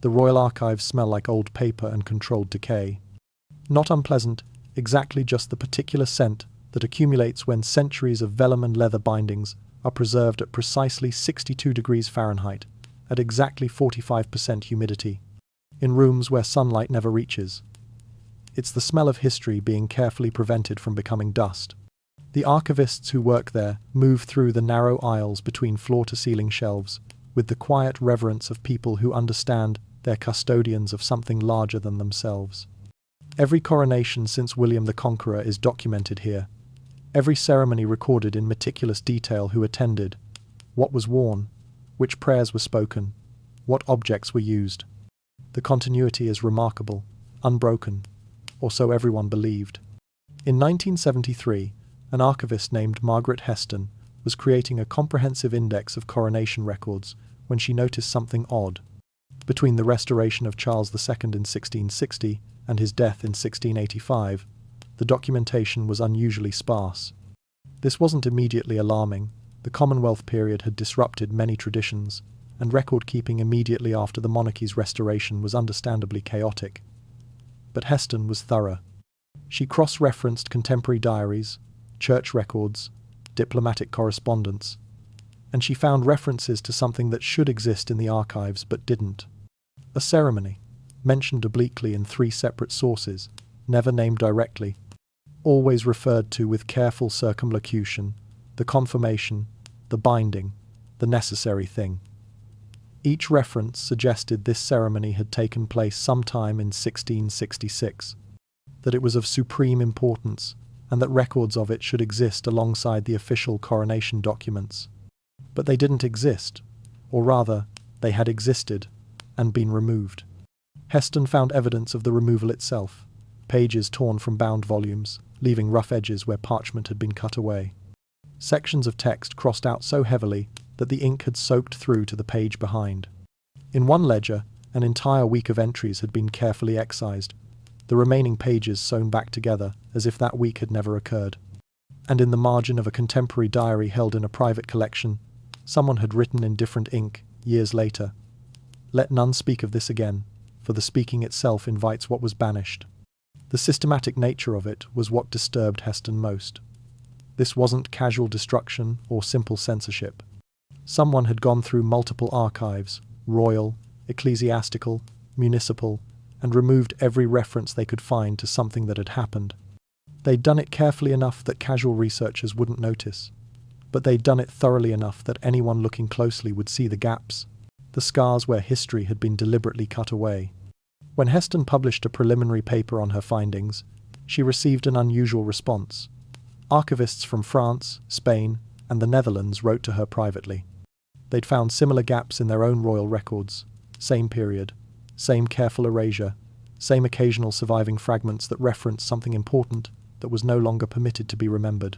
The royal archives smell like old paper and controlled decay. Not unpleasant, exactly just the particular scent that accumulates when centuries of vellum and leather bindings are preserved at precisely 62 degrees Fahrenheit, at exactly 45% humidity, in rooms where sunlight never reaches. It's the smell of history being carefully prevented from becoming dust. The archivists who work there move through the narrow aisles between floor-to-ceiling shelves with the quiet reverence of people who understand they're custodians of something larger than themselves. Every coronation since William the Conqueror is documented here. Every ceremony recorded in meticulous detail: who attended, what was worn, which prayers were spoken, what objects were used. The continuity is remarkable, unbroken, or so everyone believed. In 1973, an archivist named Margaret Heston was creating a comprehensive index of coronation records when she noticed something odd. Between the restoration of Charles II in 1660 and his death in 1685, the documentation was unusually sparse. This wasn't immediately alarming. The Commonwealth period had disrupted many traditions, and record-keeping immediately after the monarchy's restoration was understandably chaotic. But Heston was thorough. She cross-referenced contemporary diaries, church records, diplomatic correspondence, and she found references to something that should exist in the archives but didn't. A ceremony, mentioned obliquely in 3 separate sources, never named directly, always referred to with careful circumlocution: the confirmation, the binding, the necessary thing. Each reference suggested this ceremony had taken place sometime in 1666, that it was of supreme importance, and that records of it should exist alongside the official coronation documents. But they didn't exist, or rather, they had existed and been removed. Heston found evidence of the removal itself: pages torn from bound volumes, leaving rough edges where parchment had been cut away. Sections of text crossed out so heavily that the ink had soaked through to the page behind. In one ledger, an entire week of entries had been carefully excised, the remaining pages sewn back together as if that week had never occurred. And in the margin of a contemporary diary held in a private collection, someone had written in different ink, years later, "Let none speak of this again, for the speaking itself invites what was banished." The systematic nature of it was what disturbed Heston most. This wasn't casual destruction or simple censorship. Someone had gone through multiple archives, royal, ecclesiastical, municipal, and removed every reference they could find to something that had happened. They'd done it carefully enough that casual researchers wouldn't notice, but they'd done it thoroughly enough that anyone looking closely would see the gaps, the scars where history had been deliberately cut away. When Heston published a preliminary paper on her findings, she received an unusual response. Archivists from France, Spain, and the Netherlands wrote to her privately. They'd found similar gaps in their own royal records, same period, same careful erasure, same occasional surviving fragments that referenced something important that was no longer permitted to be remembered.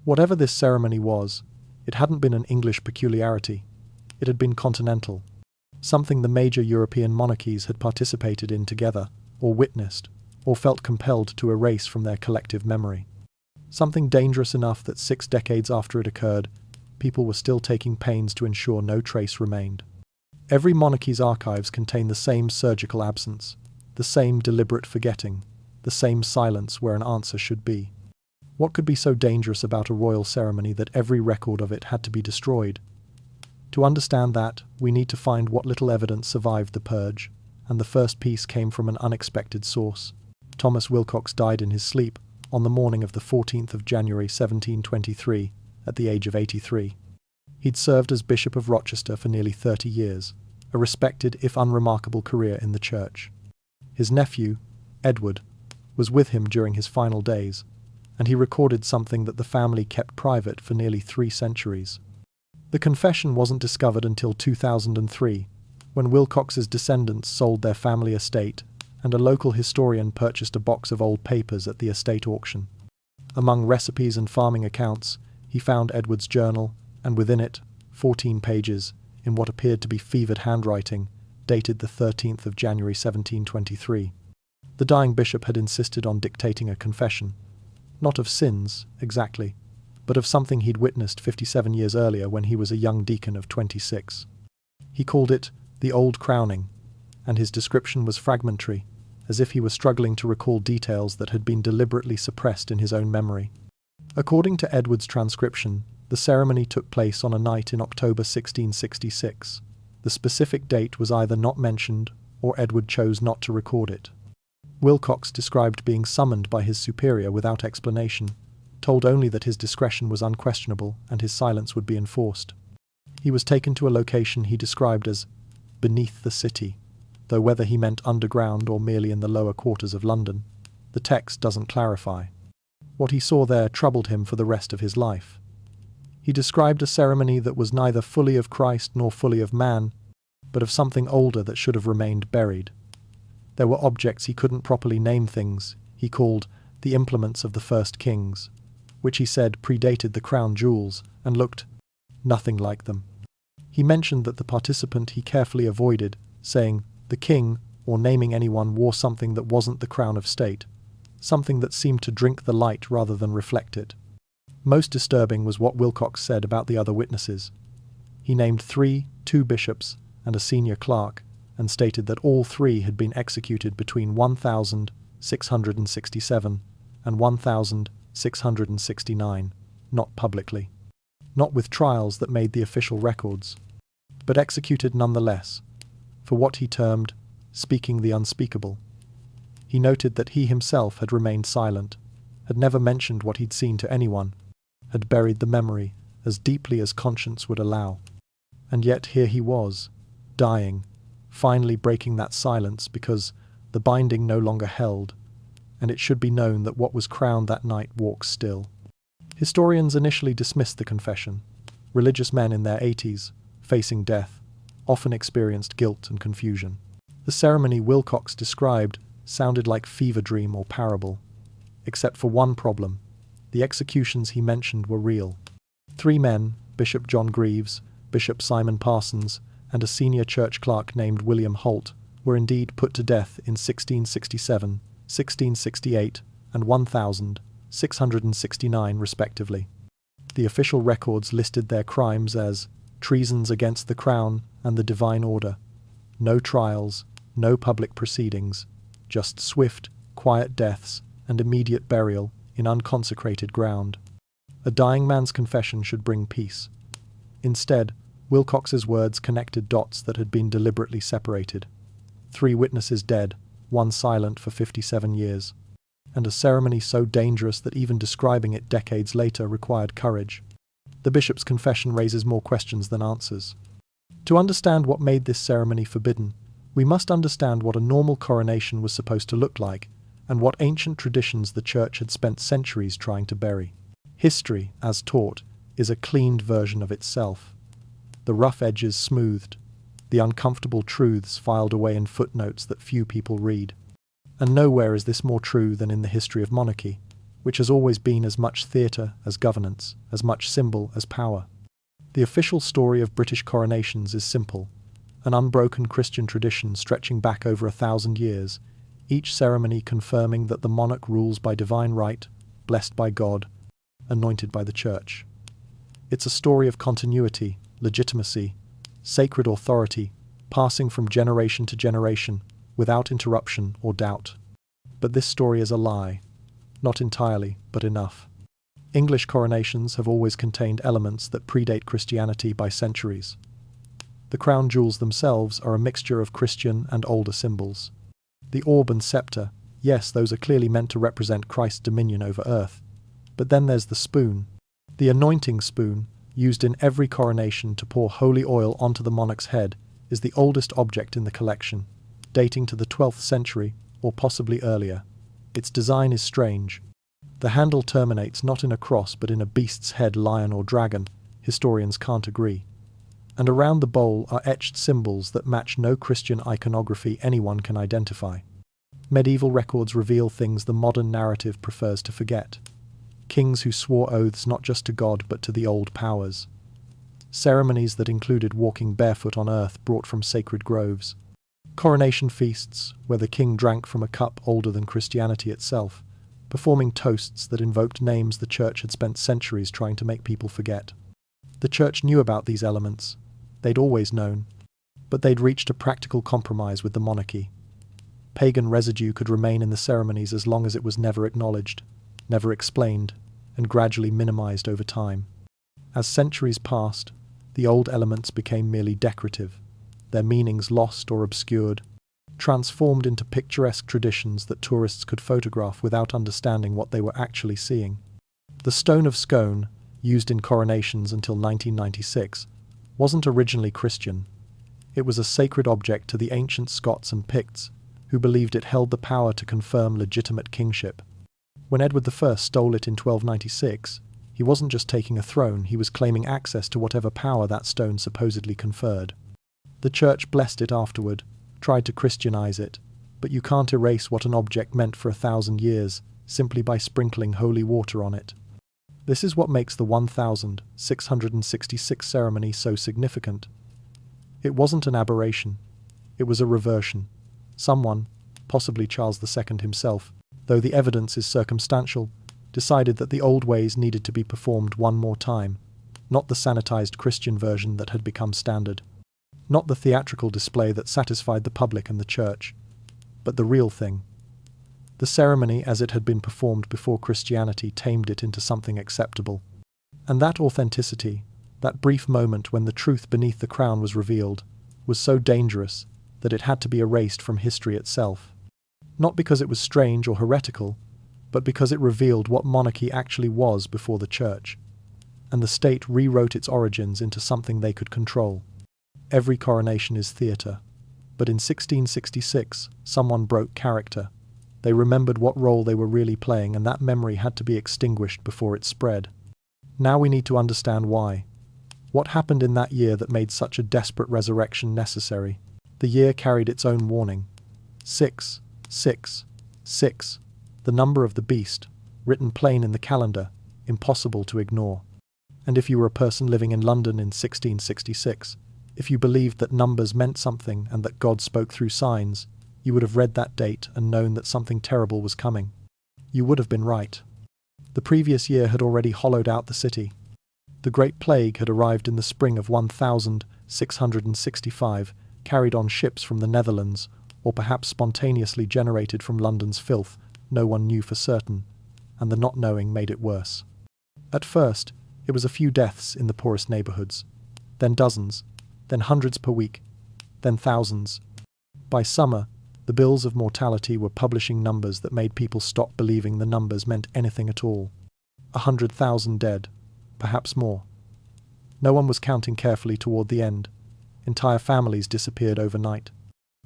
Whatever this ceremony was, it hadn't been an English peculiarity. It had been continental, something the major European monarchies had participated in together, or witnessed, or felt compelled to erase from their collective memory. Something dangerous enough that 6 decades after it occurred, people were still taking pains to ensure no trace remained. Every monarchy's archives contain the same surgical absence, the same deliberate forgetting, the same silence where an answer should be. What could be so dangerous about a royal ceremony that every record of it had to be destroyed? To understand that, we need to find what little evidence survived the purge, and the first piece came from an unexpected source. Thomas Wilcox died in his sleep on the morning of the 14th of January 1723, at the age of 83. He'd served as Bishop of Rochester for nearly 30 years, a respected if unremarkable career in the church. His nephew, Edward, was with him during his final days, and he recorded something that the family kept private for nearly 3 centuries. The confession wasn't discovered until 2003, when Wilcox's descendants sold their family estate, and a local historian purchased a box of old papers at the estate auction. Among recipes and farming accounts, he found Edward's journal, and within it, 14 pages, in what appeared to be fevered handwriting, dated the 13th of January 1723. The dying bishop had insisted on dictating a confession, not of sins, exactly, but of something he'd witnessed 57 years earlier when he was a young deacon of 26. He called it the Old Crowning, and his description was fragmentary, as if he were struggling to recall details that had been deliberately suppressed in his own memory. According to Edward's transcription, the ceremony took place on a night in October 1666. The specific date was either not mentioned or Edward chose not to record it. Wilcox described being summoned by his superior without explanation, told only that his discretion was unquestionable and his silence would be enforced. He was taken to a location he described as beneath the city, though whether he meant underground or merely in the lower quarters of London, the text doesn't clarify. What he saw there troubled him for the rest of his life. He described a ceremony that was neither fully of Christ nor fully of man, but of something older that should have remained buried. There were objects he couldn't properly name, things he called the implements of the first kings, which he said predated the crown jewels and looked nothing like them. He mentioned that the participant he carefully avoided, saying the king, or naming anyone, wore something that wasn't the crown of state, something that seemed to drink the light rather than reflect it. Most disturbing was what Wilcox said about the other witnesses. He named two bishops and a senior clerk, and stated that all three had been executed between 1667 and 1669, not publicly, not with trials that made the official records, but executed nonetheless, for what he termed speaking the unspeakable. He noted that he himself had remained silent, had never mentioned what he'd seen to anyone, had buried the memory as deeply as conscience would allow. And yet here he was, dying, finally breaking that silence because the binding no longer held, and it should be known that what was crowned that night walks still. Historians initially dismissed the confession. Religious men in their 80s, facing death, often experienced guilt and confusion. The ceremony Wilcox described sounded like fever dream or parable, except for one problem. The executions he mentioned were real. 3 men, Bishop John Greaves, Bishop Simon Parsons, and a senior church clerk named William Holt, were indeed put to death in 1667, 1668, and 1669 respectively. The official records listed their crimes as treasons against the crown and the divine order. No trials, no public proceedings, just swift, quiet deaths and immediate burial in unconsecrated ground. A dying man's confession should bring peace. Instead, Wilcox's words connected dots that had been deliberately separated. 3 witnesses dead, 1 silent for 57 years, and a ceremony so dangerous that even describing it decades later required courage. The bishop's confession raises more questions than answers. To understand what made this ceremony forbidden, we must understand what a normal coronation was supposed to look like, and what ancient traditions the Church had spent centuries trying to bury. History, as taught, is a cleaned version of itself. The rough edges smoothed, the uncomfortable truths filed away in footnotes that few people read. And nowhere is this more true than in the history of monarchy, which has always been as much theatre as governance, as much symbol as power. The official story of British coronations is simple, an unbroken Christian tradition stretching back over 1,000 years, each ceremony confirming that the monarch rules by divine right, blessed by God, anointed by the Church. It's a story of continuity, legitimacy, sacred authority, passing from generation to generation, without interruption or doubt. But this story is a lie. Not entirely, but enough. English coronations have always contained elements that predate Christianity by centuries. The crown jewels themselves are a mixture of Christian and older symbols. The orb and scepter, yes, those are clearly meant to represent Christ's dominion over earth. But then there's the spoon. The anointing spoon, used in every coronation to pour holy oil onto the monarch's head, is the oldest object in the collection, dating to the 12th century, or possibly earlier. Its design is strange. The handle terminates not in a cross but in a beast's head, lion or dragon. Historians can't agree. And around the bowl are etched symbols that match no Christian iconography anyone can identify. Medieval records reveal things the modern narrative prefers to forget. Kings who swore oaths not just to God but to the old powers. Ceremonies that included walking barefoot on earth brought from sacred groves. Coronation feasts, where the king drank from a cup older than Christianity itself, performing toasts that invoked names the Church had spent centuries trying to make people forget. The Church knew about these elements. They'd always known. but they'd reached a practical compromise with the monarchy. Pagan residue could remain in the ceremonies as long as it was never acknowledged, never explained, and gradually minimized over time. As centuries passed, the old elements became merely decorative, their meanings lost or obscured, transformed into picturesque traditions that tourists could photograph without understanding what they were actually seeing. The stone of Scone, used in coronations until 1996, wasn't originally Christian. It was a sacred object to the ancient Scots and Picts, who believed it held the power to confirm legitimate kingship. When Edward I stole it in 1296, he wasn't just taking a throne, he was claiming access to whatever power that stone supposedly conferred. The church blessed it afterward, tried to Christianize it, but you can't erase what an object meant for 1,000 years simply by sprinkling holy water on it. This is what makes the 1666 ceremony so significant. It wasn't an aberration, it was a reversion. Someone, possibly Charles II himself, though the evidence is circumstantial, decided that the old ways needed to be performed one more time, not the sanitized Christian version that had become standard. Not the theatrical display that satisfied the public and the church, but the real thing. The ceremony as it had been performed before Christianity tamed it into something acceptable. And that authenticity, that brief moment when the truth beneath the crown was revealed, was so dangerous that it had to be erased from history itself. Not because it was strange or heretical, but because it revealed what monarchy actually was before the church. And the state rewrote its origins into something they could control. Every coronation is theatre, but in 1666, someone broke character. They remembered what role they were really playing, and that memory had to be extinguished before it spread. Now we need to understand why. What happened in that year that made such a desperate resurrection necessary? The year carried its own warning. 6, 6, 6, the number of the beast, written plain in the calendar, impossible to ignore. And if you were a person living in London in 1666, if you believed that numbers meant something and that God spoke through signs, you would have read that date and known that something terrible was coming. You would have been right. The previous year had already hollowed out the city. The Great Plague had arrived in the spring of 1665, carried on ships from the Netherlands, or perhaps spontaneously generated from London's filth, no one knew for certain, and the not knowing made it worse. At first, it was a few deaths in the poorest neighbourhoods, then dozens, then hundreds per week, then thousands. By summer, the bills of mortality were publishing numbers that made people stop believing the numbers meant anything at all. 100,000 dead, perhaps more. No one was counting carefully toward the end. Entire families disappeared overnight.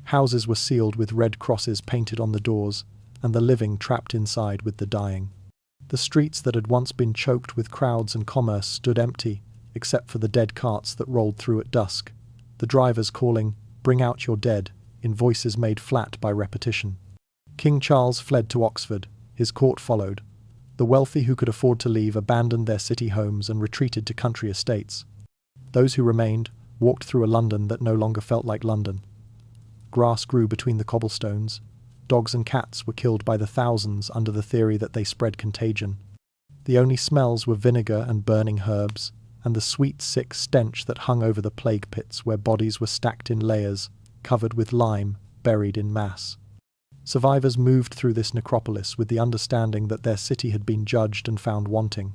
Houses were sealed with red crosses painted on the doors, and the living trapped inside with the dying. The streets that had once been choked with crowds and commerce stood empty, except for the dead carts that rolled through at dusk, the drivers calling, "Bring out your dead," in voices made flat by repetition. King Charles fled to Oxford, his court followed. The wealthy who could afford to leave abandoned their city homes and retreated to country estates. Those who remained walked through a London that no longer felt like London. Grass grew between the cobblestones. Dogs and cats were killed by the thousands under the theory that they spread contagion. The only smells were vinegar and burning herbs, and the sweet, sick stench that hung over the plague pits where bodies were stacked in layers, covered with lime, buried in mass. Survivors moved through this necropolis with the understanding that their city had been judged and found wanting.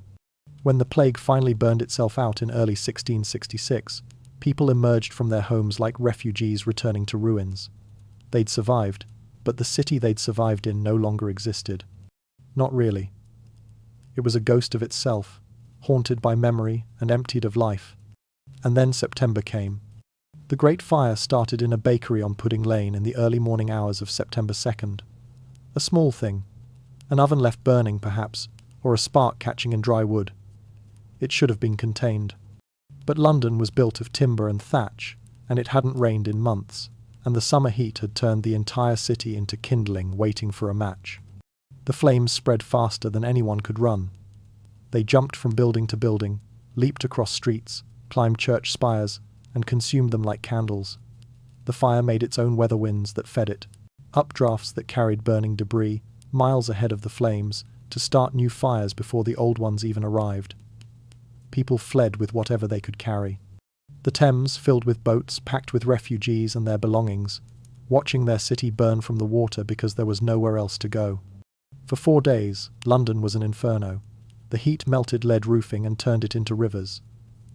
When the plague finally burned itself out in early 1666, people emerged from their homes like refugees returning to ruins. They'd survived, but the city they'd survived in no longer existed. Not really. It was a ghost of itself, haunted by memory and emptied of life. And then September came. The Great Fire started in a bakery on Pudding Lane in the early morning hours of September 2nd. A small thing. An oven left burning, perhaps, or a spark catching in dry wood. It should have been contained. But London was built of timber and thatch, and it hadn't rained in months, and the summer heat had turned the entire city into kindling waiting for a match. The flames spread faster than anyone could run. They jumped from building to building, leaped across streets, climbed church spires, and consumed them like candles. The fire made its own weather winds that fed it, updrafts that carried burning debris miles ahead of the flames to start new fires before the old ones even arrived. People fled with whatever they could carry. The Thames filled with boats packed with refugees and their belongings, watching their city burn from the water because there was nowhere else to go. For 4 days, London was an inferno. The heat melted lead roofing and turned it into rivers.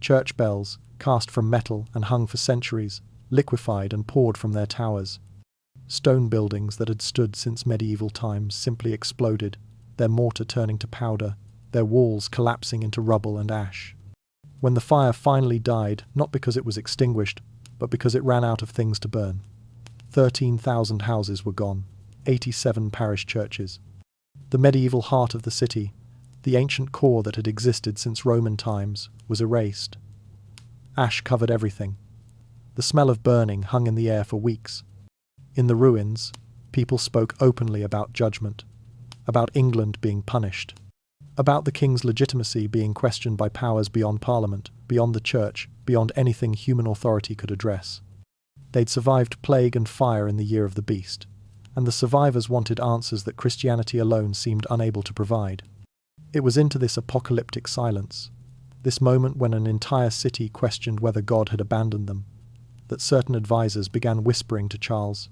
Church bells, cast from metal and hung for centuries, liquefied and poured from their towers. Stone buildings that had stood since medieval times simply exploded, their mortar turning to powder, their walls collapsing into rubble and ash. When the fire finally died, not because it was extinguished, but because it ran out of things to burn. 13,000 houses were gone, 87 parish churches. The medieval heart of the city, the ancient core that had existed since Roman times, was erased. Ash covered everything. The smell of burning hung in the air for weeks. In the ruins, people spoke openly about judgment, about England being punished, about the king's legitimacy being questioned by powers beyond Parliament, beyond the church, beyond anything human authority could address. They'd survived plague and fire in the year of the beast, and the survivors wanted answers that Christianity alone seemed unable to provide. It was into this apocalyptic silence, this moment when an entire city questioned whether God had abandoned them, that certain advisors began whispering to Charles.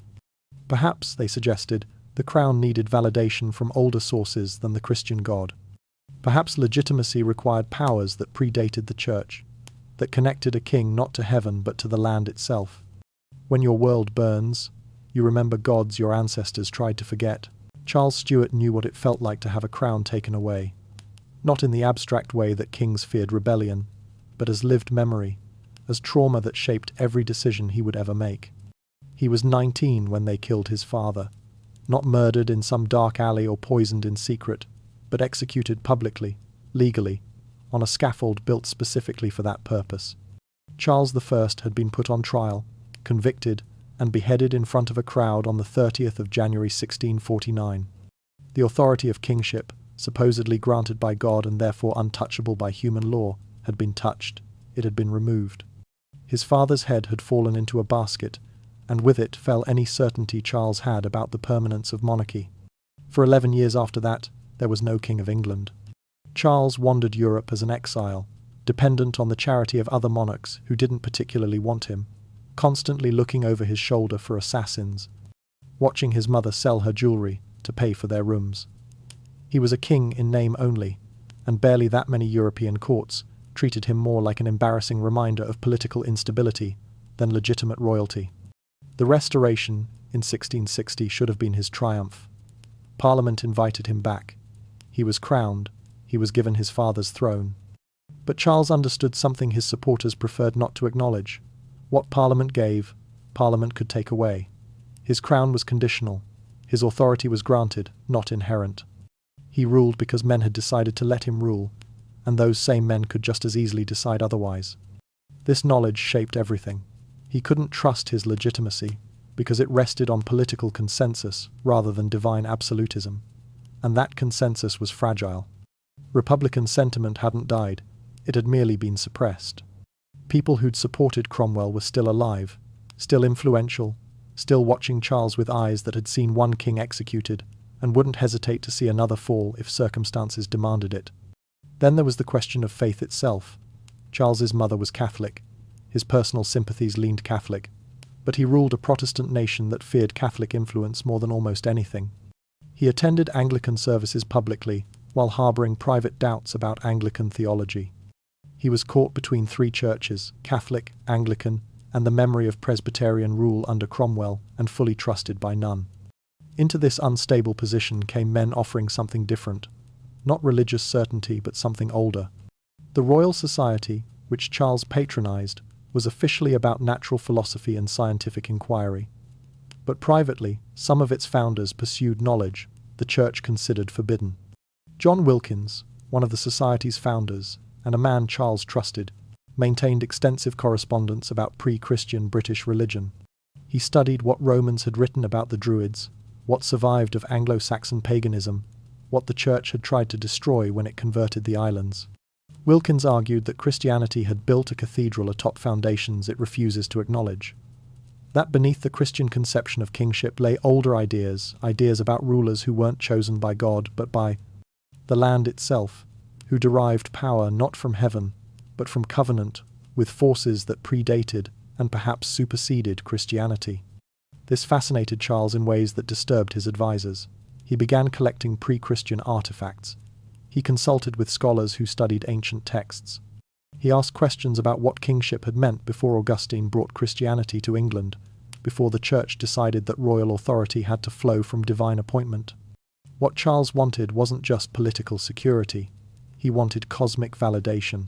Perhaps, they suggested, the crown needed validation from older sources than the Christian God. Perhaps legitimacy required powers that predated the church, that connected a king not to heaven but to the land itself. When your world burns, you remember gods your ancestors tried to forget. Charles Stuart knew what it felt like to have a crown taken away, not in the abstract way that kings feared rebellion, but as lived memory, as trauma that shaped every decision he would ever make. He was 19 when they killed his father, not murdered in some dark alley or poisoned in secret, but executed publicly, legally, on a scaffold built specifically for that purpose. Charles I had been put on trial, convicted, and beheaded in front of a crowd on the 30th of January 1649. The authority of kingship, supposedly granted by God and therefore untouchable by human law, had been touched. It had been removed. His father's head had fallen into a basket, and with it fell any certainty Charles had about the permanence of monarchy. For 11 years after that, there was no King of England. Charles wandered Europe as an exile, dependent on the charity of other monarchs who didn't particularly want him, constantly looking over his shoulder for assassins, watching his mother sell her jewellery to pay for their rooms. He was a king in name only, and barely that many European courts treated him more like an embarrassing reminder of political instability than legitimate royalty. The Restoration in 1660 should have been his triumph. Parliament invited him back. He was crowned. He was given his father's throne. But Charles understood something his supporters preferred not to acknowledge. What Parliament gave, Parliament could take away. His crown was conditional. His authority was granted, not inherent. He ruled because men had decided to let him rule, and those same men could just as easily decide otherwise. This knowledge shaped everything. He couldn't trust his legitimacy, because it rested on political consensus rather than divine absolutism, and that consensus was fragile. Republican sentiment hadn't died, it had merely been suppressed. People who'd supported Cromwell were still alive, still influential, still watching Charles with eyes that had seen one king executed, and wouldn't hesitate to see another fall if circumstances demanded it. Then there was the question of faith itself. Charles's mother was Catholic. His personal sympathies leaned Catholic, but he ruled a Protestant nation that feared Catholic influence more than almost anything. He attended Anglican services publicly, while harbouring private doubts about Anglican theology. He was caught between 3 churches, Catholic, Anglican, and the memory of Presbyterian rule under Cromwell, and fully trusted by none. Into this unstable position came men offering something different, not religious certainty but something older. The Royal Society, which Charles patronised, was officially about natural philosophy and scientific inquiry. But privately, some of its founders pursued knowledge the Church considered forbidden. John Wilkins, one of the Society's founders, and a man Charles trusted, maintained extensive correspondence about pre-Christian British religion. He studied what Romans had written about the Druids, what survived of Anglo-Saxon paganism, what the Church had tried to destroy when it converted the islands. Wilkins argued that Christianity had built a cathedral atop foundations it refuses to acknowledge. That beneath the Christian conception of kingship lay older ideas about rulers who weren't chosen by God but by the land itself, who derived power not from heaven, but from covenant with forces that predated and perhaps superseded Christianity. This fascinated Charles in ways that disturbed his advisors. He began collecting pre-Christian artifacts. He consulted with scholars who studied ancient texts. He asked questions about what kingship had meant before Augustine brought Christianity to England, before the Church decided that royal authority had to flow from divine appointment. What Charles wanted wasn't just political security. He wanted cosmic validation.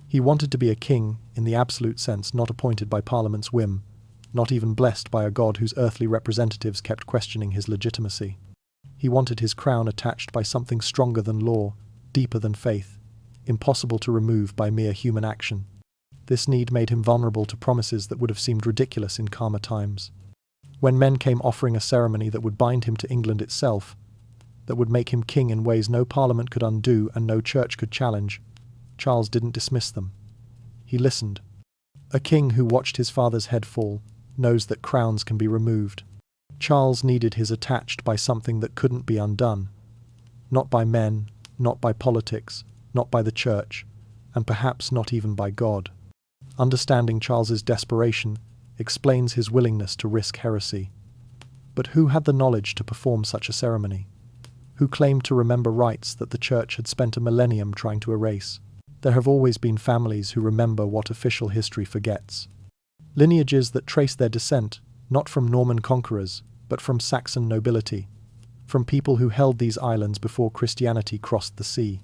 He wanted to be a king in the absolute sense, not appointed by Parliament's whim, not even blessed by a god whose earthly representatives kept questioning his legitimacy. He wanted his crown attached by something stronger than law, deeper than faith, impossible to remove by mere human action. This need made him vulnerable to promises that would have seemed ridiculous in calmer times. When men came offering a ceremony that would bind him to England itself, that would make him king in ways no parliament could undo and no church could challenge, Charles didn't dismiss them. He listened. A king who watched his father's head fall knows that crowns can be removed. Charles needed his attached by something that couldn't be undone. Not by men, not by politics, not by the church, and perhaps not even by God. Understanding Charles's desperation explains his willingness to risk heresy. But who had the knowledge to perform such a ceremony? Who claimed to remember rites that the church had spent a millennium trying to erase? There have always been families who remember what official history forgets. Lineages that trace their descent, not from Norman conquerors, but from Saxon nobility, from people who held these islands before Christianity crossed the sea.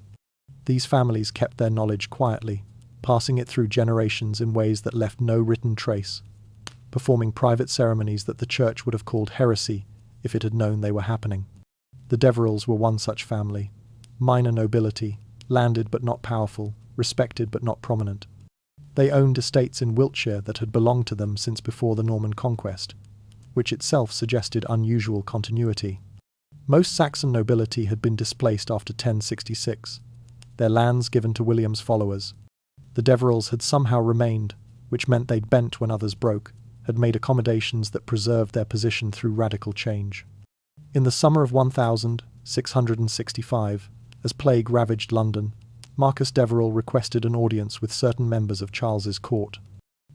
These families kept their knowledge quietly, passing it through generations in ways that left no written trace, performing private ceremonies that the church would have called heresy if it had known they were happening. The Deverells were one such family, minor nobility, landed but not powerful, respected but not prominent. They owned estates in Wiltshire that had belonged to them since before the Norman conquest, which itself suggested unusual continuity. Most Saxon nobility had been displaced after 1066, their lands given to William's followers. The Deverells had somehow remained, which meant they'd bent when others broke, had made accommodations that preserved their position through radical change. In the summer of 1665, as plague ravaged London, Marcus Deverell requested an audience with certain members of Charles's court.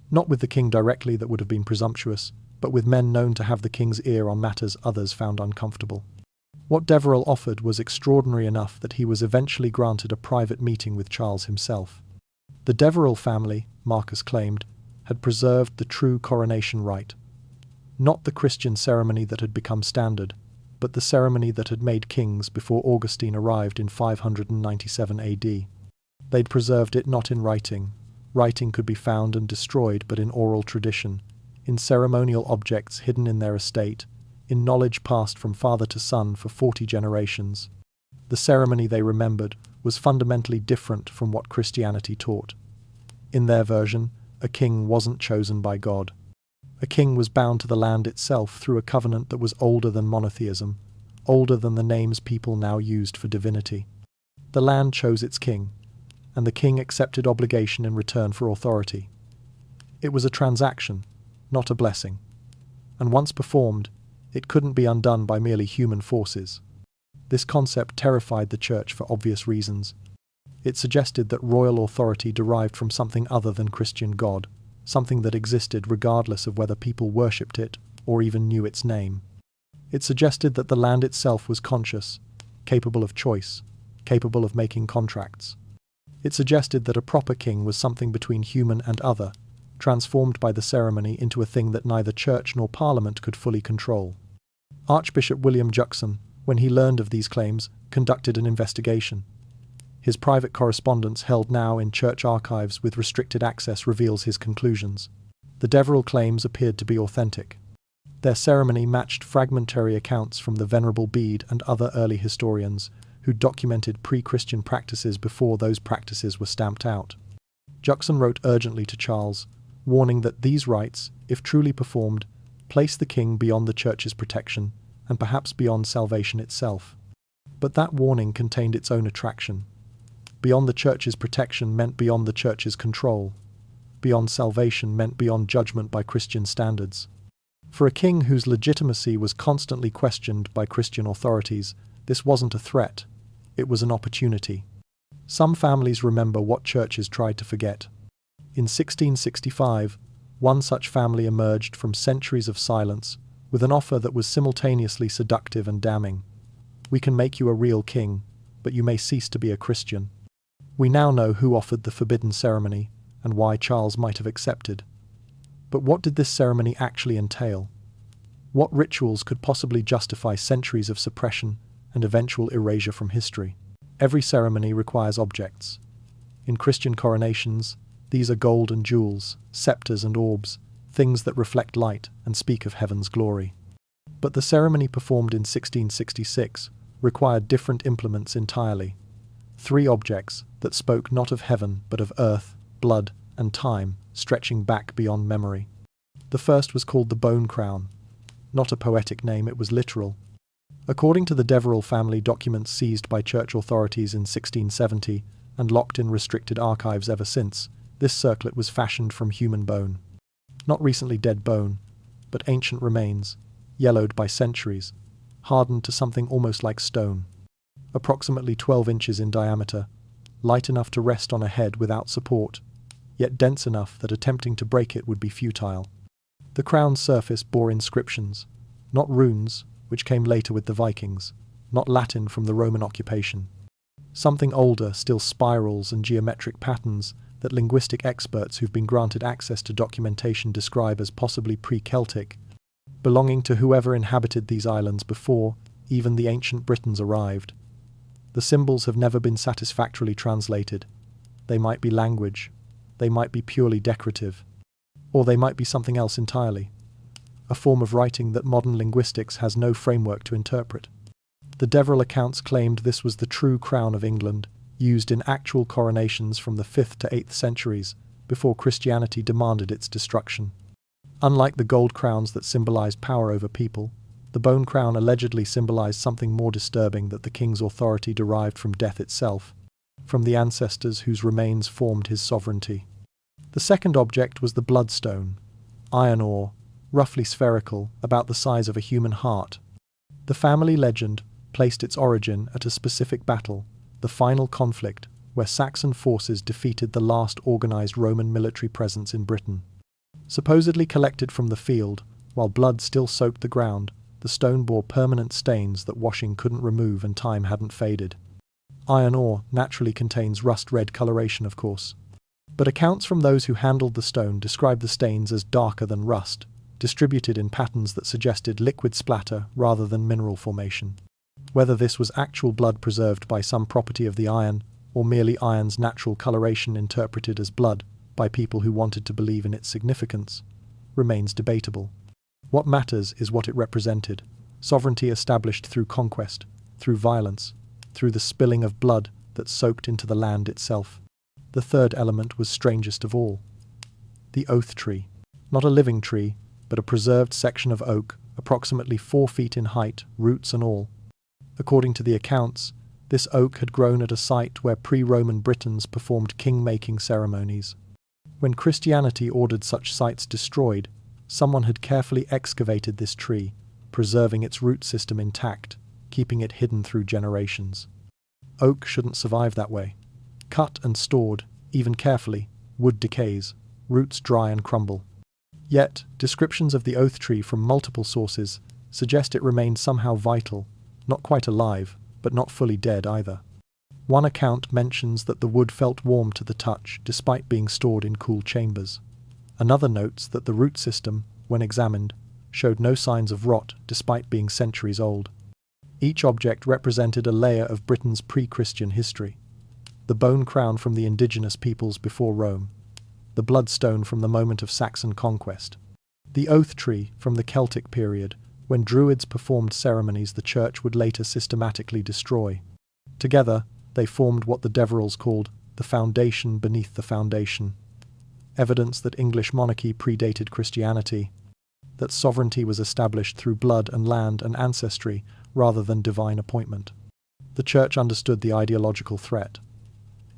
Not with the king directly, that would have been presumptuous, but with men known to have the king's ear on matters others found uncomfortable. What Deverell offered was extraordinary enough that he was eventually granted a private meeting with Charles himself. The Deverell family, Marcus claimed, had preserved the true coronation rite. Not the Christian ceremony that had become standard, but the ceremony that had made kings before Augustine arrived in 597 AD. They'd preserved it not in writing. Writing could be found and destroyed, but in oral tradition, in ceremonial objects hidden in their estate, in knowledge passed from father to son for 40 generations. The ceremony they remembered was fundamentally different from what Christianity taught. In their version, a king wasn't chosen by God. A king was bound to the land itself through a covenant that was older than monotheism, older than the names people now used for divinity. The land chose its king, and the king accepted obligation in return for authority. It was a transaction, not a blessing, and once performed, it couldn't be undone by merely human forces. This concept terrified the church for obvious reasons. It suggested that royal authority derived from something other than Christian God, something that existed regardless of whether people worshipped it or even knew its name. It suggested that the land itself was conscious, capable of choice, capable of making contracts. It suggested that a proper king was something between human and other, transformed by the ceremony into a thing that neither church nor parliament could fully control. Archbishop William Juxon, when he learned of these claims, conducted an investigation. His private correspondence, held now in church archives with restricted access, reveals his conclusions. The Deverell claims appeared to be authentic. Their ceremony matched fragmentary accounts from the Venerable Bede and other early historians who documented pre-Christian practices before those practices were stamped out. Juxon wrote urgently to Charles, warning that these rites, if truly performed, place the king beyond the church's protection and perhaps beyond salvation itself. But that warning contained its own attraction. Beyond the church's protection meant beyond the church's control. Beyond salvation meant beyond judgment by Christian standards. For a king whose legitimacy was constantly questioned by Christian authorities, this wasn't a threat, it was an opportunity. Some families remember what churches tried to forget. In 1665, one such family emerged from centuries of silence with an offer that was simultaneously seductive and damning. We can make you a real king, but you may cease to be a Christian. We now know who offered the forbidden ceremony and why Charles might have accepted. But what did this ceremony actually entail? What rituals could possibly justify centuries of suppression and eventual erasure from history? Every ceremony requires objects. In Christian coronations, these are gold and jewels, scepters and orbs, things that reflect light and speak of heaven's glory. But the ceremony performed in 1666 required different implements entirely. 3 objects that spoke not of heaven but of earth, blood, and time, stretching back beyond memory. The first was called the bone crown. Not a poetic name, it was literal. According to the Deverell family documents seized by church authorities in 1670 and locked in restricted archives ever since, this circlet was fashioned from human bone. Not recently dead bone, but ancient remains, yellowed by centuries, hardened to something almost like stone. Approximately 12 inches in diameter, light enough to rest on a head without support, yet dense enough that attempting to break it would be futile. The crown's surface bore inscriptions, not runes, which came later with the Vikings, not Latin from the Roman occupation. Something older, still spirals and geometric patterns that linguistic experts who've been granted access to documentation describe as possibly pre-Celtic, belonging to whoever inhabited these islands before even the ancient Britons arrived. The symbols have never been satisfactorily translated. They might be language, they might be purely decorative, or they might be something else entirely, a form of writing that modern linguistics has no framework to interpret. The Deverell accounts claimed this was the true crown of England, used in actual coronations from the 5th to 8th centuries, before Christianity demanded its destruction. Unlike the gold crowns that symbolized power over people, the bone crown allegedly symbolized something more disturbing, that the king's authority derived from death itself, from the ancestors whose remains formed his sovereignty. The second object was the bloodstone, iron ore, roughly spherical, about the size of a human heart. The family legend placed its origin at a specific battle, the final conflict, where Saxon forces defeated the last organized Roman military presence in Britain. Supposedly collected from the field, while blood still soaked the ground, the stone bore permanent stains that washing couldn't remove and time hadn't faded. Iron ore naturally contains rust-red coloration, of course. But accounts from those who handled the stone describe the stains as darker than rust, distributed in patterns that suggested liquid splatter rather than mineral formation. Whether this was actual blood preserved by some property of the iron, or merely iron's natural coloration interpreted as blood by people who wanted to believe in its significance, remains debatable. What matters is what it represented: sovereignty established through conquest, through violence, through the spilling of blood that soaked into the land itself. The third element was strangest of all: the oath tree. Not a living tree, but a preserved section of oak, approximately 4 feet in height, roots and all. According to the accounts, this oak had grown at a site where pre-Roman Britons performed king-making ceremonies. When Christianity ordered such sites destroyed, someone had carefully excavated this tree, preserving its root system intact, keeping it hidden through generations. Oak shouldn't survive that way. Cut and stored, even carefully, wood decays, roots dry and crumble. Yet, descriptions of the oath tree from multiple sources suggest it remained somehow vital, not quite alive, but not fully dead either. One account mentions that the wood felt warm to the touch despite being stored in cool chambers. Another notes that the root system, when examined, showed no signs of rot despite being centuries old. Each object represented a layer of Britain's pre-Christian history. The bone crown from the indigenous peoples before Rome, the bloodstone from the moment of Saxon conquest, the oath tree from the Celtic period, when Druids performed ceremonies the church would later systematically destroy. Together, they formed what the Deverells called the foundation beneath the foundation. Evidence that English monarchy predated Christianity, that sovereignty was established through blood and land and ancestry rather than divine appointment. The church understood the ideological threat.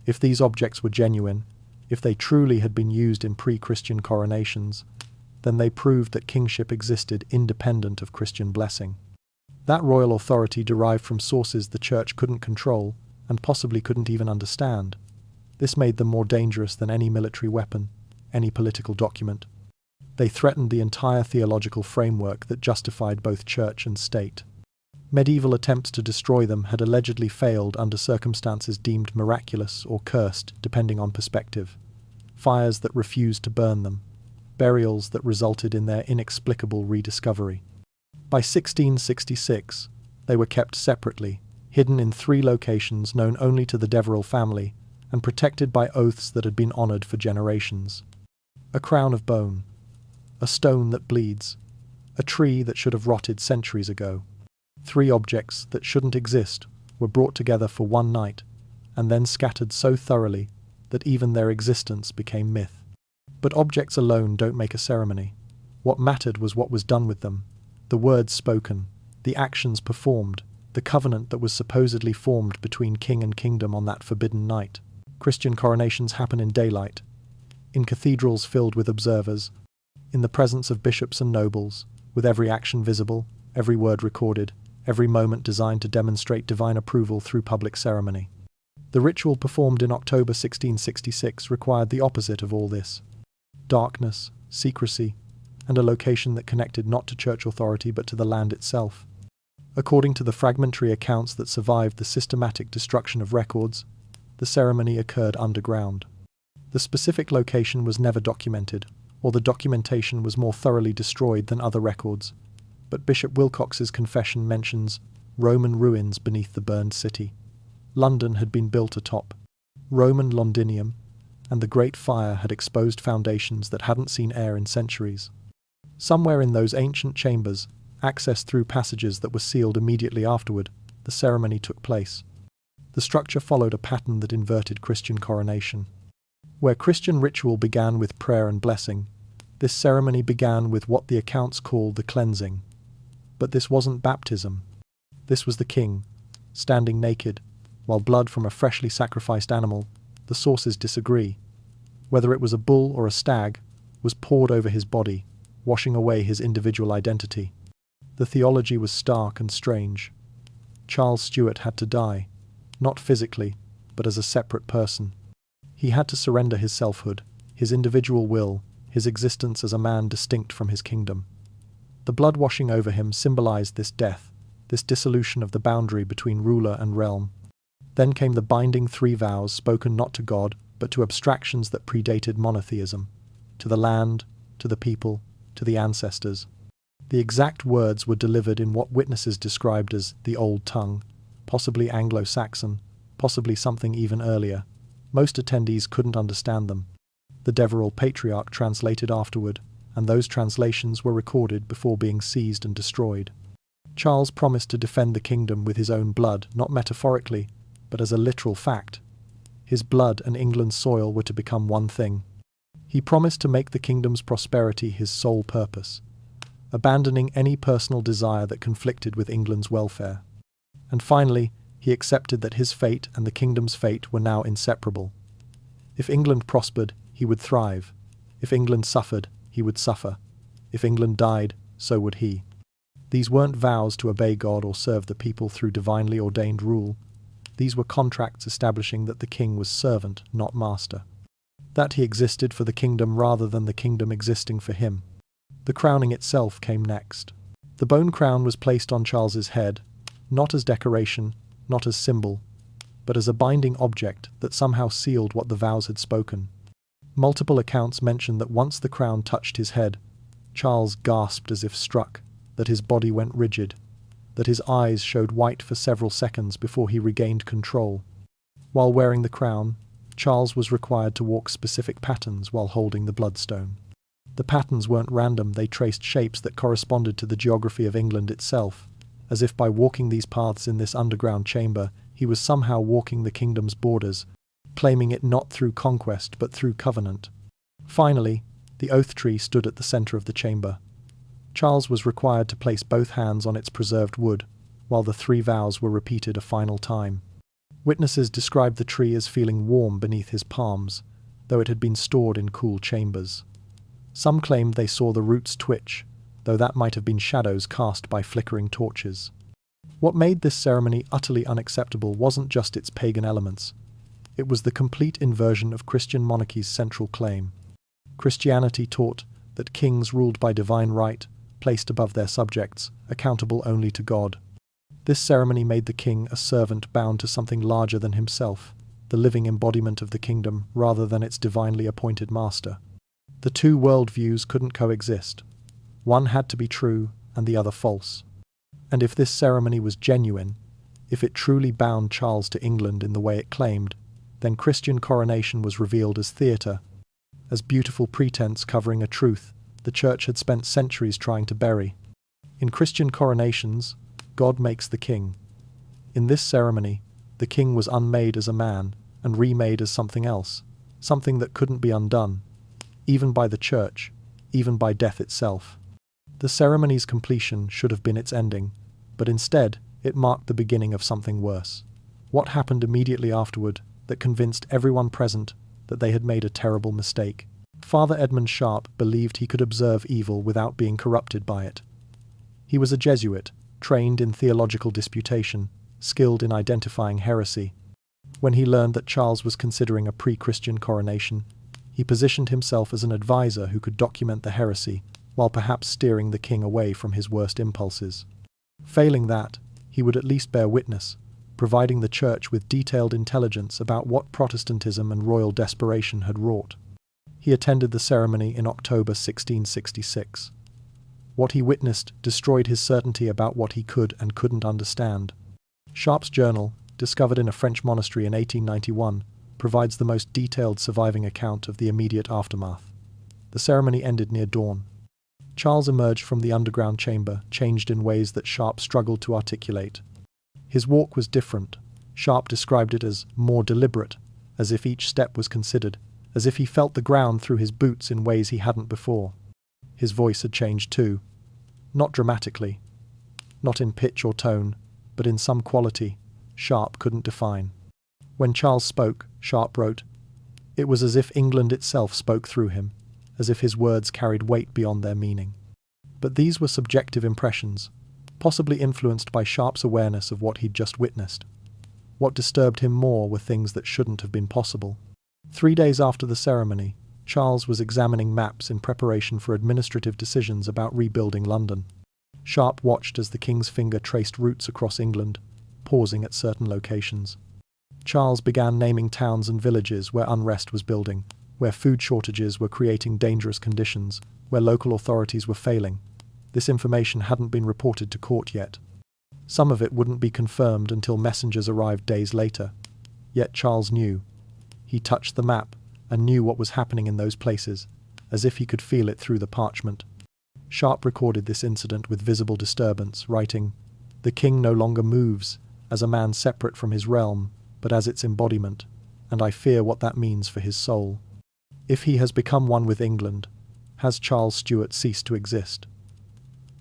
If these objects were genuine, if they truly had been used in pre-Christian coronations, then they proved that kingship existed independent of Christian blessing. That royal authority derived from sources the church couldn't control and possibly couldn't even understand. This made them more dangerous than any military weapon, any political document. They threatened the entire theological framework that justified both church and state. Medieval attempts to destroy them had allegedly failed under circumstances deemed miraculous or cursed, depending on perspective. Fires that refused to burn them. Burials that resulted in their inexplicable rediscovery. By 1666, they were kept separately, hidden in 3 locations known only to the Deverell family, and protected by oaths that had been honoured for generations. A crown of bone. A stone that bleeds. A tree that should have rotted centuries ago. 3 objects that shouldn't exist were brought together for one night, and then scattered so thoroughly that even their existence became myth. But objects alone don't make a ceremony. What mattered was what was done with them, the words spoken, the actions performed, the covenant that was supposedly formed between king and kingdom on that forbidden night. Christian coronations happen in daylight, in cathedrals filled with observers, in the presence of bishops and nobles, with every action visible, every word recorded, every moment designed to demonstrate divine approval through public ceremony. The ritual performed in October 1666 required the opposite of all this. Darkness, secrecy, and a location that connected not to church authority but to the land itself. According to the fragmentary accounts that survived the systematic destruction of records, the ceremony occurred underground. The specific location was never documented, or the documentation was more thoroughly destroyed than other records, but Bishop Wilcox's confession mentions Roman ruins beneath the burned city. London had been built atop Roman Londinium, and the Great Fire had exposed foundations that hadn't seen air in centuries. Somewhere in those ancient chambers, accessed through passages that were sealed immediately afterward, the ceremony took place. The structure followed a pattern that inverted Christian coronation. Where Christian ritual began with prayer and blessing, this ceremony began with what the accounts call the cleansing. But this wasn't baptism. This was the king, standing naked, while blood from a freshly sacrificed animal, the sources disagree, whether it was a bull or a stag, was poured over his body, washing away his individual identity. The theology was stark and strange. Charles Stuart had to die, not physically, but as a separate person. He had to surrender his selfhood, his individual will, his existence as a man distinct from his kingdom. The blood washing over him symbolized this death, this dissolution of the boundary between ruler and realm. Then came the binding 3 vows spoken not to God, but to abstractions that predated monotheism, to the land, to the people, to the ancestors. The exact words were delivered in what witnesses described as the Old Tongue, possibly Anglo-Saxon, possibly something even earlier. Most attendees couldn't understand them. The Deverell Patriarch translated afterward, and those translations were recorded before being seized and destroyed. Charles promised to defend the kingdom with his own blood, not metaphorically, but as a literal fact. His blood and England's soil were to become one thing. He promised to make the kingdom's prosperity his sole purpose, abandoning any personal desire that conflicted with England's welfare. And finally, he accepted that his fate and the kingdom's fate were now inseparable. If England prospered, he would thrive. If England suffered, he would suffer. If England died, so would he. These weren't vows to obey God or serve the people through divinely ordained rule. These were contracts establishing that the king was servant, not master. That he existed for the kingdom rather than the kingdom existing for him. The crowning itself came next. The bone crown was placed on Charles's head, not as decoration, not as symbol, but as a binding object that somehow sealed what the vows had spoken. Multiple accounts mention that once the crown touched his head, Charles gasped as if struck, that his body went rigid, that his eyes showed white for several seconds before he regained control. While wearing the crown, Charles was required to walk specific patterns while holding the bloodstone. The patterns weren't random, they traced shapes that corresponded to the geography of England itself, as if by walking these paths in this underground chamber, he was somehow walking the kingdom's borders, claiming it not through conquest but through covenant. Finally, the oath tree stood at the centre of the chamber. Charles was required to place both hands on its preserved wood, while the 3 vows were repeated a final time. Witnesses described the tree as feeling warm beneath his palms, though it had been stored in cool chambers. Some claimed they saw the roots twitch, though that might have been shadows cast by flickering torches. What made this ceremony utterly unacceptable wasn't just its pagan elements. It was the complete inversion of Christian monarchy's central claim. Christianity taught that kings ruled by divine right, placed above their subjects, accountable only to God. This ceremony made the king a servant bound to something larger than himself, the living embodiment of the kingdom rather than its divinely appointed master. The two worldviews couldn't coexist. One had to be true and the other false. And if this ceremony was genuine, if it truly bound Charles to England in the way it claimed, then Christian coronation was revealed as theatre, as beautiful pretense covering a truth the Church had spent centuries trying to bury. In Christian coronations, God makes the king. In this ceremony, the king was unmade as a man and remade as something else, something that couldn't be undone, even by the Church, even by death itself. The ceremony's completion should have been its ending, but instead it marked the beginning of something worse. What happened immediately afterward that convinced everyone present that they had made a terrible mistake? Father Edmund Sharp believed he could observe evil without being corrupted by it. He was a Jesuit, trained in theological disputation, skilled in identifying heresy. When he learned that Charles was considering a pre-Christian coronation, he positioned himself as an advisor who could document the heresy, while perhaps steering the king away from his worst impulses. Failing that, he would at least bear witness, providing the Church with detailed intelligence about what Protestantism and royal desperation had wrought. He attended the ceremony in October 1666. What he witnessed destroyed his certainty about what he could and couldn't understand. Sharp's journal, discovered in a French monastery in 1891, provides the most detailed surviving account of the immediate aftermath. The ceremony ended near dawn. Charles emerged from the underground chamber, changed in ways that Sharp struggled to articulate. His walk was different. Sharp described it as more deliberate, as if each step was considered, as if he felt the ground through his boots in ways he hadn't before. His voice had changed too. Not dramatically, not in pitch or tone, but in some quality Sharp couldn't define. When Charles spoke, Sharp wrote, it was as if England itself spoke through him, as if his words carried weight beyond their meaning. But these were subjective impressions, possibly influenced by Sharp's awareness of what he'd just witnessed. What disturbed him more were things that shouldn't have been possible. 3 days after the ceremony, Charles was examining maps in preparation for administrative decisions about rebuilding London. Sharp watched as the king's finger traced routes across England, pausing at certain locations. Charles began naming towns and villages where unrest was building, where food shortages were creating dangerous conditions, where local authorities were failing. This information hadn't been reported to court yet. Some of it wouldn't be confirmed until messengers arrived days later. Yet Charles knew. He touched the map and knew what was happening in those places, as if he could feel it through the parchment. Sharp recorded this incident with visible disturbance, writing, "The king no longer moves as a man separate from his realm, but as its embodiment, and I fear what that means for his soul. If he has become one with England, has Charles Stuart ceased to exist?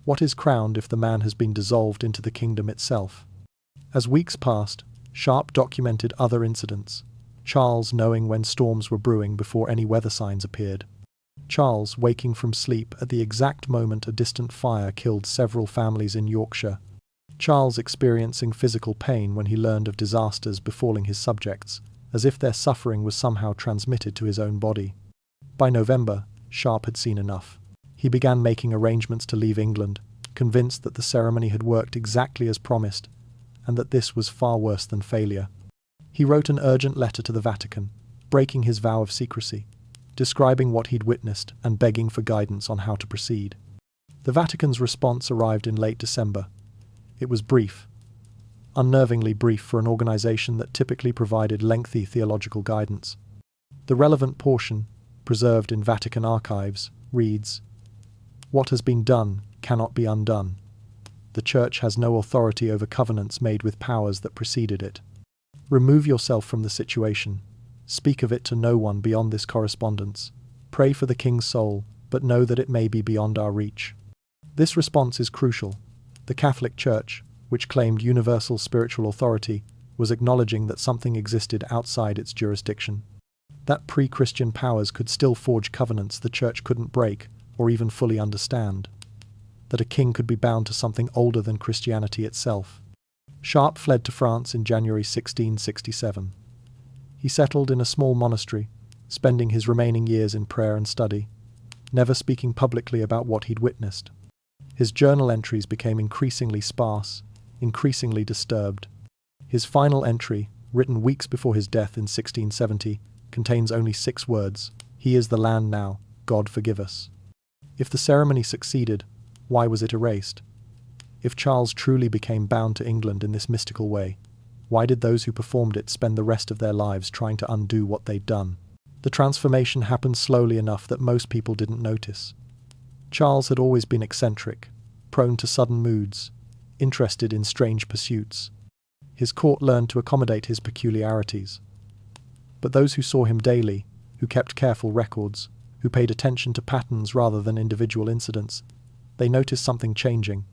What is crowned if the man has been dissolved into the kingdom itself?" As weeks passed, Sharp documented other incidents. Charles knowing when storms were brewing before any weather signs appeared. Charles waking from sleep at the exact moment a distant fire killed several families in Yorkshire. Charles experiencing physical pain when he learned of disasters befalling his subjects, as if their suffering was somehow transmitted to his own body. By November, Sharp had seen enough. He began making arrangements to leave England, convinced that the ceremony had worked exactly as promised, and that this was far worse than failure. He wrote an urgent letter to the Vatican, breaking his vow of secrecy, describing what he'd witnessed and begging for guidance on how to proceed. The Vatican's response arrived in late December. It was brief, unnervingly brief for an organization that typically provided lengthy theological guidance. The relevant portion, preserved in Vatican archives, reads, "What has been done cannot be undone. The Church has no authority over covenants made with powers that preceded it. Remove yourself from the situation. Speak of it to no one beyond this correspondence. Pray for the king's soul, but know that it may be beyond our reach." This response is crucial. The Catholic Church, which claimed universal spiritual authority, was acknowledging that something existed outside its jurisdiction. That pre-Christian powers could still forge covenants the Church couldn't break or even fully understand. That a king could be bound to something older than Christianity itself. Sharp fled to France in January 1667. He settled in a small monastery, spending his remaining years in prayer and study, never speaking publicly about what he'd witnessed. His journal entries became increasingly sparse, increasingly disturbed. His final entry, written weeks before his death in 1670, contains only 6 words: "He is the land now, God forgive us." If the ceremony succeeded, why was it erased? If Charles truly became bound to England in this mystical way, why did those who performed it spend the rest of their lives trying to undo what they'd done? The transformation happened slowly enough that most people didn't notice. Charles had always been eccentric, prone to sudden moods, interested in strange pursuits. His court learned to accommodate his peculiarities. But those who saw him daily, who kept careful records, who paid attention to patterns rather than individual incidents, they noticed something changing.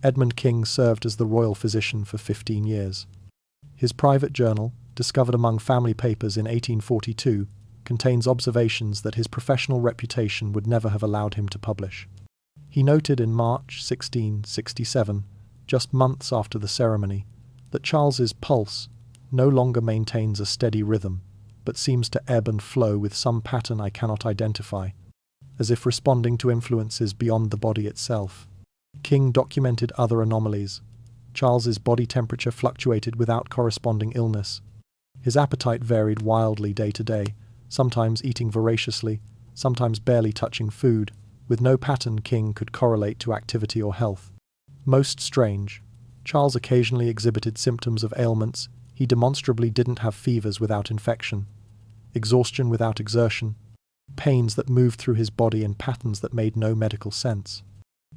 Edmund King served as the royal physician for 15 years. His private journal, discovered among family papers in 1842, contains observations that his professional reputation would never have allowed him to publish. He noted in March 1667, just months after the ceremony, that Charles's pulse no longer maintains a steady rhythm, but seems to ebb and flow with some pattern I cannot identify, as if responding to influences beyond the body itself. King documented other anomalies. Charles's body temperature fluctuated without corresponding illness. His appetite varied wildly day to day, sometimes eating voraciously, sometimes barely touching food, with no pattern King could correlate to activity or health. Most strange, Charles occasionally exhibited symptoms of ailments he demonstrably didn't have: fevers without infection, exhaustion without exertion, pains that moved through his body in patterns that made no medical sense.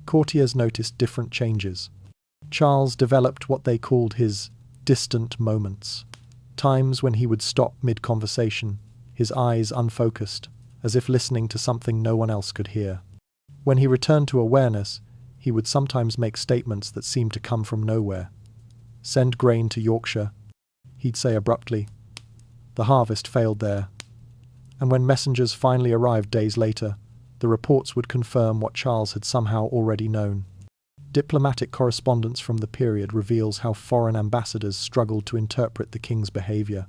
Courtiers noticed different changes. Charles developed what they called his distant moments, times when he would stop mid-conversation, his eyes unfocused, as if listening to something no one else could hear. When he returned to awareness, he would sometimes make statements that seemed to come from nowhere. "Send grain to Yorkshire," he'd say abruptly. "The harvest failed there." And when messengers finally arrived days later, the reports would confirm what Charles had somehow already known. Diplomatic correspondence from the period reveals how foreign ambassadors struggled to interpret the king's behavior.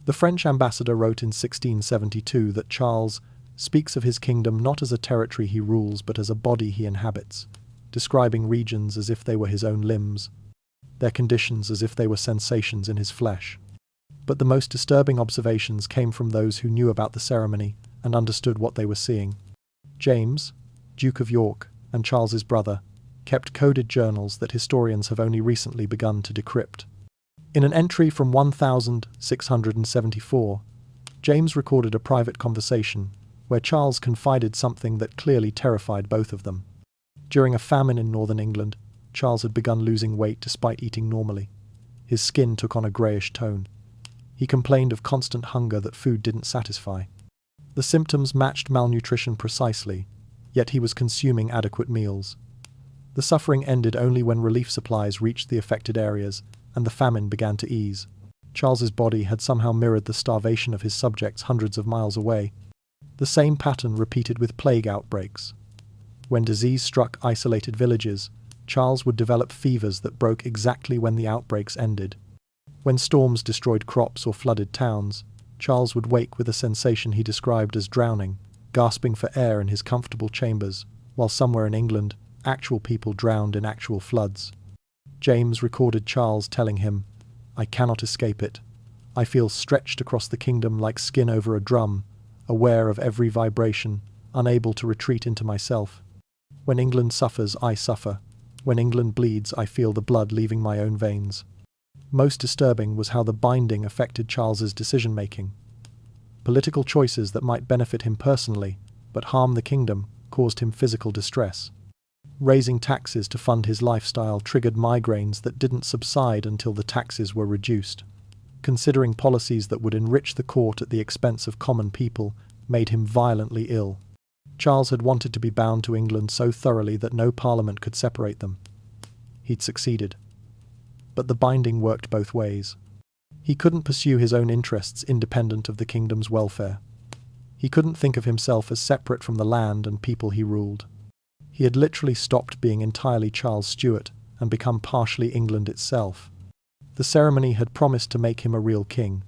The French ambassador wrote in 1672 that Charles speaks of his kingdom not as a territory he rules but as a body he inhabits, describing regions as if they were his own limbs, their conditions as if they were sensations in his flesh. But the most disturbing observations came from those who knew about the ceremony and understood what they were seeing. James, Duke of York, and Charles's brother, kept coded journals that historians have only recently begun to decrypt. In an entry from 1674, James recorded a private conversation where Charles confided something that clearly terrified both of them. During a famine in northern England, Charles had begun losing weight despite eating normally. His skin took on a greyish tone. He complained of constant hunger that food didn't satisfy. The symptoms matched malnutrition precisely, yet he was consuming adequate meals. The suffering ended only when relief supplies reached the affected areas and the famine began to ease. Charles's body had somehow mirrored the starvation of his subjects hundreds of miles away. The same pattern repeated with plague outbreaks. When disease struck isolated villages, Charles would develop fevers that broke exactly when the outbreaks ended. When storms destroyed crops or flooded towns, Charles would wake with a sensation he described as drowning, gasping for air in his comfortable chambers, while somewhere in England, actual people drowned in actual floods. James recorded Charles telling him, "I cannot escape it. I feel stretched across the kingdom like skin over a drum, aware of every vibration, unable to retreat into myself. When England suffers, I suffer. When England bleeds, I feel the blood leaving my own veins." Most disturbing was how the binding affected Charles's decision-making. Political choices that might benefit him personally, but harm the kingdom, caused him physical distress. Raising taxes to fund his lifestyle triggered migraines that didn't subside until the taxes were reduced. Considering policies that would enrich the court at the expense of common people made him violently ill. Charles had wanted to be bound to England so thoroughly that no parliament could separate them. He'd succeeded. But the binding worked both ways. He couldn't pursue his own interests independent of the kingdom's welfare. He couldn't think of himself as separate from the land and people he ruled. He had literally stopped being entirely Charles Stuart and become partially England itself. The ceremony had promised to make him a real king.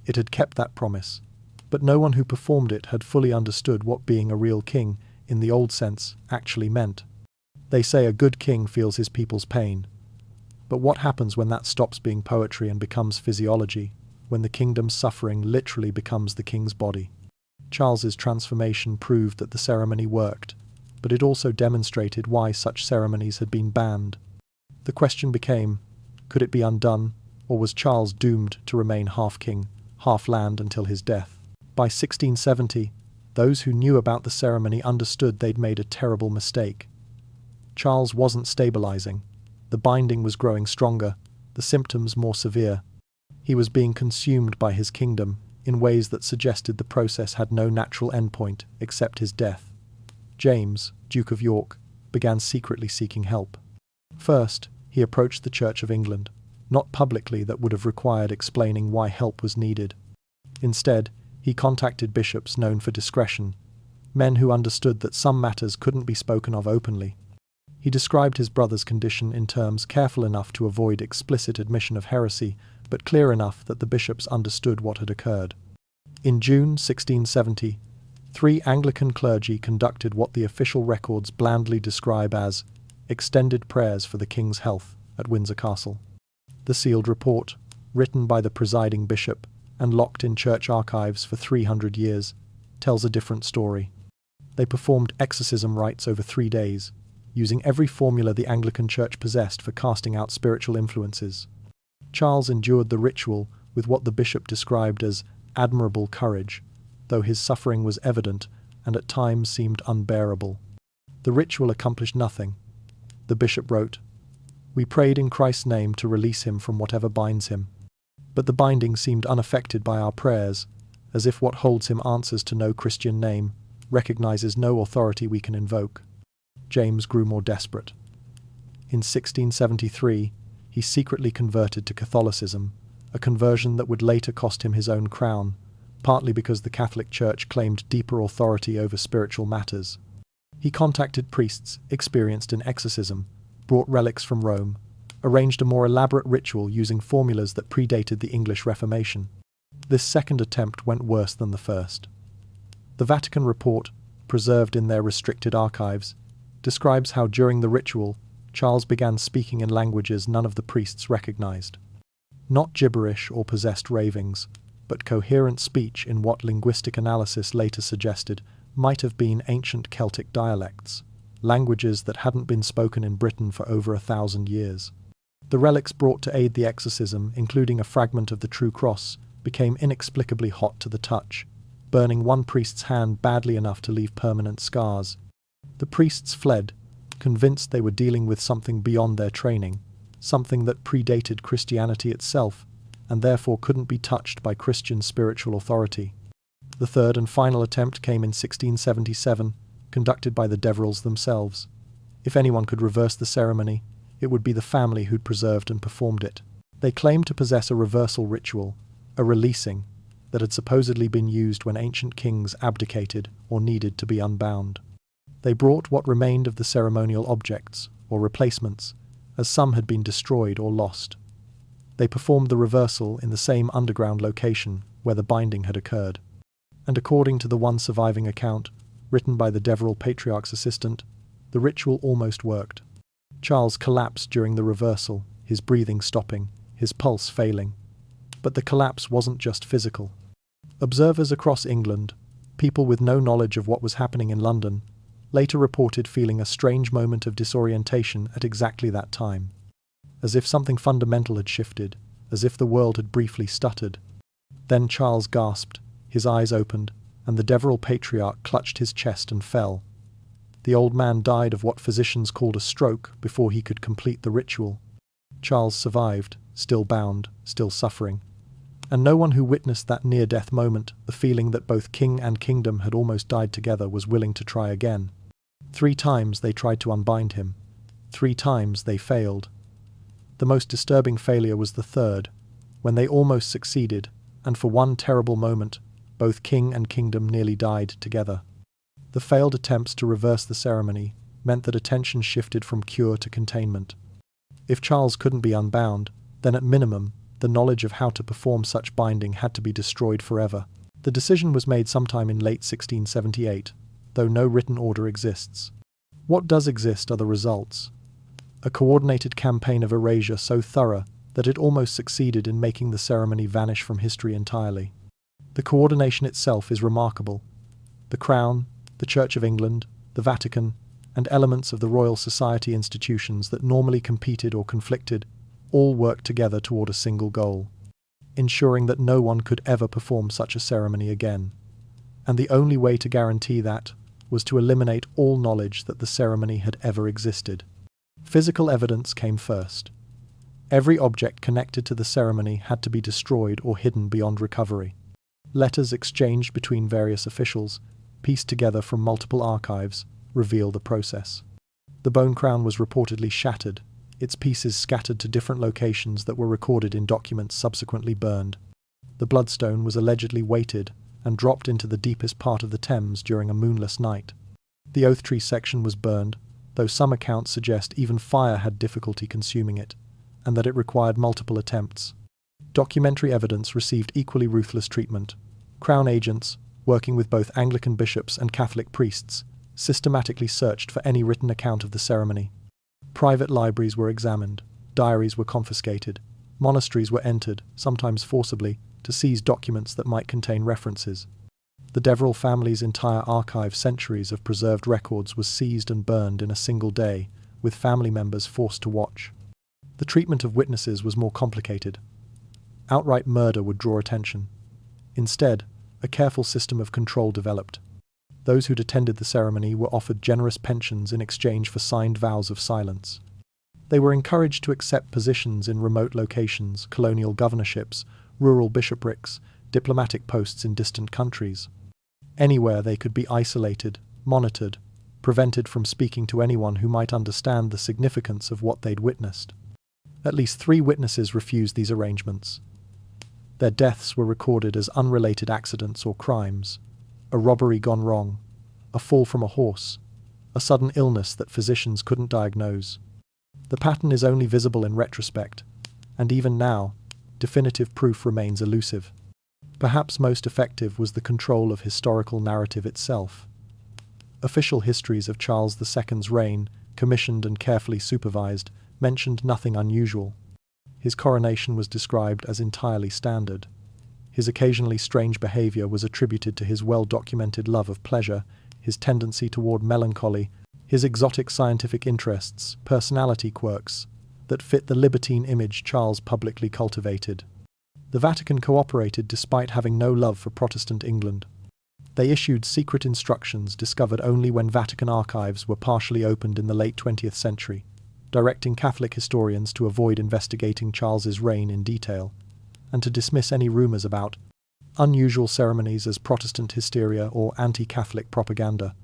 It had kept that promise. But no one who performed it had fully understood what being a real king, in the old sense, actually meant. They say a good king feels his people's pain. But what happens when that stops being poetry and becomes physiology, when the kingdom's suffering literally becomes the king's body? Charles's transformation proved that the ceremony worked, but it also demonstrated why such ceremonies had been banned. The question became, could it be undone, or was Charles doomed to remain half king, half land until his death? By 1670, those who knew about the ceremony understood they'd made a terrible mistake. Charles wasn't stabilizing. The binding was growing stronger, the symptoms more severe. He was being consumed by his kingdom in ways that suggested the process had no natural endpoint except his death. James, Duke of York, began secretly seeking help. First, he approached the Church of England, not publicly, that would have required explaining why help was needed. Instead, he contacted bishops known for discretion, men who understood that some matters couldn't be spoken of openly. He described his brother's condition in terms careful enough to avoid explicit admission of heresy, but clear enough that the bishops understood what had occurred. In June 1670, 3 Anglican clergy conducted what the official records blandly describe as extended prayers for the king's health at Windsor Castle. The sealed report, written by the presiding bishop and locked in church archives for 300 years, tells a different story. They performed exorcism rites over 3 days, using every formula the Anglican Church possessed for casting out spiritual influences. Charles endured the ritual with what the bishop described as admirable courage, though his suffering was evident and at times seemed unbearable. The ritual accomplished nothing. The bishop wrote, "We prayed in Christ's name to release him from whatever binds him. But the binding seemed unaffected by our prayers, as if what holds him answers to no Christian name, recognizes no authority we can invoke." James grew more desperate. In 1673, he secretly converted to Catholicism, a conversion that would later cost him his own crown, partly because the Catholic Church claimed deeper authority over spiritual matters. He contacted priests experienced in exorcism, brought relics from Rome, arranged a more elaborate ritual using formulas that predated the English Reformation. This second attempt went worse than the first. The Vatican report, preserved in their restricted archives, describes how during the ritual, Charles began speaking in languages none of the priests recognized. Not gibberish or possessed ravings, but coherent speech in what linguistic analysis later suggested might have been ancient Celtic dialects, languages that hadn't been spoken in Britain for over 1,000 years. The relics brought to aid the exorcism, including a fragment of the True Cross, became inexplicably hot to the touch, burning one priest's hand badly enough to leave permanent scars. The priests fled, convinced they were dealing with something beyond their training, something that predated Christianity itself, and therefore couldn't be touched by Christian spiritual authority. The third and final attempt came in 1677, conducted by the Deverells themselves. If anyone could reverse the ceremony, it would be the family who'd preserved and performed it. They claimed to possess a reversal ritual, a releasing, that had supposedly been used when ancient kings abdicated or needed to be unbound. They brought what remained of the ceremonial objects, or replacements, as some had been destroyed or lost. They performed the reversal in the same underground location where the binding had occurred. And according to the one surviving account, written by the Deverell Patriarch's assistant, the ritual almost worked. Charles collapsed during the reversal, his breathing stopping, his pulse failing. But the collapse wasn't just physical. Observers across England, people with no knowledge of what was happening in London, later reported feeling a strange moment of disorientation at exactly that time. As if something fundamental had shifted, as if the world had briefly stuttered. Then Charles gasped, his eyes opened, and the Deverell Patriarch clutched his chest and fell. The old man died of what physicians called a stroke before he could complete the ritual. Charles survived, still bound, still suffering. And no one who witnessed that near-death moment, the feeling that both king and kingdom had almost died together, was willing to try again. 3 times they tried to unbind him. 3 times they failed. The most disturbing failure was the third, when they almost succeeded, and for one terrible moment, both king and kingdom nearly died together. The failed attempts to reverse the ceremony meant that attention shifted from cure to containment. If Charles couldn't be unbound, then at minimum, the knowledge of how to perform such binding had to be destroyed forever. The decision was made sometime in late 1678, though no written order exists. What does exist are the results. A coordinated campaign of erasure so thorough that it almost succeeded in making the ceremony vanish from history entirely. The coordination itself is remarkable. The Crown, the Church of England, the Vatican, and elements of the Royal Society institutions that normally competed or conflicted all worked together toward a single goal, ensuring that no one could ever perform such a ceremony again. And the only way to guarantee that was to eliminate all knowledge that the ceremony had ever existed. Physical evidence came first. Every object connected to the ceremony had to be destroyed or hidden beyond recovery. Letters exchanged between various officials, pieced together from multiple archives, reveal the process. The bone crown was reportedly shattered, its pieces scattered to different locations that were recorded in documents subsequently burned. The bloodstone was allegedly weighted and dropped into the deepest part of the Thames during a moonless night. The oath tree section was burned, though some accounts suggest even fire had difficulty consuming it, and that it required multiple attempts. Documentary evidence received equally ruthless treatment. Crown agents, working with both Anglican bishops and Catholic priests, systematically searched for any written account of the ceremony. Private libraries were examined, diaries were confiscated, monasteries were entered, sometimes forcibly, to seize documents that might contain references. The Deverell family's entire archive, centuries of preserved records, was seized and burned in a single day, with family members forced to watch. The treatment of witnesses was more complicated. Outright murder would draw attention. Instead, a careful system of control developed. Those who'd attended the ceremony were offered generous pensions in exchange for signed vows of silence. They were encouraged to accept positions in remote locations, colonial governorships, rural bishoprics, diplomatic posts in distant countries. Anywhere they could be isolated, monitored, prevented from speaking to anyone who might understand the significance of what they'd witnessed. At least 3 witnesses refused these arrangements. Their deaths were recorded as unrelated accidents or crimes: a robbery gone wrong, a fall from a horse, a sudden illness that physicians couldn't diagnose. The pattern is only visible in retrospect, and even now, definitive proof remains elusive. Perhaps most effective was the control of historical narrative itself. Official histories of Charles II's reign, commissioned and carefully supervised, mentioned nothing unusual. His coronation was described as entirely standard. His occasionally strange behavior was attributed to his well-documented love of pleasure, his tendency toward melancholy, his exotic scientific interests, personality quirks that fit the libertine image Charles publicly cultivated. The Vatican cooperated despite having no love for Protestant England. They issued secret instructions discovered only when Vatican archives were partially opened in the late 20th century, directing Catholic historians to avoid investigating Charles's reign in detail, and to dismiss any rumours about unusual ceremonies as Protestant hysteria or anti-Catholic propaganda.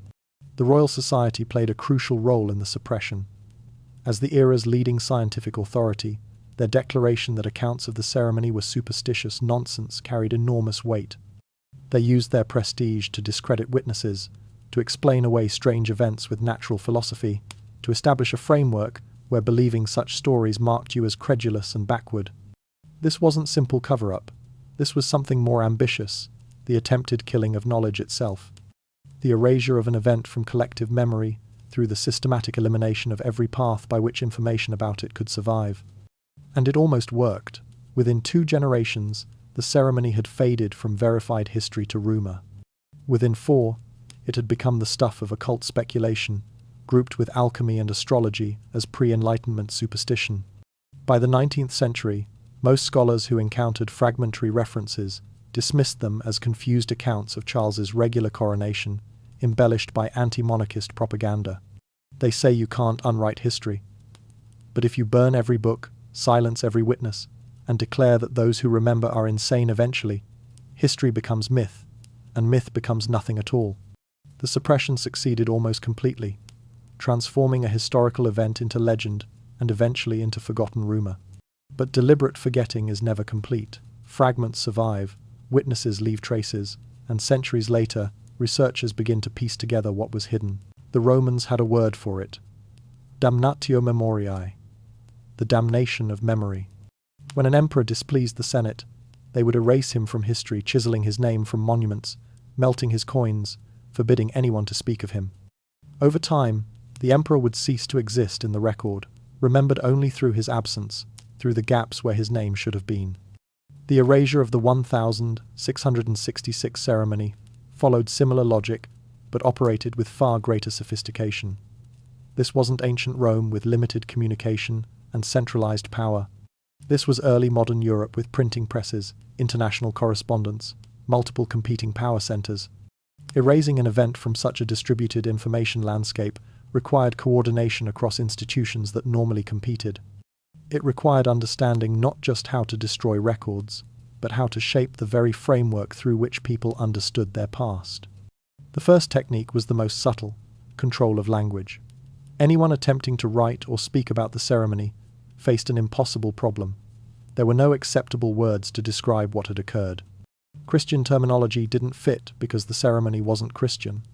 The Royal Society played a crucial role in the suppression. As the era's leading scientific authority, their declaration that accounts of the ceremony were superstitious nonsense carried enormous weight. They used their prestige to discredit witnesses, to explain away strange events with natural philosophy, to establish a framework where believing such stories marked you as credulous and backward. This wasn't simple cover-up. This was something more ambitious, the attempted killing of knowledge itself. The erasure of an event from collective memory through the systematic elimination of every path by which information about it could survive. And it almost worked. Within 2 generations, the ceremony had faded from verified history to rumour. Within 4, it had become the stuff of occult speculation, grouped with alchemy and astrology as pre-Enlightenment superstition. By the 19th century, most scholars who encountered fragmentary references dismissed them as confused accounts of Charles's regular coronation, embellished by anti-monarchist propaganda. They say you can't unwrite history. But if you burn every book, silence every witness, and declare that those who remember are insane eventually, history becomes myth, and myth becomes nothing at all. The suppression succeeded almost completely, transforming a historical event into legend and eventually into forgotten rumor. But deliberate forgetting is never complete. Fragments survive, witnesses leave traces, and centuries later, researchers begin to piece together what was hidden. The Romans had a word for it: damnatio memoriae, the damnation of memory. When an emperor displeased the Senate, They would erase him from history, chiseling his name from monuments, melting his coins, forbidding anyone to speak of him. Over time, the emperor would cease to exist in the record, remembered only through his absence, through the gaps where his name should have been. The erasure of the 1666 ceremony followed similar logic, but operated with far greater sophistication. This wasn't ancient Rome with limited communication and centralized power. This was early modern Europe with printing presses, international correspondence, multiple competing power centers. Erasing an event from such a distributed information landscape required coordination across institutions that normally competed. It required understanding not just how to destroy records, but how to shape the very framework through which people understood their past. The first technique was the most subtle: control of language. Anyone attempting to write or speak about the ceremony faced an impossible problem. There were no acceptable words to describe what had occurred. Christian terminology didn't fit because the ceremony wasn't Christian.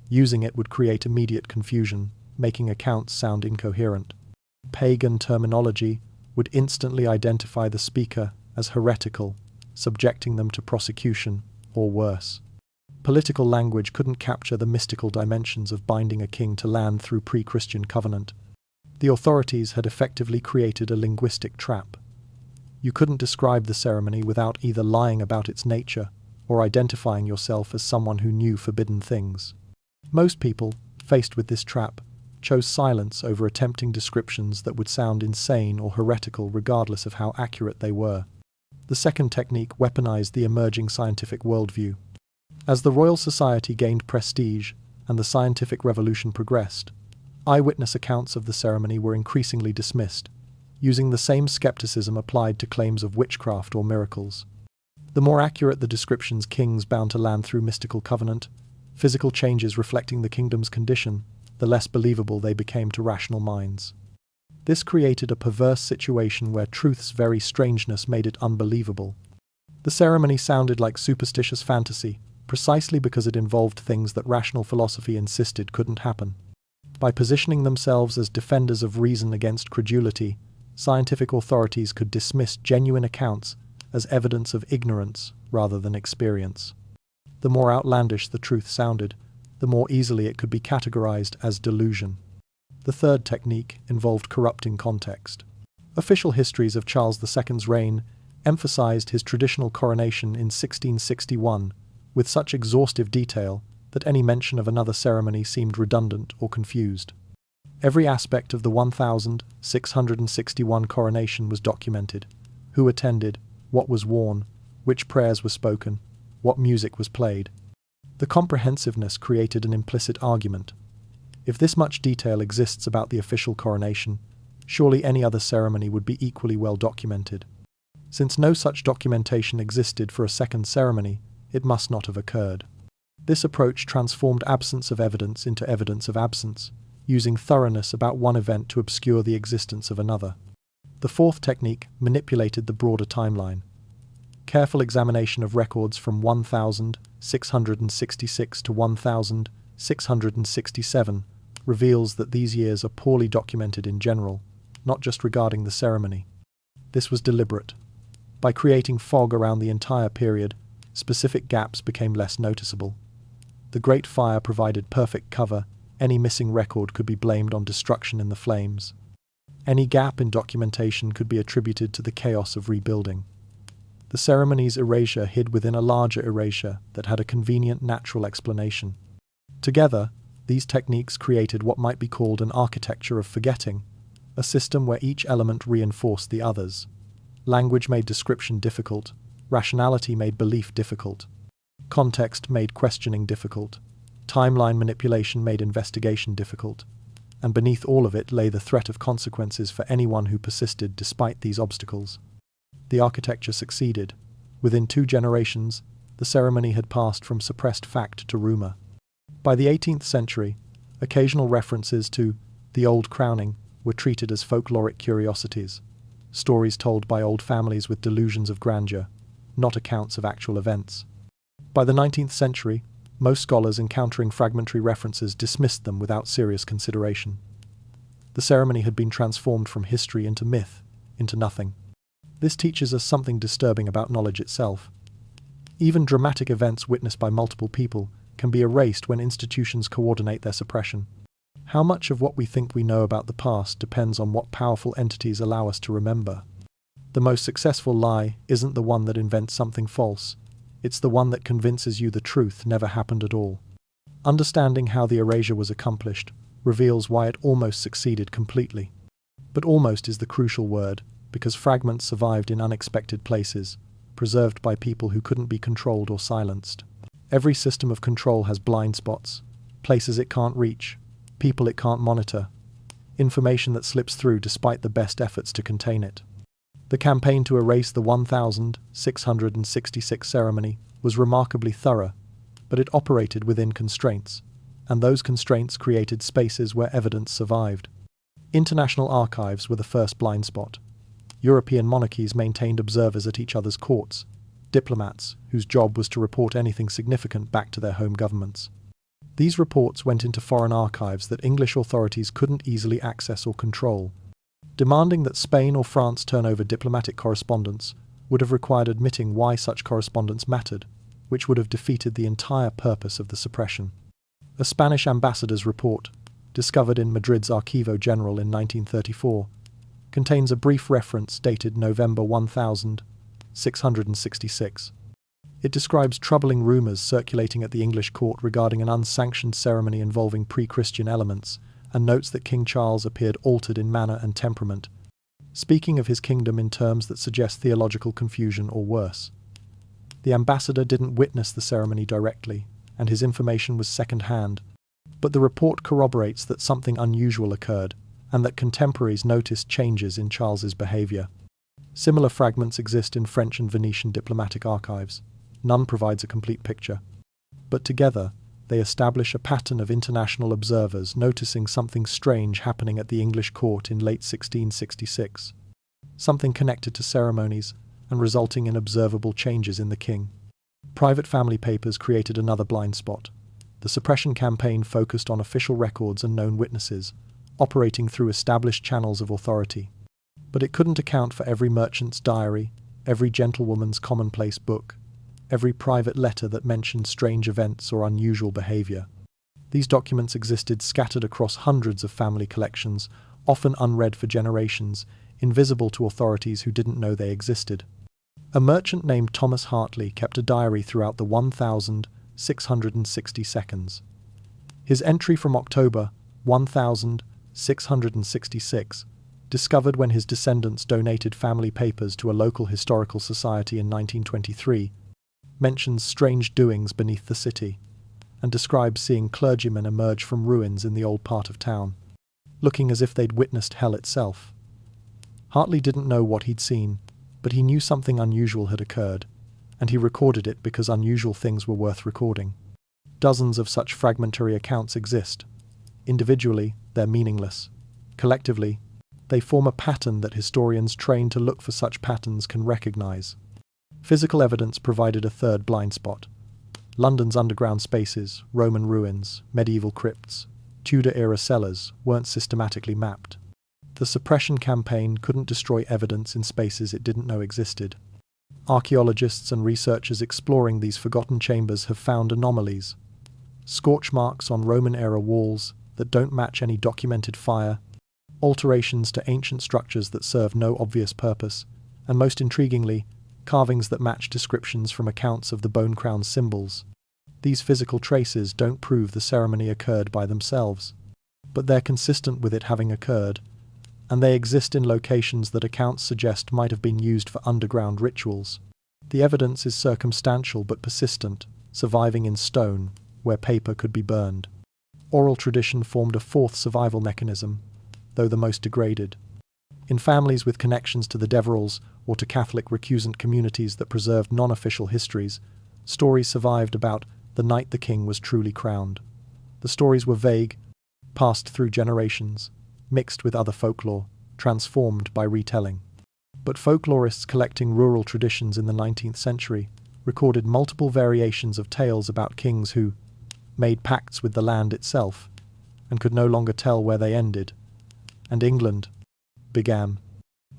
Using it would create immediate confusion, making accounts sound incoherent. Pagan terminology would instantly identify the speaker as heretical, subjecting them to prosecution, or worse. Political language couldn't capture the mystical dimensions of binding a king to land through pre-Christian covenant. The authorities had effectively created a linguistic trap. You couldn't describe the ceremony without either lying about its nature or identifying yourself as someone who knew forbidden things. Most people, faced with this trap, chose silence over attempting descriptions that would sound insane or heretical regardless of how accurate they were. The second technique weaponized the emerging scientific worldview. As the Royal Society gained prestige and the scientific revolution progressed, eyewitness accounts of the ceremony were increasingly dismissed, using the same skepticism applied to claims of witchcraft or miracles. The more accurate the descriptions, kings bound to land through mystical covenant, physical changes reflecting the kingdom's condition, the less believable they became to rational minds. This created a perverse situation where truth's very strangeness made it unbelievable. The ceremony sounded like superstitious fantasy, precisely because it involved things that rational philosophy insisted couldn't happen. By positioning themselves as defenders of reason against credulity, scientific authorities could dismiss genuine accounts as evidence of ignorance rather than experience. The more outlandish the truth sounded, the more easily it could be categorized as delusion. The third technique involved corrupting context. Official histories of Charles II's reign emphasized his traditional coronation in 1661 with such exhaustive detail that any mention of another ceremony seemed redundant or confused. Every aspect of the 1661 coronation was documented: who attended, what was worn, which prayers were spoken, what music was played. The comprehensiveness created an implicit argument. If this much detail exists about the official coronation, surely any other ceremony would be equally well documented. Since no such documentation existed for a second ceremony, it must not have occurred. This approach transformed absence of evidence into evidence of absence, using thoroughness about one event to obscure the existence of another. The fourth technique manipulated the broader timeline. Careful examination of records from 1666 to 1667 reveals that these years are poorly documented in general, not just regarding the ceremony. This was deliberate. By creating fog around the entire period, specific gaps became less noticeable. The Great Fire provided perfect cover. Any missing record could be blamed on destruction in the flames. Any gap in documentation could be attributed to the chaos of rebuilding. The ceremony's erasure hid within a larger erasure that had a convenient natural explanation. Together, these techniques created what might be called an architecture of forgetting, a system where each element reinforced the others. Language made description difficult, rationality made belief difficult, context made questioning difficult, timeline manipulation made investigation difficult, and beneath all of it lay the threat of consequences for anyone who persisted despite these obstacles. The architecture succeeded. Within 2 generations, the ceremony had passed from suppressed fact to rumor. By the 18th century, occasional references to the old crowning were treated as folkloric curiosities, stories told by old families with delusions of grandeur, not accounts of actual events. By the 19th century, most scholars encountering fragmentary references dismissed them without serious consideration. The ceremony had been transformed from history into myth, into nothing. This teaches us something disturbing about knowledge itself. Even dramatic events witnessed by multiple people can be erased when institutions coordinate their suppression. How much of what we think we know about the past depends on what powerful entities allow us to remember. The most successful lie isn't the one that invents something false. It's the one that convinces you the truth never happened at all. Understanding how the erasure was accomplished reveals why it almost succeeded completely. But almost is the crucial word, because fragments survived in unexpected places, preserved by people who couldn't be controlled or silenced. Every system of control has blind spots, places it can't reach, people it can't monitor, information that slips through despite the best efforts to contain it. The campaign to erase the 1666 ceremony was remarkably thorough, but it operated within constraints, and those constraints created spaces where evidence survived. International archives were the first blind spot. European monarchies maintained observers at each other's courts, diplomats whose job was to report anything significant back to their home governments. These reports went into foreign archives that English authorities couldn't easily access or control. Demanding that Spain or France turn over diplomatic correspondence would have required admitting why such correspondence mattered, which would have defeated the entire purpose of the suppression. A Spanish ambassador's report, discovered in Madrid's Archivo General in 1934, contains a brief reference dated November 1666. It describes troubling rumours circulating at the English court regarding an unsanctioned ceremony involving pre-Christian elements, and notes that King Charles appeared altered in manner and temperament, speaking of his kingdom in terms that suggest theological confusion or worse. The ambassador didn't witness the ceremony directly, and his information was second-hand, but the report corroborates that something unusual occurred, and that contemporaries noticed changes in Charles's behaviour. Similar fragments exist in French and Venetian diplomatic archives. None provides a complete picture. But together, they establish a pattern of international observers noticing something strange happening at the English court in late 1666, something connected to ceremonies and resulting in observable changes in the king. Private family papers created another blind spot. The suppression campaign focused on official records and known witnesses, operating through established channels of authority. But it couldn't account for every merchant's diary, every gentlewoman's commonplace book, every private letter that mentioned strange events or unusual behaviour. These documents existed scattered across hundreds of family collections, often unread for generations, invisible to authorities who didn't know they existed. A merchant named Thomas Hartley kept a diary throughout the 1660 seconds. His entry from October 1666, discovered when his descendants donated family papers to a local historical society in 1923, mentions strange doings beneath the city, and describes seeing clergymen emerge from ruins in the old part of town, looking as if they'd witnessed hell itself. Hartley didn't know what he'd seen, but he knew something unusual had occurred, and he recorded it because unusual things were worth recording. Dozens of such fragmentary accounts exist. Individually, they're meaningless. Collectively, they form a pattern that historians trained to look for such patterns can recognize. Physical evidence provided a third blind spot. London's underground spaces, Roman ruins, medieval crypts, Tudor-era cellars weren't systematically mapped. The suppression campaign couldn't destroy evidence in spaces it didn't know existed. Archaeologists and researchers exploring these forgotten chambers have found anomalies. Scorch marks on Roman-era walls that don't match any documented fire, alterations to ancient structures that serve no obvious purpose, and most intriguingly, carvings that match descriptions from accounts of the bone-crowned symbols. These physical traces don't prove the ceremony occurred by themselves, but they're consistent with it having occurred, and they exist in locations that accounts suggest might have been used for underground rituals. The evidence is circumstantial but persistent, surviving in stone, where paper could be burned. Oral tradition formed a fourth survival mechanism, though the most degraded. In families with connections to the Deverells or to Catholic recusant communities that preserved non-official histories, stories survived about the night the king was truly crowned. The stories were vague, passed through generations, mixed with other folklore, transformed by retelling. But folklorists collecting rural traditions in the 19th century recorded multiple variations of tales about kings who made pacts with the land itself and could no longer tell where they ended, and England began.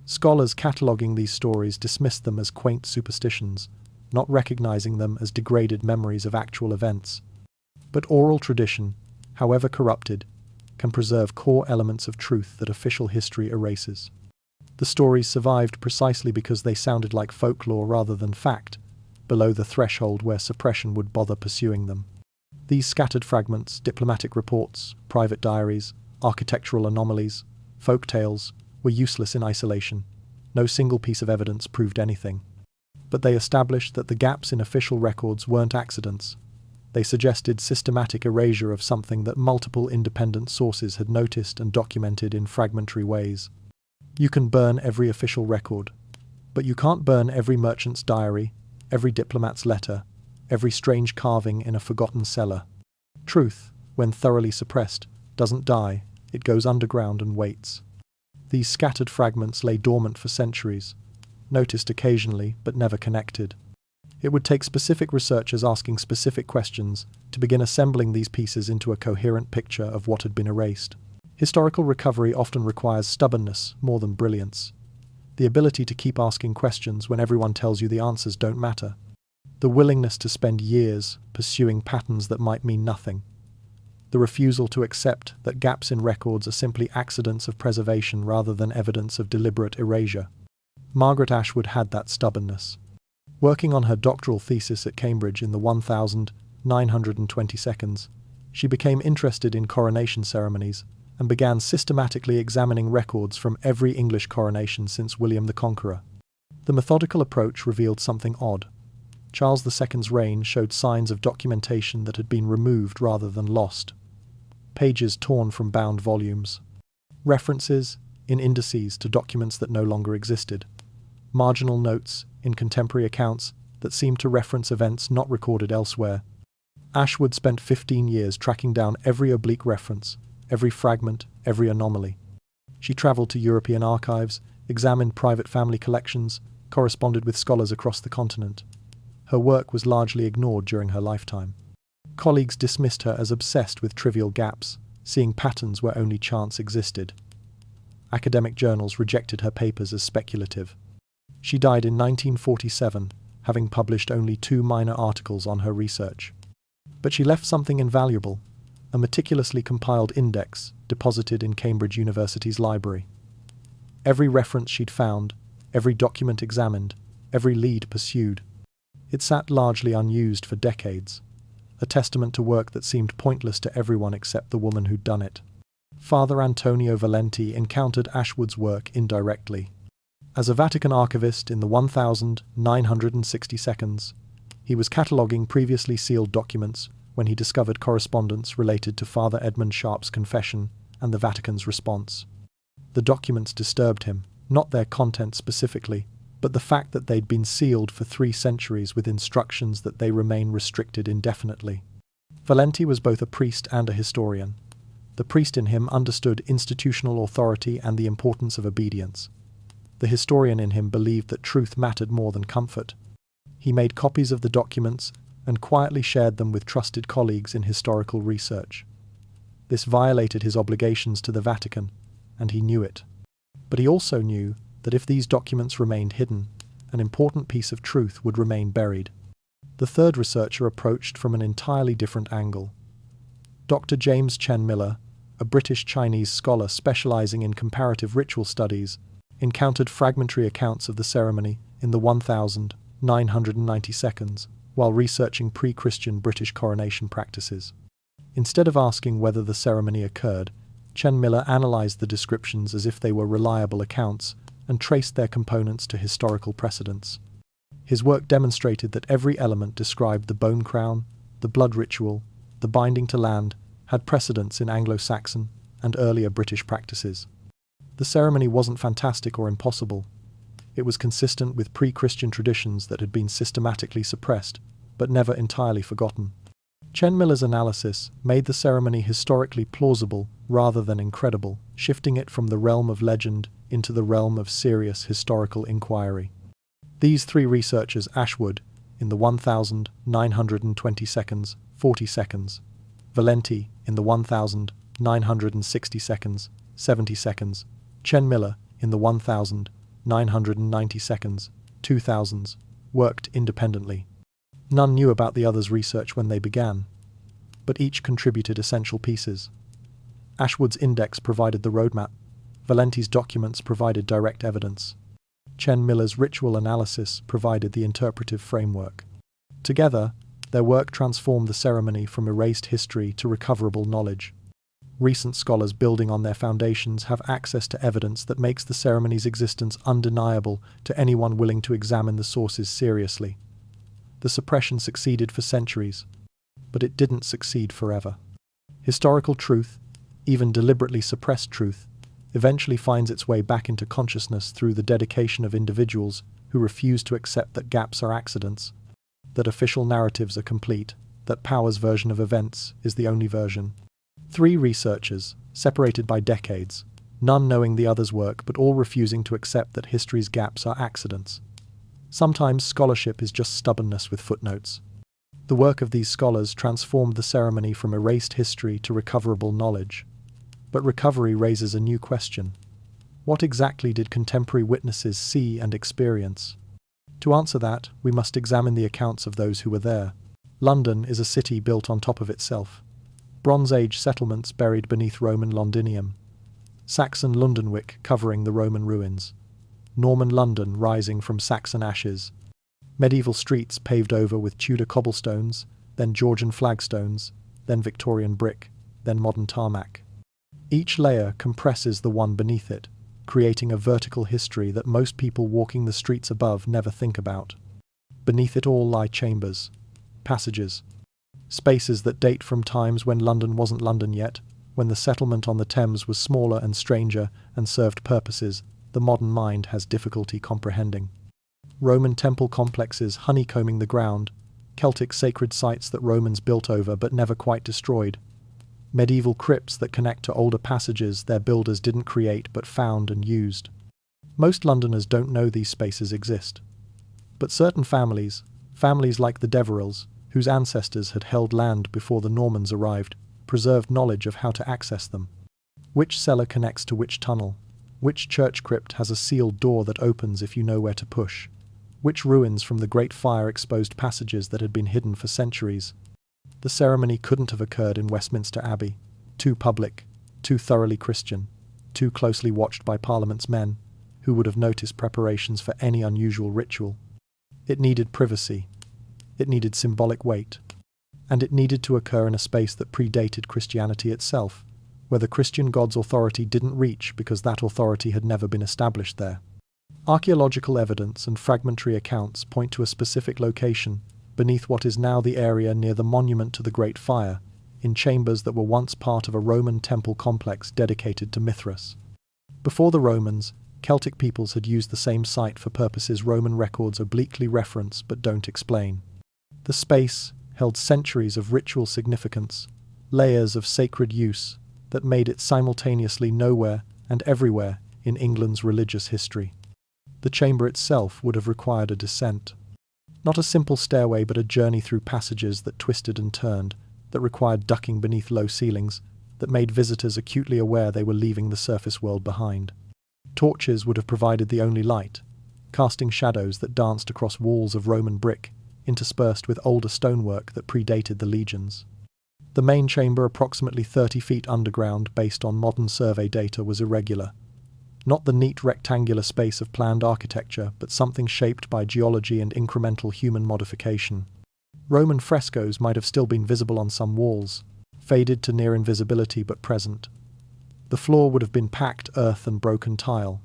Scholars cataloguing these stories dismissed them as quaint superstitions, not recognizing them as degraded memories of actual events. But oral tradition, however corrupted, can preserve core elements of truth that official history erases. The stories survived precisely because they sounded like folklore rather than fact, below the threshold where suppression would bother pursuing them. These scattered fragments, diplomatic reports, private diaries, architectural anomalies, folk tales, were useless in isolation. No single piece of evidence proved anything. But they established that the gaps in official records weren't accidents. They suggested systematic erasure of something that multiple independent sources had noticed and documented in fragmentary ways. You can burn every official record, but you can't burn every merchant's diary, every diplomat's letter, every strange carving in a forgotten cellar. Truth, when thoroughly suppressed, doesn't die, it goes underground and waits. These scattered fragments lay dormant for centuries, noticed occasionally but never connected. It would take specific researchers asking specific questions to begin assembling these pieces into a coherent picture of what had been erased. Historical recovery often requires stubbornness more than brilliance. The ability to keep asking questions when everyone tells you the answers don't matter. The willingness to spend years pursuing patterns that might mean nothing. The refusal to accept that gaps in records are simply accidents of preservation rather than evidence of deliberate erasure. Margaret Ashwood had that stubbornness. Working on her doctoral thesis at Cambridge in the 1920 seconds, she became interested in coronation ceremonies and began systematically examining records from every English coronation since William the Conqueror. The methodical approach revealed something odd. Charles II's reign showed signs of documentation that had been removed rather than lost. Pages torn from bound volumes. References in indices to documents that no longer existed. Marginal notes in contemporary accounts that seemed to reference events not recorded elsewhere. Ashwood spent 15 years tracking down every oblique reference, every fragment, every anomaly. She travelled to European archives, examined private family collections, corresponded with scholars across the continent. Her work was largely ignored during her lifetime. Colleagues dismissed her as obsessed with trivial gaps, seeing patterns where only chance existed. Academic journals rejected her papers as speculative. She died in 1947, having published only 2 minor articles on her research. But she left something invaluable, a meticulously compiled index deposited in Cambridge University's library. Every reference she'd found, every document examined, every lead pursued. It sat largely unused for decades, a testament to work that seemed pointless to everyone except the woman who'd done it. Father Antonio Valenti encountered Ashwood's work indirectly. As a Vatican archivist in the 1960 seconds, he was cataloguing previously sealed documents when he discovered correspondence related to Father Edmund Sharp's confession and the Vatican's response. The documents disturbed him, not their content specifically, but the fact that they'd been sealed for 3 centuries with instructions that they remain restricted indefinitely. Valenti was both a priest and a historian. The priest in him understood institutional authority and the importance of obedience. The historian in him believed that truth mattered more than comfort. He made copies of the documents and quietly shared them with trusted colleagues in historical research. This violated his obligations to the Vatican, and he knew it. But he also knew that if these documents remained hidden, an important piece of truth would remain buried. The third researcher approached from an entirely different angle. Dr. James Chen Miller, a British-Chinese scholar specializing in comparative ritual studies, encountered fragmentary accounts of the ceremony in the 1990 seconds while researching pre-Christian British coronation practices. Instead of asking whether the ceremony occurred, Chen Miller analysed the descriptions as if they were reliable accounts and traced their components to historical precedents. His work demonstrated that every element described the bone crown, the blood ritual, the binding to land, had precedents in Anglo-Saxon and earlier British practices. The ceremony wasn't fantastic or impossible. It was consistent with pre-Christian traditions that had been systematically suppressed, but never entirely forgotten. Chen Miller's analysis made the ceremony historically plausible rather than incredible, shifting it from the realm of legend into the realm of serious historical inquiry. These 3 researchers, Ashwood, in the 1920 seconds, 40 seconds, Valenti, in the 1960 seconds, 70 seconds, Chen Miller, in the 990 seconds, 2000s, worked independently. None knew about the other's research when they began, but each contributed essential pieces. Ashwood's index provided the roadmap. Valenti's documents provided direct evidence. Chen Miller's ritual analysis provided the interpretive framework. Together, their work transformed the ceremony from erased history to recoverable knowledge. Recent scholars building on their foundations have access to evidence that makes the ceremony's existence undeniable to anyone willing to examine the sources seriously. The suppression succeeded for centuries, but it didn't succeed forever. Historical truth, even deliberately suppressed truth, eventually finds its way back into consciousness through the dedication of individuals who refuse to accept that gaps are accidents, that official narratives are complete, that power's version of events is the only version. 3 researchers, separated by decades, none knowing the other's work but all refusing to accept that history's gaps are accidents. Sometimes scholarship is just stubbornness with footnotes. The work of these scholars transformed the ceremony from erased history to recoverable knowledge. But recovery raises a new question. What exactly did contemporary witnesses see and experience? To answer that, we must examine the accounts of those who were there. London is a city built on top of itself. Bronze Age settlements buried beneath Roman Londinium. Saxon Lundenwic covering the Roman ruins. Norman London rising from Saxon ashes. Medieval streets paved over with Tudor cobblestones, then Georgian flagstones, then Victorian brick, then modern tarmac. Each layer compresses the one beneath it, creating a vertical history that most people walking the streets above never think about. Beneath it all lie chambers, passages, spaces that date from times when London wasn't London yet, when the settlement on the Thames was smaller and stranger and served purposes the modern mind has difficulty comprehending. Roman temple complexes honeycombing the ground, Celtic sacred sites that Romans built over but never quite destroyed, medieval crypts that connect to older passages their builders didn't create but found and used. Most Londoners don't know these spaces exist. But certain families like the Deverills, whose ancestors had held land before the Normans arrived, preserved knowledge of how to access them. Which cellar connects to which tunnel? Which church crypt has a sealed door that opens if you know where to push? Which ruins from the Great Fire exposed passages that had been hidden for centuries? The ceremony couldn't have occurred in Westminster Abbey, too public, too thoroughly Christian, too closely watched by Parliament's men, who would have noticed preparations for any unusual ritual. It needed privacy. It needed symbolic weight. And it needed to occur in a space that predated Christianity itself, where the Christian God's authority didn't reach because that authority had never been established there. Archaeological evidence and fragmentary accounts point to a specific location, beneath what is now the area near the monument to the Great Fire, in chambers that were once part of a Roman temple complex dedicated to Mithras. Before the Romans, Celtic peoples had used the same site for purposes Roman records obliquely reference but don't explain. The space held centuries of ritual significance, layers of sacred use that made it simultaneously nowhere and everywhere in England's religious history. The chamber itself would have required a descent. Not a simple stairway but a journey through passages that twisted and turned, that required ducking beneath low ceilings, that made visitors acutely aware they were leaving the surface world behind. Torches would have provided the only light, casting shadows that danced across walls of Roman brick, interspersed with older stonework that predated the legions. The main chamber, approximately 30 feet underground based on modern survey data, was irregular. Not the neat rectangular space of planned architecture, but something shaped by geology and incremental human modification. Roman frescoes might have still been visible on some walls, faded to near invisibility but present. The floor would have been packed earth and broken tile,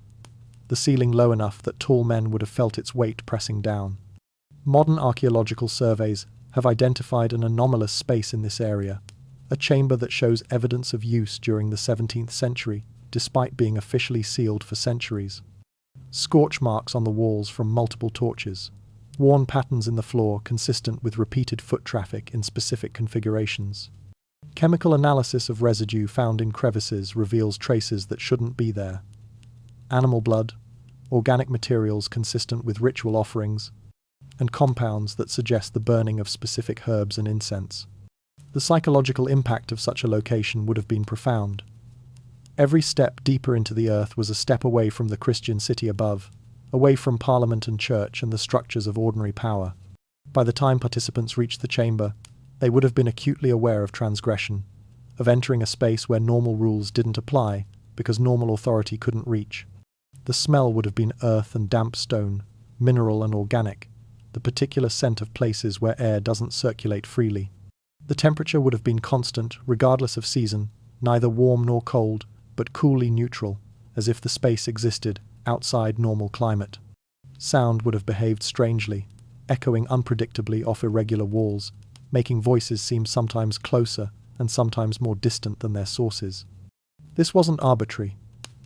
the ceiling low enough that tall men would have felt its weight pressing down. Modern archaeological surveys have identified an anomalous space in this area, a chamber that shows evidence of use during the 17th century, despite being officially sealed for centuries. Scorch marks on the walls from multiple torches, worn patterns in the floor consistent with repeated foot traffic in specific configurations. Chemical analysis of residue found in crevices reveals traces that shouldn't be there. Animal blood, organic materials consistent with ritual offerings, and compounds that suggest the burning of specific herbs and incense. The psychological impact of such a location would have been profound. Every step deeper into the earth was a step away from the Christian city above, away from Parliament and Church and the structures of ordinary power. By the time participants reached the chamber, they would have been acutely aware of transgression, of entering a space where normal rules didn't apply because normal authority couldn't reach. The smell would have been earth and damp stone, mineral and organic, the particular scent of places where air doesn't circulate freely. The temperature would have been constant, regardless of season, neither warm nor cold, but coolly neutral, as if the space existed outside normal climate. Sound would have behaved strangely, echoing unpredictably off irregular walls, making voices seem sometimes closer and sometimes more distant than their sources. This wasn't arbitrary.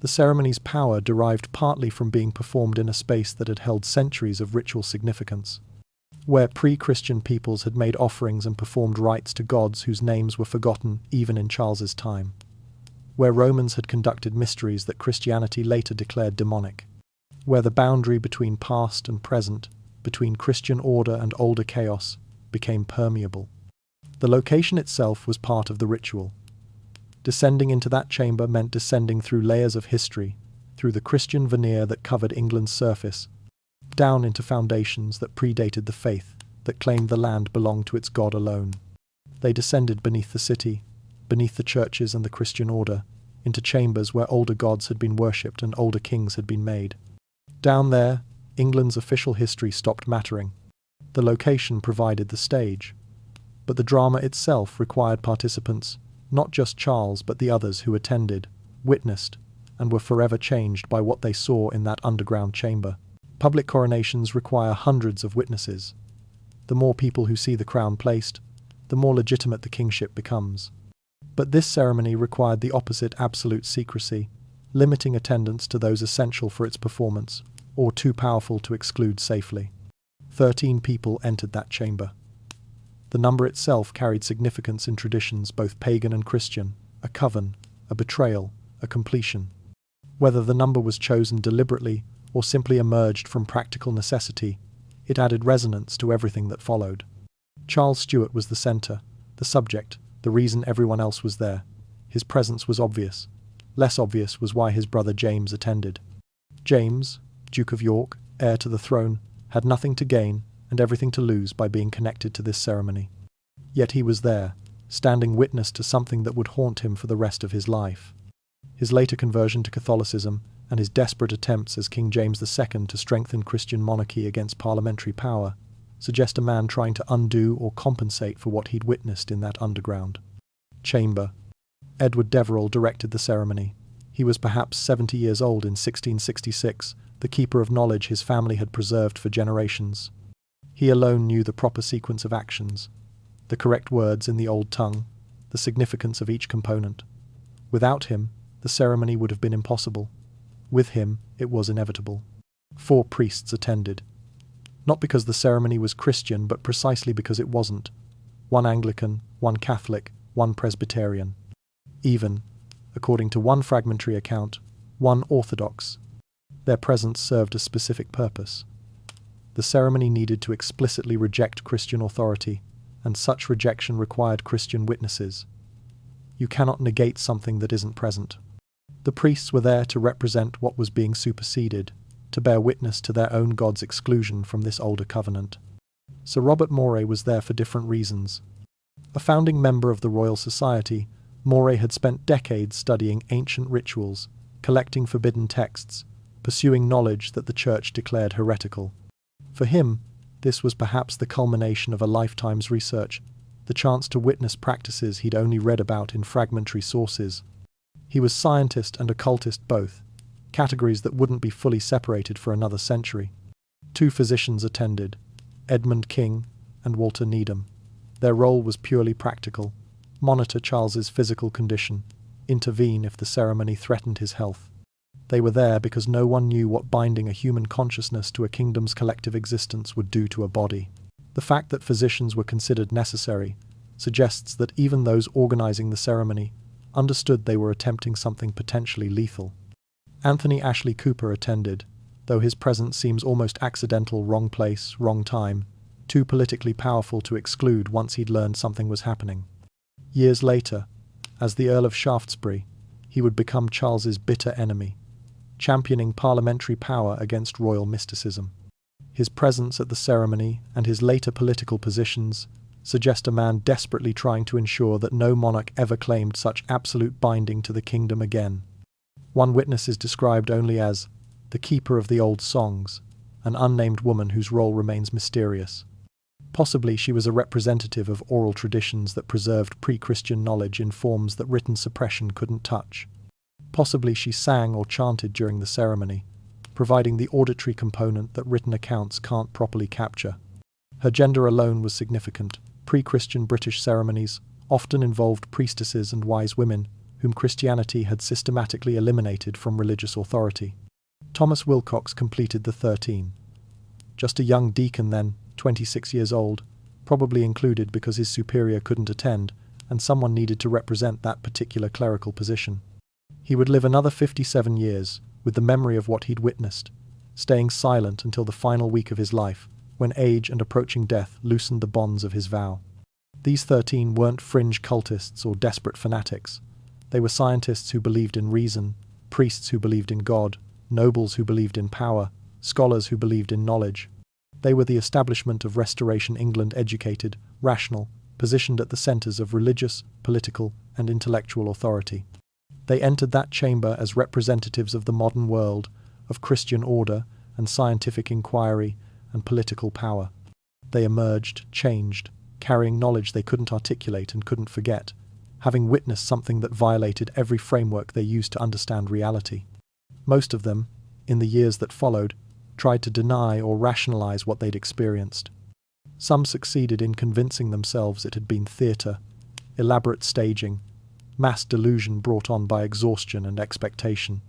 The ceremony's power derived partly from being performed in a space that had held centuries of ritual significance, where pre-Christian peoples had made offerings and performed rites to gods whose names were forgotten even in Charles's time, where Romans had conducted mysteries that Christianity later declared demonic, where the boundary between past and present, between Christian order and older chaos, became permeable. The location itself was part of the ritual. Descending into that chamber meant descending through layers of history, through the Christian veneer that covered England's surface, down into foundations that predated the faith that claimed the land belonged to its God alone. They descended beneath the city, beneath the churches and the Christian order, into chambers where older gods had been worshipped and older kings had been made. Down there, England's official history stopped mattering. The location provided the stage, but the drama itself required participants, not just Charles but the others who attended, witnessed, and were forever changed by what they saw in that underground chamber. Public coronations require hundreds of witnesses. The more people who see the crown placed, the more legitimate the kingship becomes. But this ceremony required the opposite absolute secrecy, limiting attendance to those essential for its performance, or too powerful to exclude safely. 13 people entered that chamber. The number itself carried significance in traditions both pagan and Christian, a coven, a betrayal, a completion. Whether the number was chosen deliberately or simply emerged from practical necessity, it added resonance to everything that followed. Charles Stuart was the centre, the subject, the reason everyone else was there. His presence was obvious. Less obvious was why his brother James attended. James, Duke of York, heir to the throne, had nothing to gain and everything to lose by being connected to this ceremony. Yet he was there, standing witness to something that would haunt him for the rest of his life. His later conversion to Catholicism and his desperate attempts as King James II to strengthen Christian monarchy against parliamentary power suggest a man trying to undo or compensate for what he'd witnessed in that underground chamber. Edward Deverell directed the ceremony. He was perhaps 70 years old in 1666, the keeper of knowledge his family had preserved for generations. He alone knew the proper sequence of actions, the correct words in the old tongue, the significance of each component. Without him, the ceremony would have been impossible. With him, it was inevitable. 4 priests attended. Not because the ceremony was Christian, but precisely because it wasn't. 1 Anglican, 1 Catholic, 1 Presbyterian. Even, according to one fragmentary account, 1 Orthodox. Their presence served a specific purpose. The ceremony needed to explicitly reject Christian authority, and such rejection required Christian witnesses. You cannot negate something that isn't present. The priests were there to represent what was being superseded, to bear witness to their own God's exclusion from this older covenant. Sir Robert Moray was there for different reasons. A founding member of the Royal Society, Moray had spent decades studying ancient rituals, collecting forbidden texts, pursuing knowledge that the Church declared heretical. For him, this was perhaps the culmination of a lifetime's research, the chance to witness practices he'd only read about in fragmentary sources. He was scientist and occultist both, categories that wouldn't be fully separated for another century. 2 physicians attended, Edmund King and Walter Needham. Their role was purely practical: monitor Charles's physical condition, intervene if the ceremony threatened his health. They were there because no one knew what binding a human consciousness to a kingdom's collective existence would do to a body. The fact that physicians were considered necessary suggests that even those organizing the ceremony understood they were attempting something potentially lethal. Anthony Ashley Cooper attended, though his presence seems almost accidental, wrong place, wrong time, too politically powerful to exclude once he'd learned something was happening. Years later, as the Earl of Shaftesbury, he would become Charles's bitter enemy. championing parliamentary power against royal mysticism. His presence at the ceremony and his later political positions suggest a man desperately trying to ensure that no monarch ever claimed such absolute binding to the kingdom again. One witness is described only as the keeper of the old songs, an unnamed woman whose role remains mysterious. Possibly she was a representative of oral traditions that preserved pre-Christian knowledge in forms that written suppression couldn't touch. Possibly she sang or chanted during the ceremony, providing the auditory component that written accounts can't properly capture. Her gender alone was significant. Pre-Christian British ceremonies often involved priestesses and wise women whom Christianity had systematically eliminated from religious authority. Thomas Wilcox completed the 13. Just a young deacon then, 26 years old, probably included because his superior couldn't attend and someone needed to represent that particular clerical position. He would live another 57 years with the memory of what he'd witnessed, staying silent until the final week of his life, when age and approaching death loosened the bonds of his vow. These 13 weren't fringe cultists or desperate fanatics. They were scientists who believed in reason, priests who believed in God, nobles who believed in power, scholars who believed in knowledge. They were the establishment of Restoration England, educated, rational, positioned at the centres of religious, political, and intellectual authority. They entered that chamber as representatives of the modern world, of Christian order and scientific inquiry and political power. They emerged, changed, carrying knowledge they couldn't articulate and couldn't forget, having witnessed something that violated every framework they used to understand reality. Most of them, in the years that followed, tried to deny or rationalize what they'd experienced. Some succeeded in convincing themselves it had been theatre, elaborate staging, mass delusion brought on by exhaustion and expectation.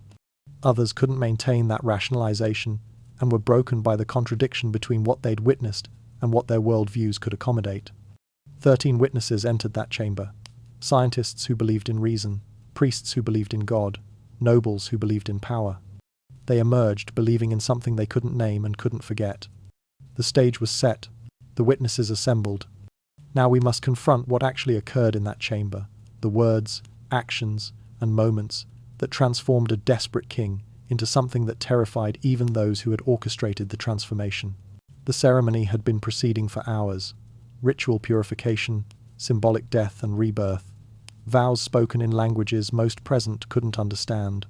Others couldn't maintain that rationalization and were broken by the contradiction between what they'd witnessed and what their worldviews could accommodate. 13 witnesses entered that chamber. Scientists who believed in reason, priests who believed in God, nobles who believed in power. They emerged believing in something they couldn't name and couldn't forget. The stage was set. The witnesses assembled. Now we must confront what actually occurred in that chamber, the words, actions, and moments that transformed a desperate king into something that terrified even those who had orchestrated the transformation. The ceremony had been proceeding for hours. Ritual purification, symbolic death and rebirth, vows spoken in languages most present couldn't understand.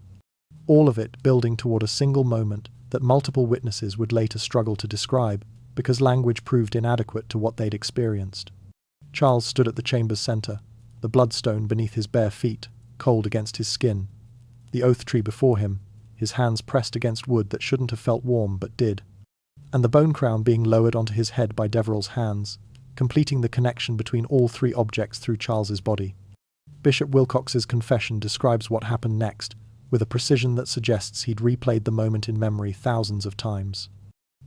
All of it building toward a single moment that multiple witnesses would later struggle to describe because language proved inadequate to what they'd experienced. Charles stood at the chamber's centre, the bloodstone beneath his bare feet, cold against his skin, the oath tree before him, his hands pressed against wood that shouldn't have felt warm but did, and the bone crown being lowered onto his head by Deverell's hands, completing the connection between all three objects through Charles's body. Bishop Wilcox's confession describes what happened next, with a precision that suggests he'd replayed the moment in memory thousands of times.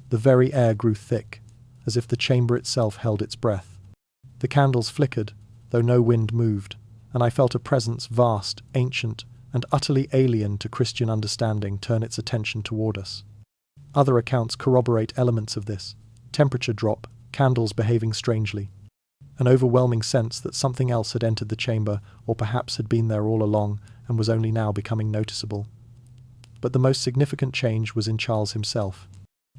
The very air grew thick, as if the chamber itself held its breath. The candles flickered, though no wind moved, and I felt a presence vast, ancient, and utterly alien to Christian understanding turn its attention toward us. Other accounts corroborate elements of this: temperature drop, candles behaving strangely, an overwhelming sense that something else had entered the chamber or perhaps had been there all along and was only now becoming noticeable. But the most significant change was in Charles himself.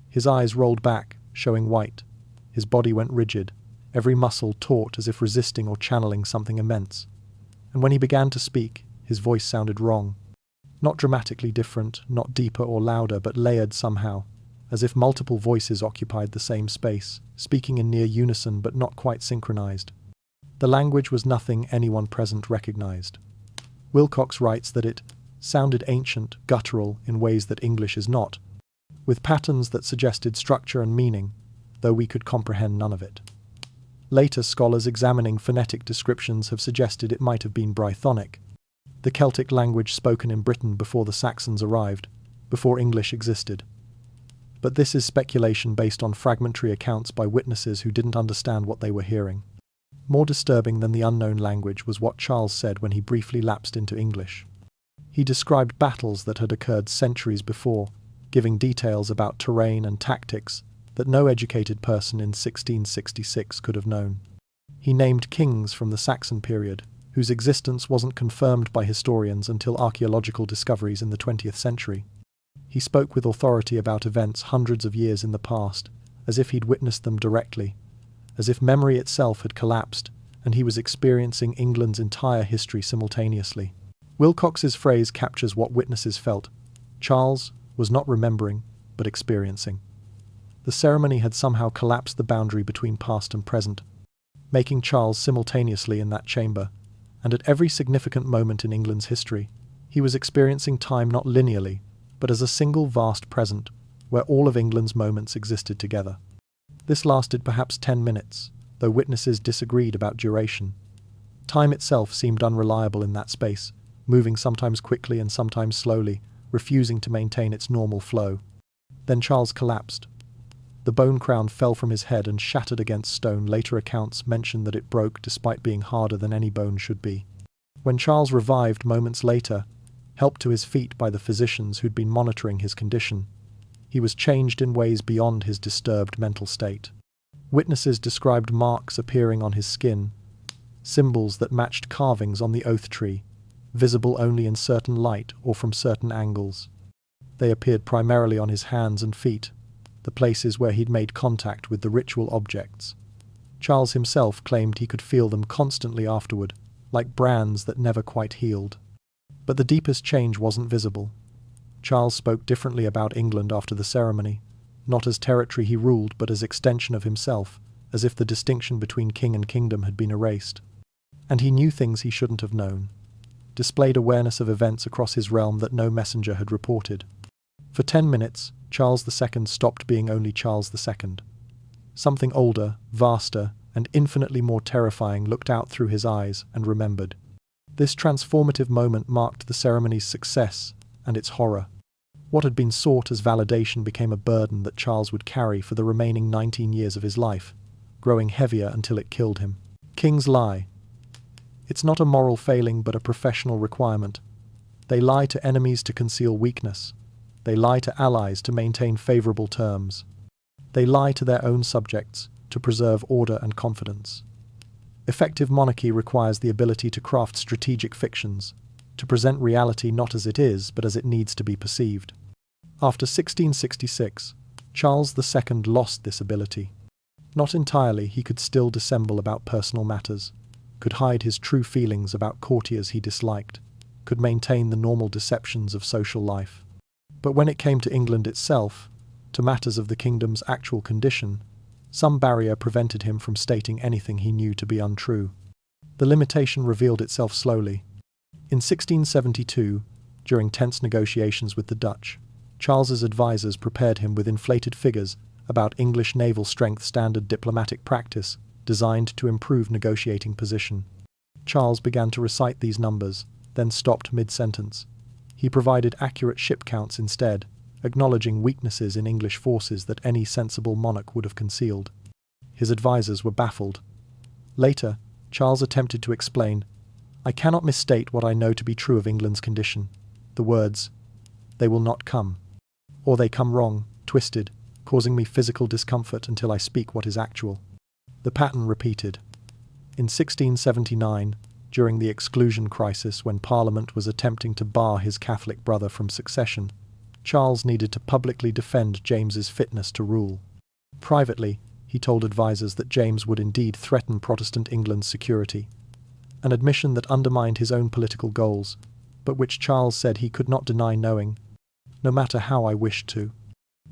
His eyes rolled back, showing white. His body went rigid, every muscle taut as if resisting or channeling something immense. And when he began to speak, his voice sounded wrong. Not dramatically different, not deeper or louder, but layered somehow, as if multiple voices occupied the same space, speaking in near unison but not quite synchronized. The language was nothing anyone present recognized. Wilcox writes that it sounded ancient, guttural in ways that English is not, with patterns that suggested structure and meaning, though we could comprehend none of it. Later scholars examining phonetic descriptions have suggested it might have been Brythonic, the Celtic language spoken in Britain before the Saxons arrived, before English existed. But this is speculation based on fragmentary accounts by witnesses who didn't understand what they were hearing. More disturbing than the unknown language was what Charles said when he briefly lapsed into English. He described battles that had occurred centuries before, giving details about terrain and tactics that no educated person in 1666 could have known. He named kings from the Saxon period, whose existence wasn't confirmed by historians until archaeological discoveries in the 20th century. He spoke with authority about events hundreds of years in the past, as if he'd witnessed them directly, as if memory itself had collapsed and he was experiencing England's entire history simultaneously. Wilcox's phrase captures what witnesses felt. Charles was not remembering, but experiencing. The ceremony had somehow collapsed the boundary between past and present, making Charles simultaneously in that chamber, and at every significant moment in England's history, he was experiencing time not linearly, but as a single vast present, where all of England's moments existed together. This lasted perhaps 10 minutes, though witnesses disagreed about duration. Time itself seemed unreliable in that space, moving sometimes quickly and sometimes slowly, refusing to maintain its normal flow. Then Charles collapsed. The bone crown fell from his head and shattered against stone. Later accounts mention that it broke despite being harder than any bone should be. When Charles revived moments later, helped to his feet by the physicians who'd been monitoring his condition, he was changed in ways beyond his disturbed mental state. Witnesses described marks appearing on his skin, symbols that matched carvings on the oath tree, visible only in certain light or from certain angles. They appeared primarily on his hands and feet, the places where he'd made contact with the ritual objects. Charles himself claimed he could feel them constantly afterward, like brands that never quite healed. But the deepest change wasn't visible. Charles spoke differently about England after the ceremony, not as territory he ruled but as extension of himself, as if the distinction between king and kingdom had been erased. And he knew things he shouldn't have known, displayed awareness of events across his realm that no messenger had reported. For 10 minutes, Charles II stopped being only Charles II. Something older, vaster, and infinitely more terrifying looked out through his eyes and remembered. This transformative moment marked the ceremony's success and its horror. What had been sought as validation became a burden that Charles would carry for the remaining 19 years of his life, growing heavier until it killed him. Kings lie. It's not a moral failing but a professional requirement. They lie to enemies to conceal weakness. They lie to allies to maintain favorable terms. They lie to their own subjects to preserve order and confidence. Effective monarchy requires the ability to craft strategic fictions, to present reality not as it is, but as it needs to be perceived. After 1666, Charles II lost this ability. Not entirely, he could still dissemble about personal matters, could hide his true feelings about courtiers he disliked, could maintain the normal deceptions of social life. But when it came to England itself, to matters of the kingdom's actual condition, some barrier prevented him from stating anything he knew to be untrue. The limitation revealed itself slowly. In 1672, during tense negotiations with the Dutch, Charles's advisors prepared him with inflated figures about English naval strength standard diplomatic practice designed to improve negotiating position. Charles began to recite these numbers, then stopped mid-sentence. He provided accurate ship counts instead, acknowledging weaknesses in English forces that any sensible monarch would have concealed. His advisors were baffled. Later, Charles attempted to explain, "I cannot misstate what I know to be true of England's condition. The words, 'they will not come,' or 'they come wrong,' twisted, causing me physical discomfort until I speak what is actual." The pattern repeated. In 1679, during the Exclusion Crisis when Parliament was attempting to bar his Catholic brother from succession, Charles needed to publicly defend James's fitness to rule. Privately, he told advisers that James would indeed threaten Protestant England's security, an admission that undermined his own political goals, but which Charles said he could not deny knowing, no matter how I wished to.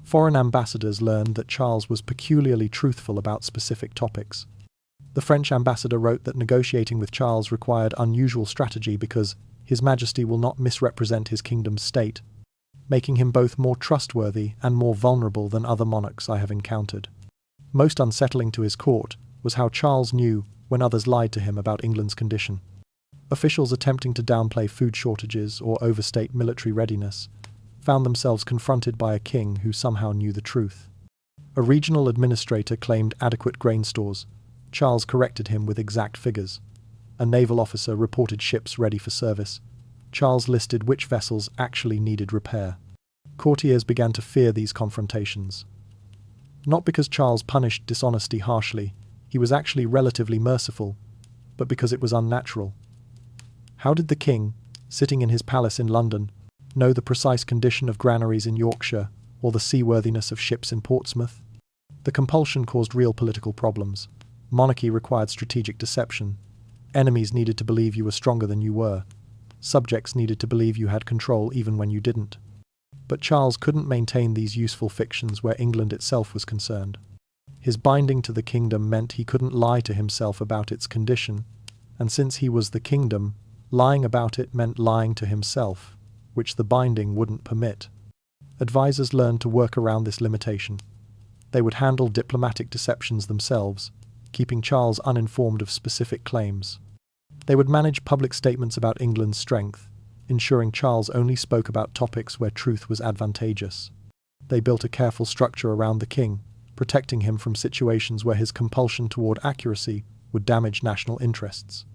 Foreign ambassadors learned that Charles was peculiarly truthful about specific topics. The French ambassador wrote that negotiating with Charles required unusual strategy because His Majesty will not misrepresent his kingdom's state, making him both more trustworthy and more vulnerable than other monarchs I have encountered. Most unsettling to his court was how Charles knew when others lied to him about England's condition. Officials attempting to downplay food shortages or overstate military readiness found themselves confronted by a king who somehow knew the truth. A regional administrator claimed adequate grain stores. Charles corrected him with exact figures. A naval officer reported ships ready for service. Charles listed which vessels actually needed repair. Courtiers began to fear these confrontations. Not because Charles punished dishonesty harshly, he was actually relatively merciful, but because it was unnatural. How did the king, sitting in his palace in London, Know the precise condition of granaries in Yorkshire or the seaworthiness of ships in Portsmouth? The compulsion caused real political problems. Monarchy required strategic deception. Enemies needed to believe you were stronger than you were. Subjects needed to believe you had control even when you didn't. But Charles couldn't maintain these useful fictions where England itself was concerned. His binding to the kingdom meant he couldn't lie to himself about its condition, and since he was the kingdom, lying about it meant lying to himself, which the binding wouldn't permit. Advisors learned to work around this limitation. They would handle diplomatic deceptions themselves, keeping Charles uninformed of specific claims. They would manage public statements about England's strength, ensuring Charles only spoke about topics where truth was advantageous. They built a careful structure around the king, protecting him from situations where his compulsion toward accuracy would damage national interests.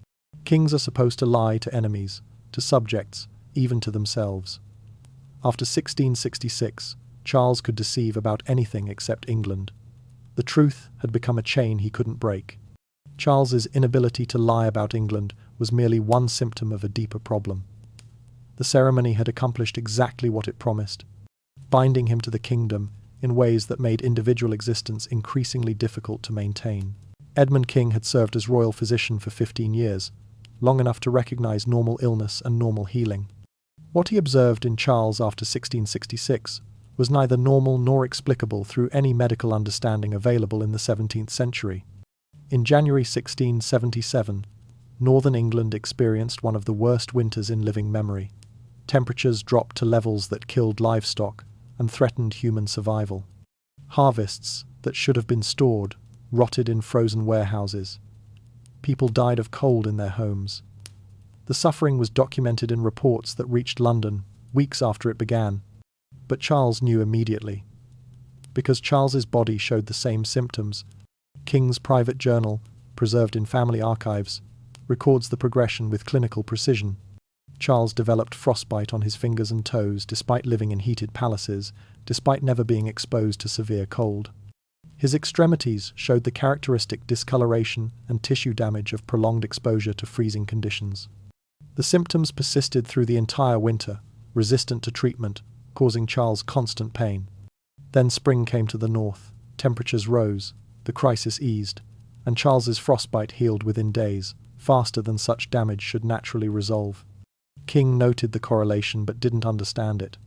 Kings are supposed to lie to enemies, to subjects, even to themselves. After 1666, Charles could deceive about anything except England. The truth had become a chain he couldn't break. Charles's inability to lie about England was merely one symptom of a deeper problem. The ceremony had accomplished exactly what it promised, binding him to the kingdom in ways that made individual existence increasingly difficult to maintain. Edmund King had served as royal physician for 15 years, long enough to recognize normal illness and normal healing. What he observed in Charles after 1666 was neither normal nor explicable through any medical understanding available in the 17th century. In January 1677, northern England experienced one of the worst winters in living memory. Temperatures dropped to levels that killed livestock and threatened human survival. Harvests that should have been stored rotted in frozen warehouses. People died of cold in their homes. The suffering was documented in reports that reached London weeks after it began. But Charles knew immediately. Because Charles's body showed the same symptoms, King's private journal, preserved in family archives, records the progression with clinical precision. Charles developed frostbite on his fingers and toes despite living in heated palaces, despite never being exposed to severe cold. His extremities showed the characteristic discoloration and tissue damage of prolonged exposure to freezing conditions. The symptoms persisted through the entire winter, resistant to treatment, causing Charles constant pain. Then spring came to the north, temperatures rose, the crisis eased, and Charles's frostbite healed within days, faster than such damage should naturally resolve. King noted the correlation but didn't understand it.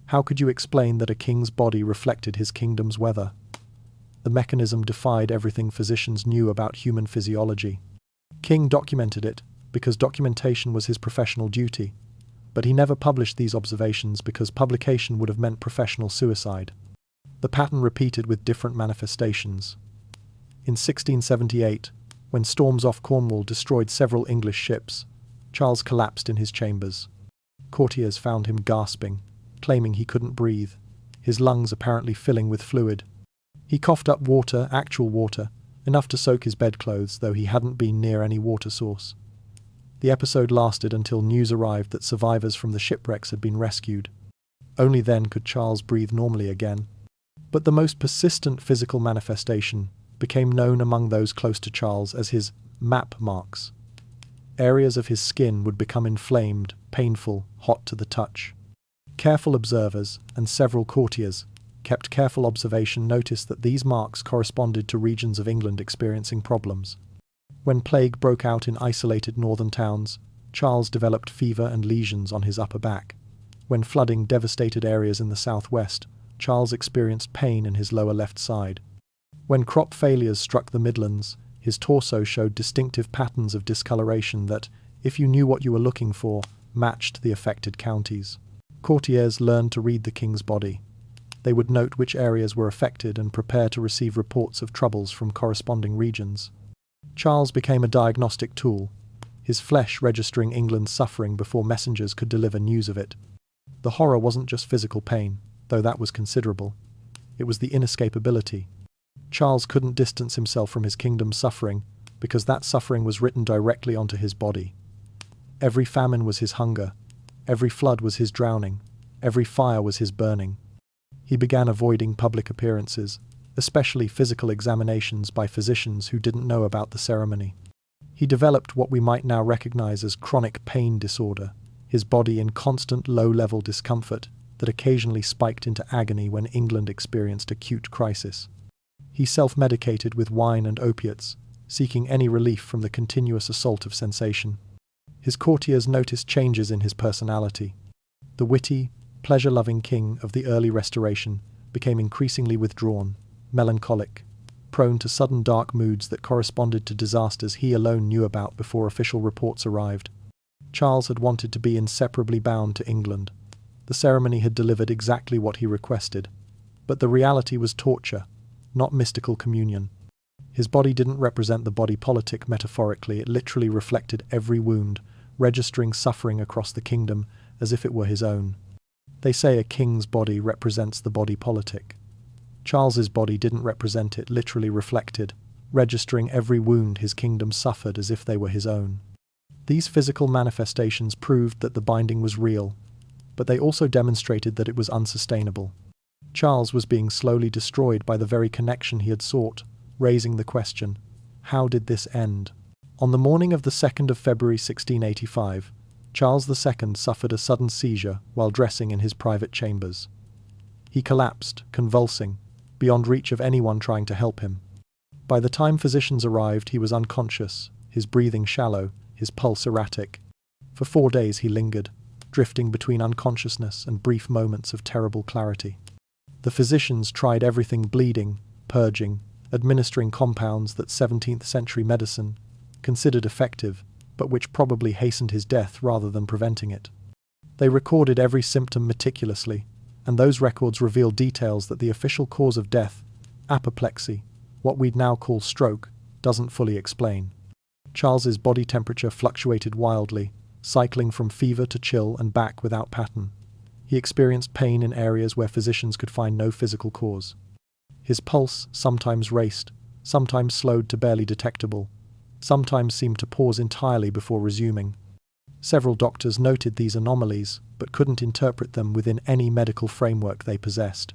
How could you explain that a king's body reflected his kingdom's weather? The mechanism defied everything physicians knew about human physiology. King documented it because documentation was his professional duty, but he never published these observations because publication would have meant professional suicide. The pattern repeated with different manifestations. In 1678, when storms off Cornwall destroyed several English ships, Charles collapsed in his chambers. Courtiers found him gasping, claiming he couldn't breathe, his lungs apparently filling with fluid. He coughed up water, actual water, enough to soak his bedclothes, though he hadn't been near any water source. The episode lasted until news arrived that survivors from the shipwrecks had been rescued. Only then could Charles breathe normally again. But the most persistent physical manifestation became known among those close to Charles as his map marks. Areas of his skin would become inflamed, painful, hot to the touch. Careful observers, and several courtiers, kept careful observation noticed that these marks corresponded to regions of England experiencing problems. When plague broke out in isolated northern towns, Charles developed fever and lesions on his upper back. When flooding devastated areas in the southwest, Charles experienced pain in his lower left side. When crop failures struck the Midlands, his torso showed distinctive patterns of discoloration that, if you knew what you were looking for, matched the affected counties. Courtiers learned to read the king's body. They would note which areas were affected and prepare to receive reports of troubles from corresponding regions. Charles became a diagnostic tool, his flesh registering England's suffering before messengers could deliver news of it. The horror wasn't just physical pain, though that was considerable. It was the inescapability. Charles couldn't distance himself from his kingdom's suffering because that suffering was written directly onto his body. Every famine was his hunger, every flood was his drowning, every fire was his burning. He began avoiding public appearances, especially physical examinations by physicians who didn't know about the ceremony. He developed what we might now recognize as chronic pain disorder. his body in constant low-level discomfort that occasionally spiked into agony when England experienced acute crisis. He self-medicated with wine and opiates, seeking any relief from the continuous assault of sensation. His courtiers noticed changes in his personality. The witty, pleasure-loving king of the early Restoration became increasingly withdrawn, melancholic, prone to sudden dark moods that corresponded to disasters he alone knew about before official reports arrived. Charles had wanted to be inseparably bound to England. The ceremony had delivered exactly what he requested, but the reality was torture, not mystical communion. His body didn't represent the body politic metaphorically, it literally reflected every wound, registering suffering across the kingdom as if it were his own. They say a king's body represents the body politic. Charles's body didn't represent it, literally reflected, registering every wound his kingdom suffered as if they were his own. These physical manifestations proved that the binding was real, but they also demonstrated that it was unsustainable. Charles was being slowly destroyed by the very connection he had sought, raising the question, how did this end? On the morning of the 2nd of February 1685, Charles II suffered a sudden seizure while dressing in his private chambers. He collapsed, convulsing, beyond reach of anyone trying to help him. By the time physicians arrived, he was unconscious, his breathing shallow, his pulse erratic. For 4 days he lingered, drifting between unconsciousness and brief moments of terrible clarity. The physicians tried everything: bleeding, purging, administering compounds that 17th century medicine considered effective, but which probably hastened his death rather than preventing it. They recorded every symptom meticulously, and those records revealed details that the official cause of death, apoplexy, what we'd now call stroke, doesn't fully explain. Charles's body temperature fluctuated wildly, cycling from fever to chill and back without pattern. He experienced pain in areas where physicians could find no physical cause. His pulse sometimes raced, sometimes slowed to barely detectable, sometimes seemed to pause entirely before resuming. Several doctors noted these anomalies, but couldn't interpret them within any medical framework they possessed.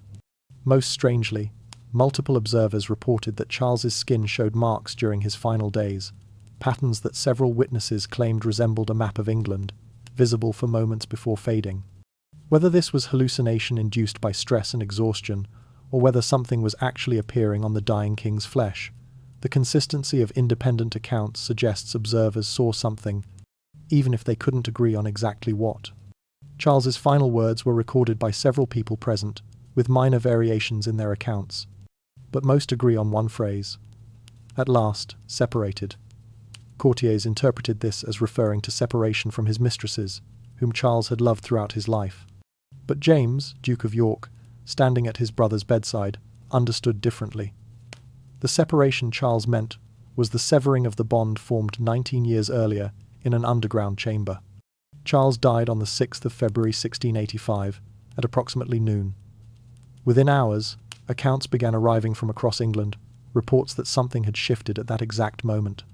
Most strangely, multiple observers reported that Charles's skin showed marks during his final days, patterns that several witnesses claimed resembled a map of England, visible for moments before fading. Whether this was hallucination induced by stress and exhaustion, or whether something was actually appearing on the dying king's flesh, the consistency of independent accounts suggests observers saw something, even if they couldn't agree on exactly what. Charles's final words were recorded by several people present, with minor variations in their accounts. But most agree on one phrase: at last, separated. Courtiers interpreted this as referring to separation from his mistresses, whom Charles had loved throughout his life. But James, Duke of York, standing at his brother's bedside, understood differently. The separation Charles meant was the severing of the bond formed 19 years earlier in an underground chamber. Charles died on the 6th of February 1685 at approximately noon. Within hours, accounts began arriving from across England, reports that something had shifted at that exact moment.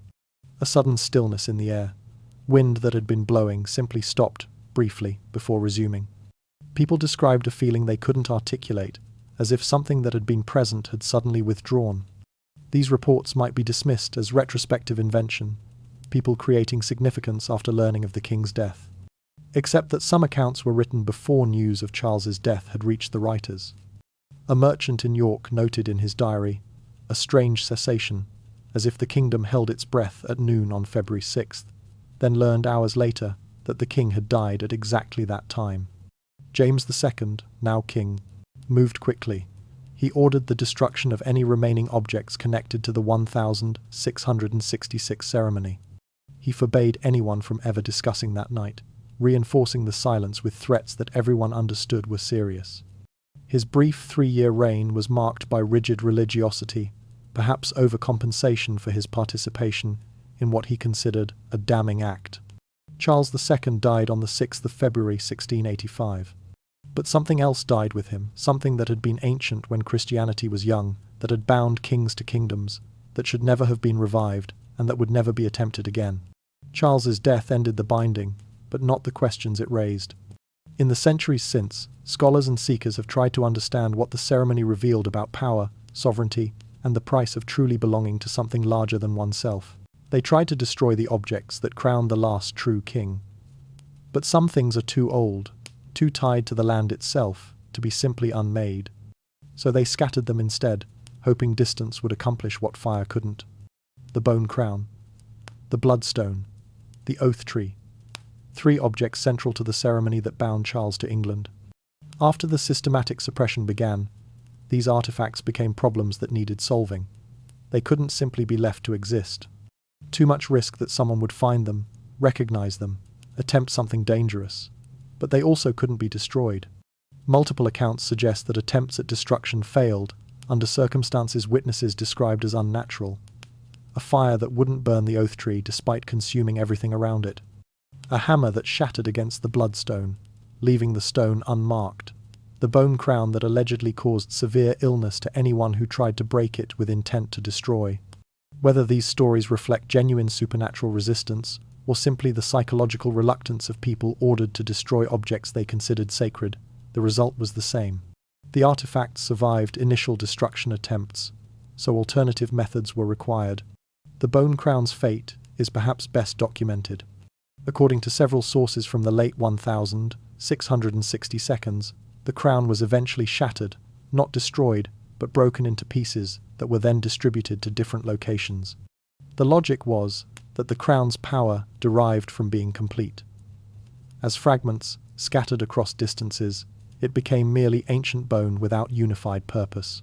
A sudden stillness in the air. Wind that had been blowing simply stopped, briefly, before resuming. People described a feeling they couldn't articulate, as if something that had been present had suddenly withdrawn. These reports might be dismissed as retrospective invention, people creating significance after learning of the king's death. Except that some accounts were written before news of Charles's death had reached the writers. A merchant in York noted in his diary a strange cessation, as if the kingdom held its breath at noon on February 6th, then learned hours later that the king had died at exactly that time. James II, now king, moved quickly. He ordered the destruction of any remaining objects connected to the 1666 ceremony. He forbade anyone from ever discussing that night, reinforcing the silence with threats that everyone understood were serious. His brief 3-year reign was marked by rigid religiosity, perhaps overcompensation for his participation in what he considered a damning act. Charles II died on the 6th of February 1685. But something else died with him, something that had been ancient when Christianity was young, that had bound kings to kingdoms, that should never have been revived, and that would never be attempted again. Charles's death ended the binding, but not the questions it raised. In the centuries since, scholars and seekers have tried to understand what the ceremony revealed about power, sovereignty, and the price of truly belonging to something larger than oneself. They tried to destroy the objects that crowned the last true king. But some things are too old, too tied to the land itself, to be simply unmade. So they scattered them instead, hoping distance would accomplish what fire couldn't. The bone crown, the bloodstone, the oath tree, 3 objects central to the ceremony that bound Charles to England. After the systematic suppression began, these artifacts became problems that needed solving. They couldn't simply be left to exist. Too much risk that someone would find them, recognize them, attempt something dangerous. But they also couldn't be destroyed. Multiple accounts suggest that attempts at destruction failed, under circumstances witnesses described as unnatural. A fire that wouldn't burn the oath tree despite consuming everything around it. A hammer that shattered against the bloodstone, leaving the stone unmarked. The bone crown that allegedly caused severe illness to anyone who tried to break it with intent to destroy. Whether these stories reflect genuine supernatural resistance, or simply the psychological reluctance of people ordered to destroy objects they considered sacred, the result was the same. The artifacts survived initial destruction attempts, so alternative methods were required. The bone crown's fate is perhaps best documented. According to several sources from the late 1662s, the crown was eventually shattered, not destroyed, but broken into pieces that were then distributed to different locations. The logic was that the crown's power derived from being complete. As fragments scattered across distances, it became merely ancient bone without unified purpose.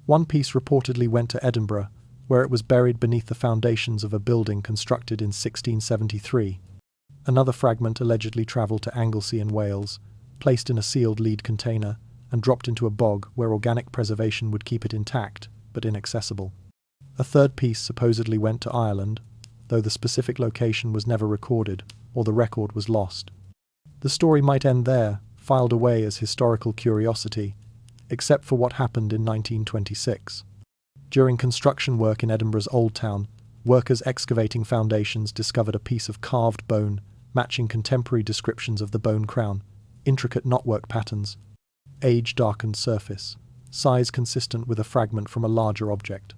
One piece reportedly went to Edinburgh, where it was buried beneath the foundations of a building constructed in 1673. Another fragment allegedly travelled to Anglesey in Wales, placed in a sealed lead container, and dropped into a bog where organic preservation would keep it intact, but inaccessible. A third piece supposedly went to Ireland, though the specific location was never recorded, or the record was lost. The story might end there, filed away as historical curiosity, except for what happened in 1926. During construction work in Edinburgh's Old Town, workers excavating foundations discovered a piece of carved bone matching contemporary descriptions of the bone crown, intricate knotwork patterns, age-darkened surface, size consistent with a fragment from a larger object.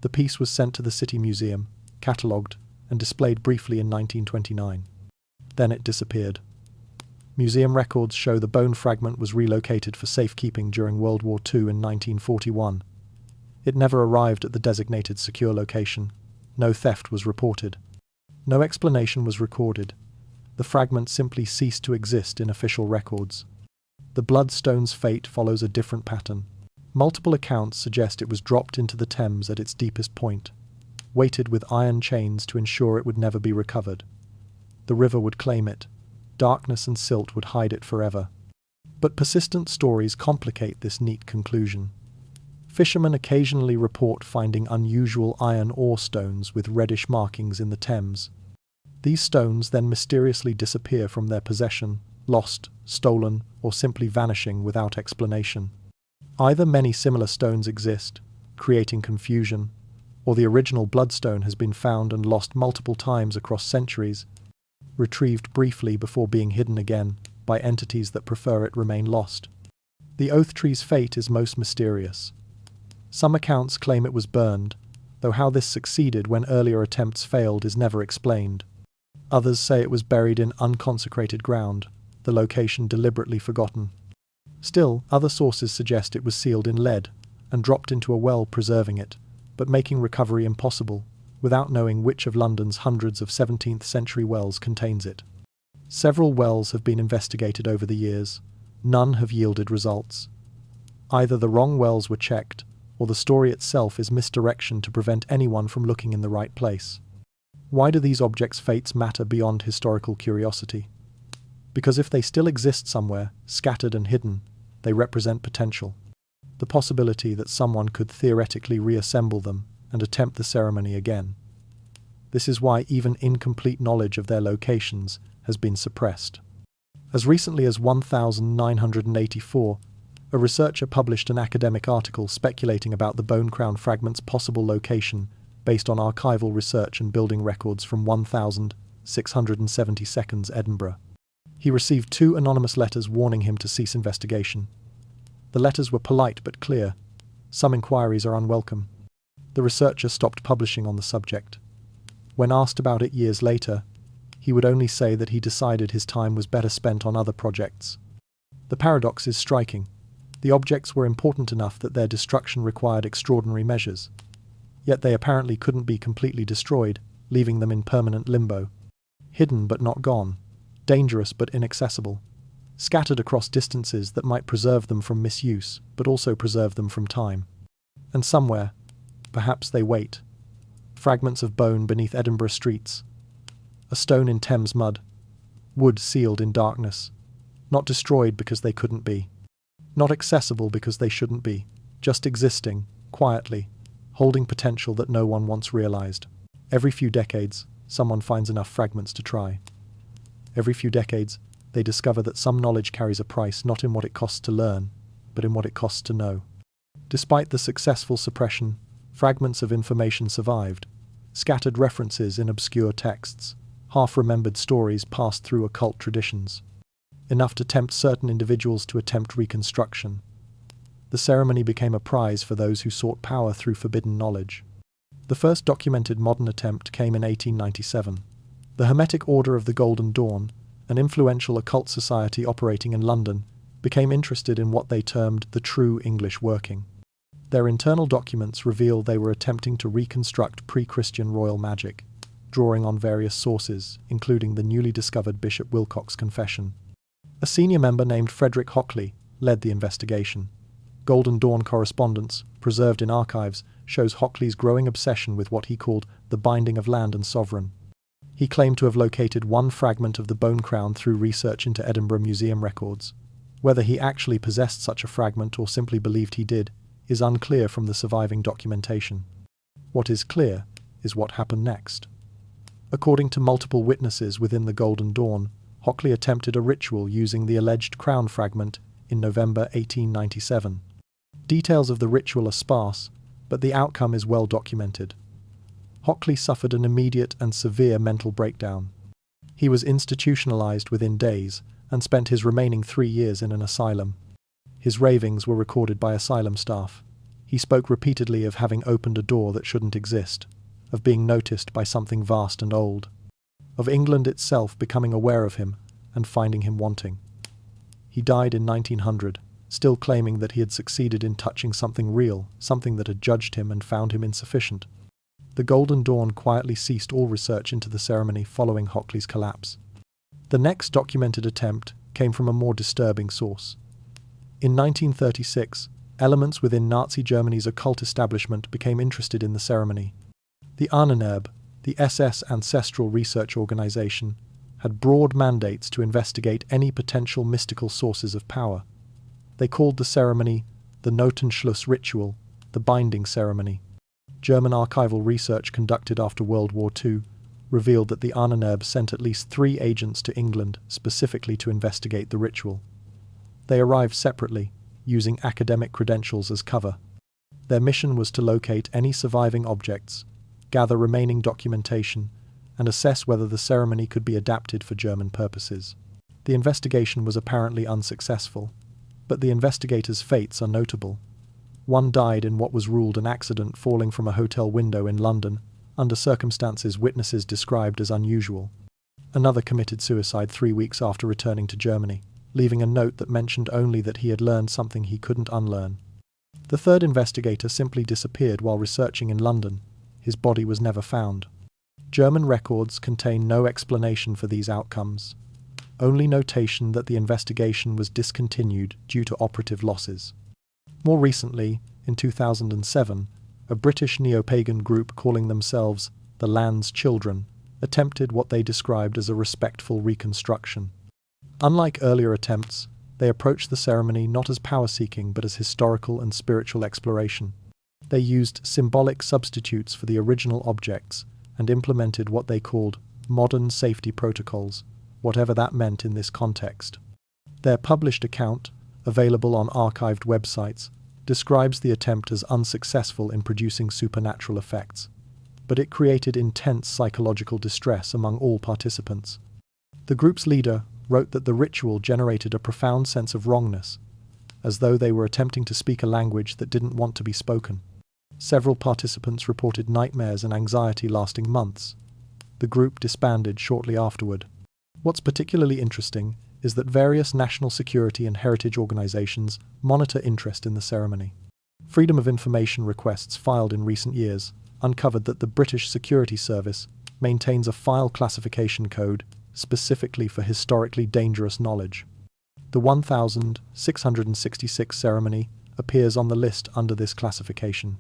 The piece was sent to the City Museum, catalogued, and displayed briefly in 1929. Then it disappeared. Museum records show the bone fragment was relocated for safekeeping during World War II in 1941. It never arrived at the designated secure location. No theft was reported. No explanation was recorded. The fragment simply ceased to exist in official records. The bloodstone's fate follows a different pattern. Multiple accounts suggest it was dropped into the Thames at its deepest point, weighted with iron chains to ensure it would never be recovered. The river would claim it. Darkness and silt would hide it forever. But persistent stories complicate this neat conclusion. Fishermen occasionally report finding unusual iron ore stones with reddish markings in the Thames. These stones then mysteriously disappear from their possession, lost, stolen, or simply vanishing without explanation. Either many similar stones exist, creating confusion, or the original bloodstone has been found and lost multiple times across centuries, retrieved briefly before being hidden again by entities that prefer it remain lost. The oath tree's fate is most mysterious. Some accounts claim it was burned, though how this succeeded when earlier attempts failed is never explained. Others say it was buried in unconsecrated ground, the location deliberately forgotten. Still, other sources suggest it was sealed in lead and dropped into a well preserving it, but making recovery impossible, without knowing which of London's hundreds of 17th century wells contains it. Several wells have been investigated over the years. None have yielded results. Either the wrong wells were checked, or the story itself is misdirection to prevent anyone from looking in the right place. Why do these objects' fates matter beyond historical curiosity? Because if they still exist somewhere, scattered and hidden, they represent potential. The possibility that someone could theoretically reassemble them and attempt the ceremony again. This is why even incomplete knowledge of their locations has been suppressed. As recently as 1984, a researcher published an academic article speculating about the bone crown fragment's possible location based on archival research and building records from 1672's Edinburgh. He received 2 anonymous letters warning him to cease investigation. The letters were polite but clear. Some inquiries are unwelcome. The researcher stopped publishing on the subject. When asked about it years later, he would only say that he decided his time was better spent on other projects. The paradox is striking. The objects were important enough that their destruction required extraordinary measures. Yet they apparently couldn't be completely destroyed, leaving them in permanent limbo. Hidden but not gone. Dangerous but inaccessible. Scattered across distances that might preserve them from misuse, but also preserve them from time. And somewhere, perhaps they wait. Fragments of bone beneath Edinburgh streets. A stone in Thames mud. Wood sealed in darkness. Not destroyed because they couldn't be. Not accessible because they shouldn't be. Just existing, quietly, holding potential that no one once realized. Every few decades, someone finds enough fragments to try. Every few decades, they discover that some knowledge carries a price not in what it costs to learn, but in what it costs to know. Despite the successful suppression, fragments of information survived. Scattered references in obscure texts, half-remembered stories passed through occult traditions. Enough to tempt certain individuals to attempt reconstruction. The ceremony became a prize for those who sought power through forbidden knowledge. The first documented modern attempt came in 1897. The Hermetic Order of the Golden Dawn, an influential occult society operating in London, became interested in what they termed the true English working. Their internal documents reveal they were attempting to reconstruct pre-Christian royal magic, drawing on various sources, including the newly discovered Bishop Wilcox confession. A senior member named Frederick Hockley led the investigation. Golden Dawn correspondence, preserved in archives, shows Hockley's growing obsession with what he called the binding of land and sovereign. He claimed to have located one fragment of the bone crown through research into Edinburgh Museum records. Whether he actually possessed such a fragment or simply believed he did is unclear from the surviving documentation. What is clear is what happened next. According to multiple witnesses within the Golden Dawn, Hockley attempted a ritual using the alleged crown fragment in November 1897. Details of the ritual are sparse, but the outcome is well documented. Hockley suffered an immediate and severe mental breakdown. He was institutionalized within days and spent his remaining 3 years in an asylum. His ravings were recorded by asylum staff. He spoke repeatedly of having opened a door that shouldn't exist, of being noticed by something vast and old, of England itself becoming aware of him and finding him wanting. He died in 1900, still claiming that he had succeeded in touching something real, something that had judged him and found him insufficient. The Golden Dawn quietly ceased all research into the ceremony following Hockley's collapse. The next documented attempt came from a more disturbing source. In 1936, elements within Nazi Germany's occult establishment became interested in the ceremony. The Ahnenerbe, the SS Ancestral Research Organization, had broad mandates to investigate any potential mystical sources of power. They called the ceremony the Notenschluss ritual, the binding ceremony. German archival research conducted after World War II revealed that the Ahnenerbe sent at least 3 agents to England specifically to investigate the ritual. They arrived separately, using academic credentials as cover. Their mission was to locate any surviving objects, gather remaining documentation, and assess whether the ceremony could be adapted for German purposes. The investigation was apparently unsuccessful, but the investigators' fates are notable. One died in what was ruled an accident falling from a hotel window in London, under circumstances witnesses described as unusual. Another committed suicide 3 weeks after returning to Germany, leaving a note that mentioned only that he had learned something he couldn't unlearn. The third investigator simply disappeared while researching in London. His body was never found. German records contain no explanation for these outcomes, only notation that the investigation was discontinued due to operative losses. More recently, in 2007, a British neo-pagan group calling themselves the Land's Children attempted what they described as a respectful reconstruction. Unlike earlier attempts, they approached the ceremony not as power-seeking but as historical and spiritual exploration. They used symbolic substitutes for the original objects and implemented what they called modern safety protocols, whatever that meant in this context. Their published account, available on archived websites, describes the attempt as unsuccessful in producing supernatural effects, but it created intense psychological distress among all participants. The group's leader wrote that the ritual generated a profound sense of wrongness, as though they were attempting to speak a language that didn't want to be spoken. Several participants reported nightmares and anxiety lasting months. The group disbanded shortly afterward. What's particularly interesting is that various national security and heritage organizations monitor interest in the ceremony. Freedom of Information requests filed in recent years uncovered that the British Security Service maintains a file classification code specifically for historically dangerous knowledge. The 1666 ceremony appears on the list under this classification.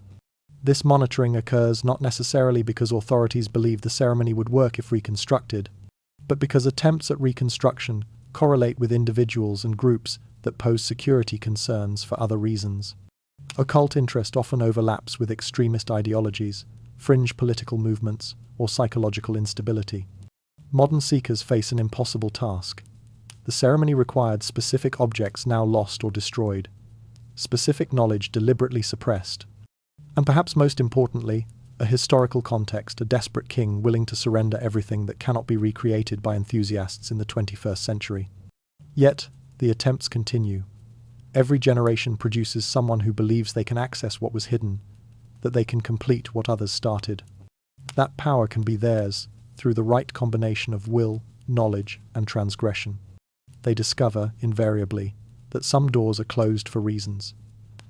This monitoring occurs not necessarily because authorities believe the ceremony would work if reconstructed, but because attempts at reconstruction correlate with individuals and groups that pose security concerns for other reasons. Occult interest often overlaps with extremist ideologies, fringe political movements, or psychological instability. Modern seekers face an impossible task. The ceremony required specific objects now lost or destroyed, specific knowledge deliberately suppressed, and perhaps most importantly, a historical context, a desperate king willing to surrender everything that cannot be recreated by enthusiasts in the 21st century. Yet, the attempts continue. Every generation produces someone who believes they can access what was hidden, that they can complete what others started. That power can be theirs through the right combination of will, knowledge, and transgression. They discover, invariably, that some doors are closed for reasons,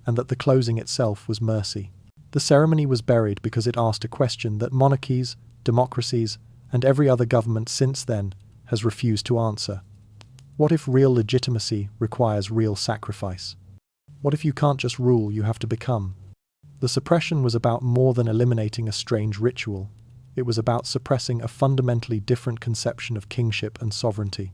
and that the closing itself was mercy. The ceremony was buried because it asked a question that monarchies, democracies, and every other government since then has refused to answer. What if real legitimacy requires real sacrifice? What if you can't just rule, you have to become? The suppression was about more than eliminating a strange ritual. It was about suppressing a fundamentally different conception of kingship and sovereignty,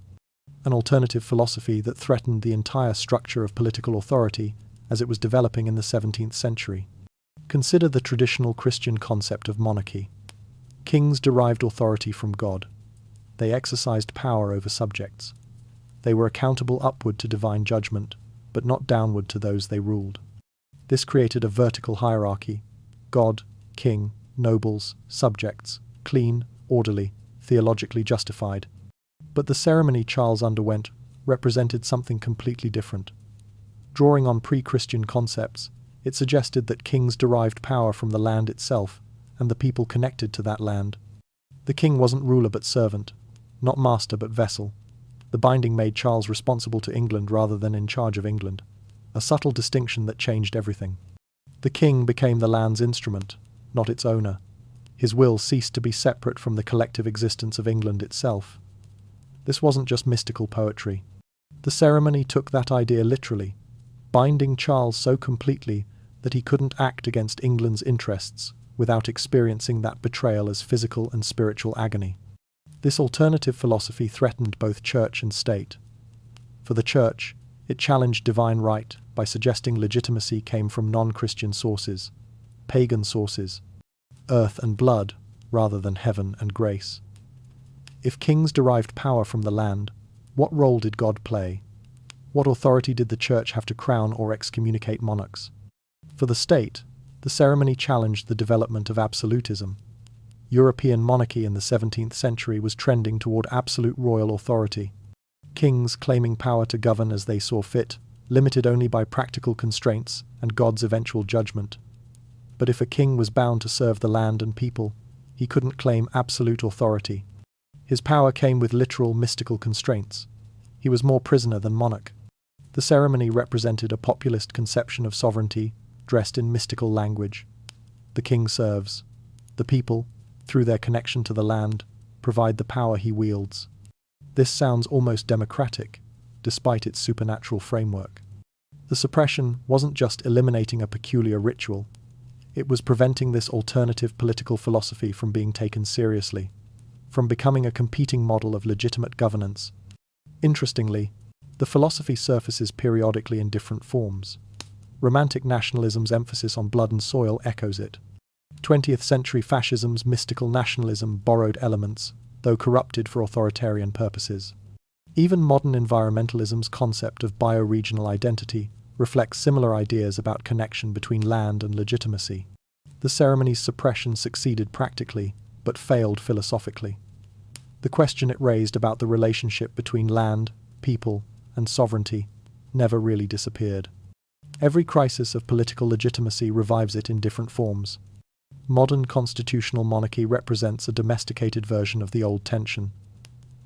an alternative philosophy that threatened the entire structure of political authority as it was developing in the 17th century. Consider the traditional Christian concept of monarchy. Kings derived authority from God. They exercised power over subjects. They were accountable upward to divine judgment, but not downward to those they ruled. This created a vertical hierarchy: God, king, nobles, subjects, clean, orderly, theologically justified. But the ceremony Charles underwent represented something completely different. Drawing on pre-Christian concepts, it suggested that kings derived power from the land itself and the people connected to that land. The king wasn't ruler but servant, not master but vessel. The binding made Charles responsible to England rather than in charge of England, a subtle distinction that changed everything. The king became the land's instrument, not its owner. His will ceased to be separate from the collective existence of England itself. This wasn't just mystical poetry. The ceremony took that idea literally, binding Charles so completely that he couldn't act against England's interests without experiencing that betrayal as physical and spiritual agony. This alternative philosophy threatened both church and state. For the church, it challenged divine right by suggesting legitimacy came from non-Christian sources, pagan sources, earth and blood rather than heaven and grace. If kings derived power from the land, what role did God play? What authority did the church have to crown or excommunicate monarchs? For the state, the ceremony challenged the development of absolutism. European monarchy in the 17th century was trending toward absolute royal authority. Kings claiming power to govern as they saw fit, limited only by practical constraints and God's eventual judgment. But if a king was bound to serve the land and people, he couldn't claim absolute authority. His power came with literal mystical constraints. He was more prisoner than monarch. The ceremony represented a populist conception of sovereignty, dressed in mystical language. The king serves. The people, through their connection to the land, provide the power he wields. This sounds almost democratic, despite its supernatural framework. The suppression wasn't just eliminating a peculiar ritual. It was preventing this alternative political philosophy from being taken seriously, from becoming a competing model of legitimate governance. Interestingly, the philosophy surfaces periodically in different forms. Romantic nationalism's emphasis on blood and soil echoes it. 20th century fascism's mystical nationalism borrowed elements, though corrupted for authoritarian purposes. Even modern environmentalism's concept of bioregional identity reflects similar ideas about connection between land and legitimacy. The ceremony's suppression succeeded practically, but failed philosophically. The question it raised about the relationship between land, people, and sovereignty never really disappeared. Every crisis of political legitimacy revives it in different forms. Modern constitutional monarchy represents a domesticated version of the old tension.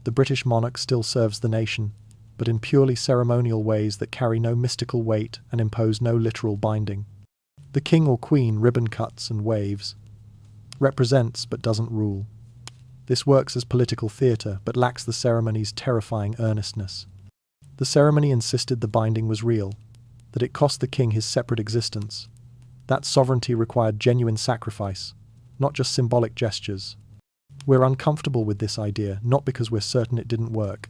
The British monarch still serves the nation, but in purely ceremonial ways that carry no mystical weight and impose no literal binding. The king or queen ribbon cuts and waves, represents but doesn't rule. This works as political theatre, but lacks the ceremony's terrifying earnestness. The ceremony insisted the binding was real, that it cost the king his separate existence. That sovereignty required genuine sacrifice, not just symbolic gestures. We're uncomfortable with this idea, not because we're certain it didn't work,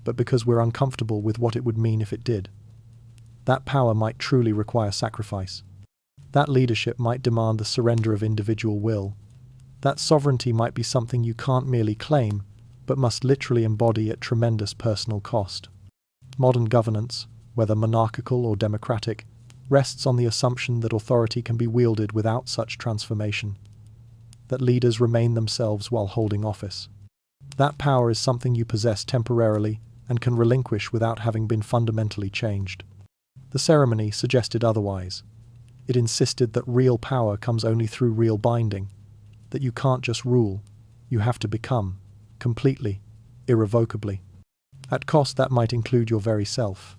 but because we're uncomfortable with what it would mean if it did. That power might truly require sacrifice. That leadership might demand the surrender of individual will. That sovereignty might be something you can't merely claim, but must literally embody at tremendous personal cost. Modern governance, whether monarchical or democratic, rests on the assumption that authority can be wielded without such transformation, that leaders remain themselves while holding office. That power is something you possess temporarily and can relinquish without having been fundamentally changed. The ceremony suggested otherwise. It insisted that real power comes only through real binding, that you can't just rule, you have to become, completely, irrevocably. At cost, that might include your very self.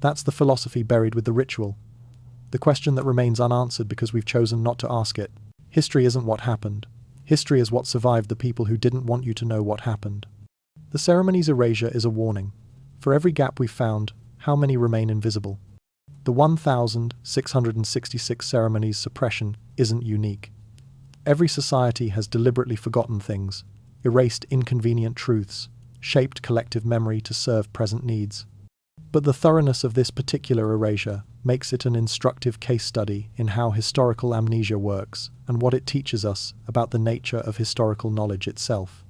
That's the philosophy buried with the ritual, the question that remains unanswered because we've chosen not to ask it. History isn't what happened. History is what survived the people who didn't want you to know what happened. The ceremony's erasure is a warning. For every gap we've found, how many remain invisible? The 1,666 ceremonies' suppression isn't unique. Every society has deliberately forgotten things, erased inconvenient truths, shaped collective memory to serve present needs. But the thoroughness of this particular erasure makes it an instructive case study in how historical amnesia works and what it teaches us about the nature of historical knowledge itself.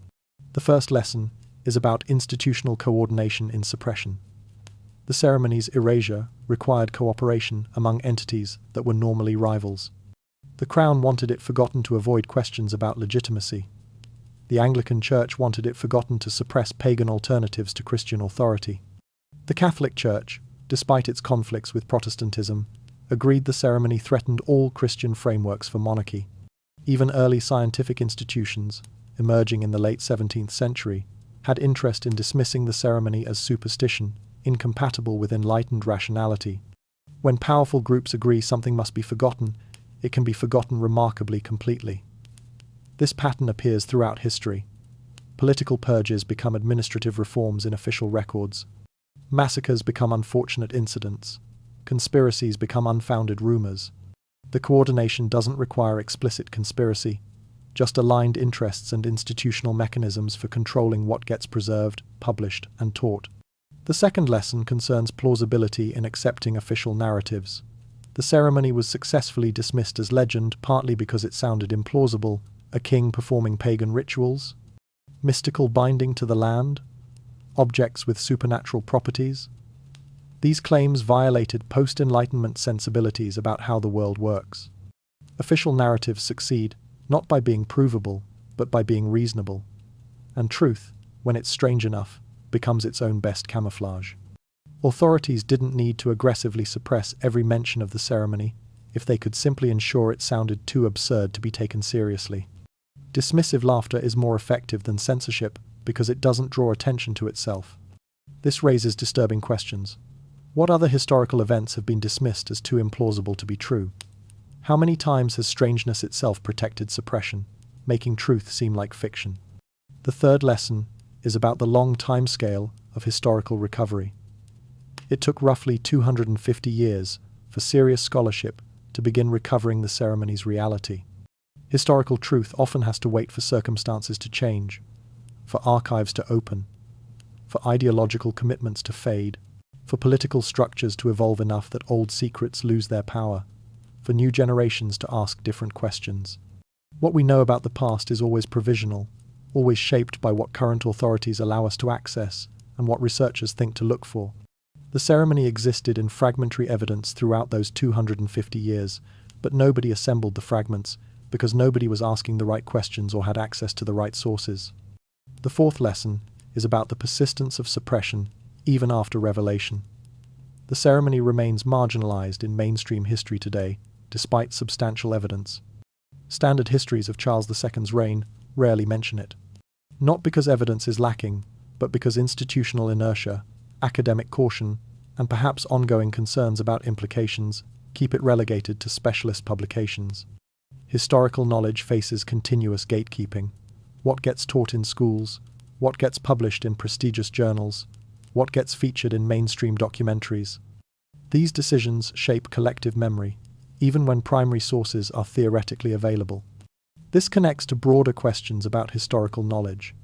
The first lesson is about institutional coordination in suppression. The ceremony's erasure required cooperation among entities that were normally rivals. The Crown wanted it forgotten to avoid questions about legitimacy. The Anglican Church wanted it forgotten to suppress pagan alternatives to Christian authority. The Catholic Church, despite its conflicts with Protestantism, agreed the ceremony threatened all Christian frameworks for monarchy. Even early scientific institutions, emerging in the late 17th century, had interest in dismissing the ceremony as superstition, incompatible with enlightened rationality. When powerful groups agree something must be forgotten, it can be forgotten remarkably completely. This pattern appears throughout history. Political purges become administrative reforms in official records. Massacres become unfortunate incidents. Conspiracies become unfounded rumors. The coordination doesn't require explicit conspiracy, just aligned interests and institutional mechanisms for controlling what gets preserved, published, and taught. The second lesson concerns plausibility in accepting official narratives. The ceremony was successfully dismissed as legend, partly because it sounded implausible: a king performing pagan rituals, mystical binding to the land, objects with supernatural properties. These claims violated post-Enlightenment sensibilities about how the world works. Official narratives succeed not by being provable, but by being reasonable. And truth, when it's strange enough, becomes its own best camouflage. Authorities didn't need to aggressively suppress every mention of the ceremony if they could simply ensure it sounded too absurd to be taken seriously. Dismissive laughter is more effective than censorship because it doesn't draw attention to itself. This raises disturbing questions. What other historical events have been dismissed as too implausible to be true? How many times has strangeness itself protected suppression, making truth seem like fiction? The third lesson is about the long timescale of historical recovery. It took roughly 250 years for serious scholarship to begin recovering the ceremony's reality. Historical truth often has to wait for circumstances to change, for archives to open, for ideological commitments to fade, for political structures to evolve enough that old secrets lose their power, for new generations to ask different questions. What we know about the past is always provisional, always shaped by what current authorities allow us to access and what researchers think to look for. The ceremony existed in fragmentary evidence throughout those 250 years, but nobody assembled the fragments because nobody was asking the right questions or had access to the right sources. The fourth lesson is about the persistence of suppression even after revelation. The ceremony remains marginalized in mainstream history today, despite substantial evidence. Standard histories of Charles II's reign rarely mention it. Not because evidence is lacking, but because institutional inertia, academic caution, and perhaps ongoing concerns about implications keep it relegated to specialist publications. Historical knowledge faces continuous gatekeeping. What gets taught in schools? What gets published in prestigious journals? What gets featured in mainstream documentaries? These decisions shape collective memory, even when primary sources are theoretically available. This connects to broader questions about historical knowledge.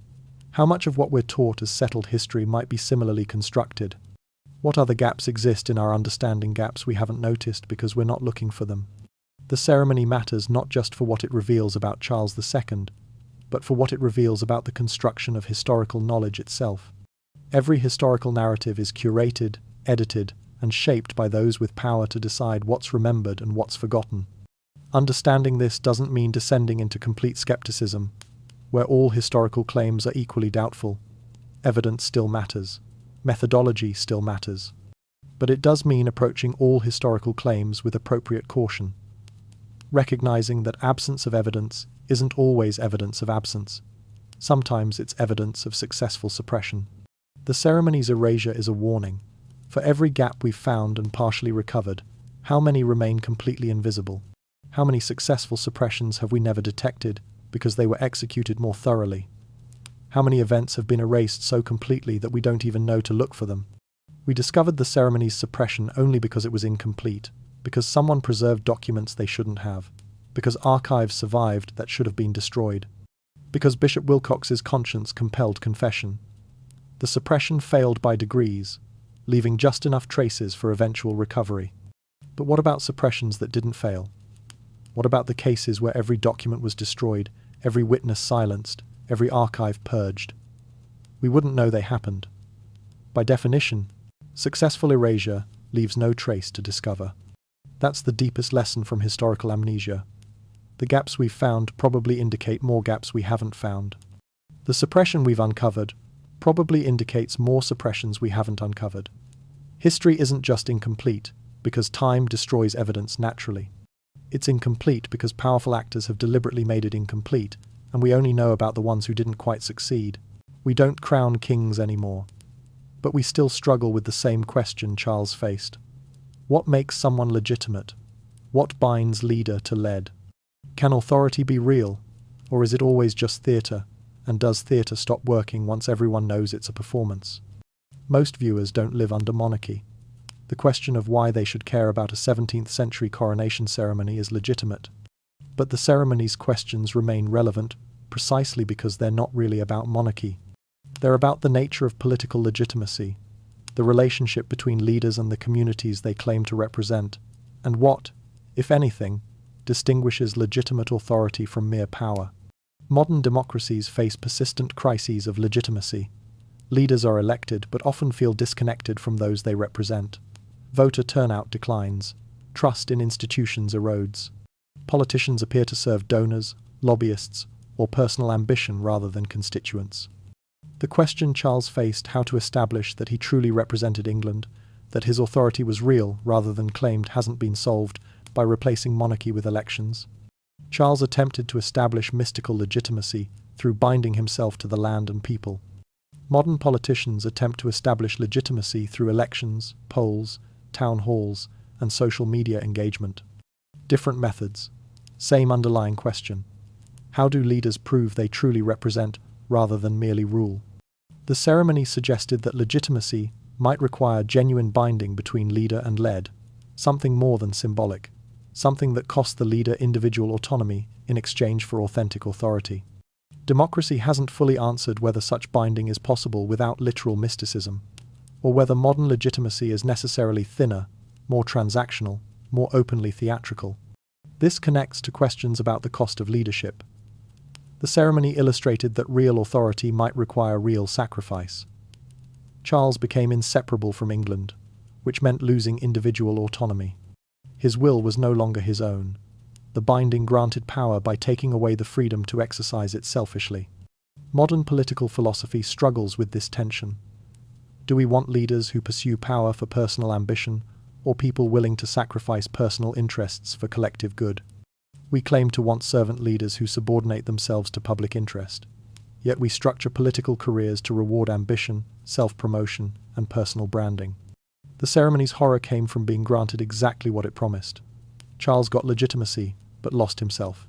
How much of what we're taught as settled history might be similarly constructed? What other gaps exist in our understanding, gaps we haven't noticed because we're not looking for them? The ceremony matters not just for what it reveals about Charles II, but for what it reveals about the construction of historical knowledge itself. Every historical narrative is curated, edited, and shaped by those with power to decide what's remembered and what's forgotten. Understanding this doesn't mean descending into complete skepticism, where all historical claims are equally doubtful. Evidence still matters. Methodology still matters. But it does mean approaching all historical claims with appropriate caution, recognizing that absence of evidence isn't always evidence of absence. Sometimes it's evidence of successful suppression. The ceremony's erasure is a warning. For every gap we've found and partially recovered, how many remain completely invisible? How many successful suppressions have we never detected because they were executed more thoroughly? How many events have been erased so completely that we don't even know to look for them? We discovered the ceremony's suppression only because it was incomplete, because someone preserved documents they shouldn't have, because archives survived that should have been destroyed, because Bishop Wilcox's conscience compelled confession. The suppression failed by degrees, leaving just enough traces for eventual recovery. But what about suppressions that didn't fail? What about the cases where every document was destroyed, every witness silenced, every archive purged? We wouldn't know they happened. By definition, successful erasure leaves no trace to discover. That's the deepest lesson from historical amnesia. The gaps we've found probably indicate more gaps we haven't found. The suppression we've uncovered probably indicates more suppressions we haven't uncovered. History isn't just incomplete because time destroys evidence naturally. It's incomplete because powerful actors have deliberately made it incomplete, and we only know about the ones who didn't quite succeed. We don't crown kings anymore. But we still struggle with the same question Charles faced. What makes someone legitimate? What binds leader to lead? Can authority be real, or is it always just theatre? And does theatre stop working once everyone knows it's a performance? Most viewers don't live under monarchy. The question of why they should care about a 17th century coronation ceremony is legitimate. But the ceremony's questions remain relevant precisely because they're not really about monarchy. They're about the nature of political legitimacy, the relationship between leaders and the communities they claim to represent, and what, if anything, distinguishes legitimate authority from mere power. Modern democracies face persistent crises of legitimacy. Leaders are elected but often feel disconnected from those they represent. Voter turnout declines. Trust in institutions erodes. Politicians appear to serve donors, lobbyists, or personal ambition rather than constituents. The question Charles faced, how to establish that he truly represented England, that his authority was real rather than claimed, hasn't been solved by replacing monarchy with elections. Charles attempted to establish mystical legitimacy through binding himself to the land and people. Modern politicians attempt to establish legitimacy through elections, polls, town halls, and social media engagement. Different methods, same underlying question. How do leaders prove they truly represent rather than merely rule? The ceremony suggested that legitimacy might require genuine binding between leader and led, something more than symbolic, something that costs the leader individual autonomy in exchange for authentic authority. Democracy hasn't fully answered whether such binding is possible without literal mysticism, or whether modern legitimacy is necessarily thinner, more transactional, more openly theatrical. This connects to questions about the cost of leadership. The ceremony illustrated that real authority might require real sacrifice. Charles became inseparable from England, which meant losing individual autonomy. His will was no longer his own. The binding granted power by taking away the freedom to exercise it selfishly. Modern political philosophy struggles with this tension. Do we want leaders who pursue power for personal ambition, or people willing to sacrifice personal interests for collective good? We claim to want servant leaders who subordinate themselves to public interest. Yet we structure political careers to reward ambition, self-promotion, and personal branding. The ceremony's horror came from being granted exactly what it promised. Charles got legitimacy, but lost himself.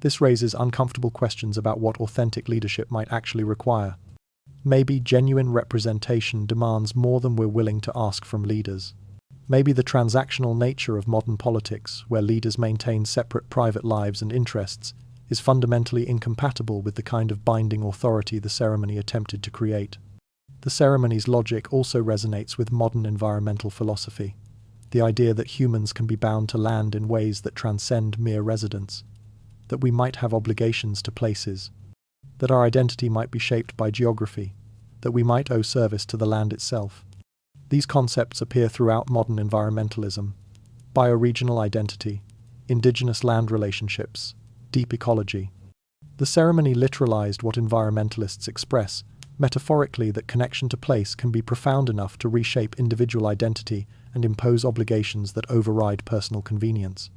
This raises uncomfortable questions about what authentic leadership might actually require. Maybe genuine representation demands more than we're willing to ask from leaders. Maybe the transactional nature of modern politics, where leaders maintain separate private lives and interests, is fundamentally incompatible with the kind of binding authority the ceremony attempted to create. The ceremony's logic also resonates with modern environmental philosophy. The idea that humans can be bound to land in ways that transcend mere residence, that we might have obligations to places, that our identity might be shaped by geography, that we might owe service to the land itself. These concepts appear throughout modern environmentalism: bioregional identity, indigenous land relationships, deep ecology. The ceremony literalized what environmentalists express, metaphorically, that connection to place can be profound enough to reshape individual identity and impose obligations that override personal convenience.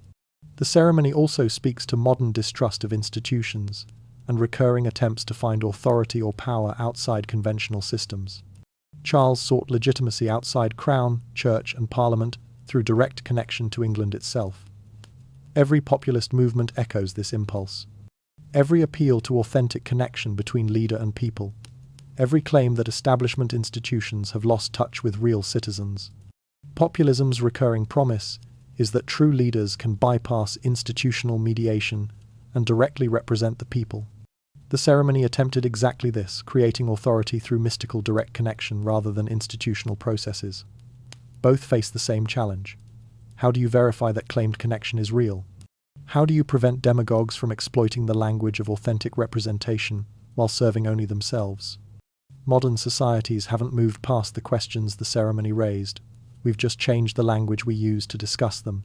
The ceremony also speaks to modern distrust of institutions and recurring attempts to find authority or power outside conventional systems. Charles sought legitimacy outside crown, church, and parliament through direct connection to England itself. Every populist movement echoes this impulse. Every appeal to authentic connection between leader and people. Every claim that establishment institutions have lost touch with real citizens. Populism's recurring promise is that true leaders can bypass institutional mediation and directly represent the people. The ceremony attempted exactly this, creating authority through mystical direct connection rather than institutional processes. Both face the same challenge. How do you verify that claimed connection is real? How do you prevent demagogues from exploiting the language of authentic representation while serving only themselves? Modern societies haven't moved past the questions the ceremony raised. We've just changed the language we use to discuss them.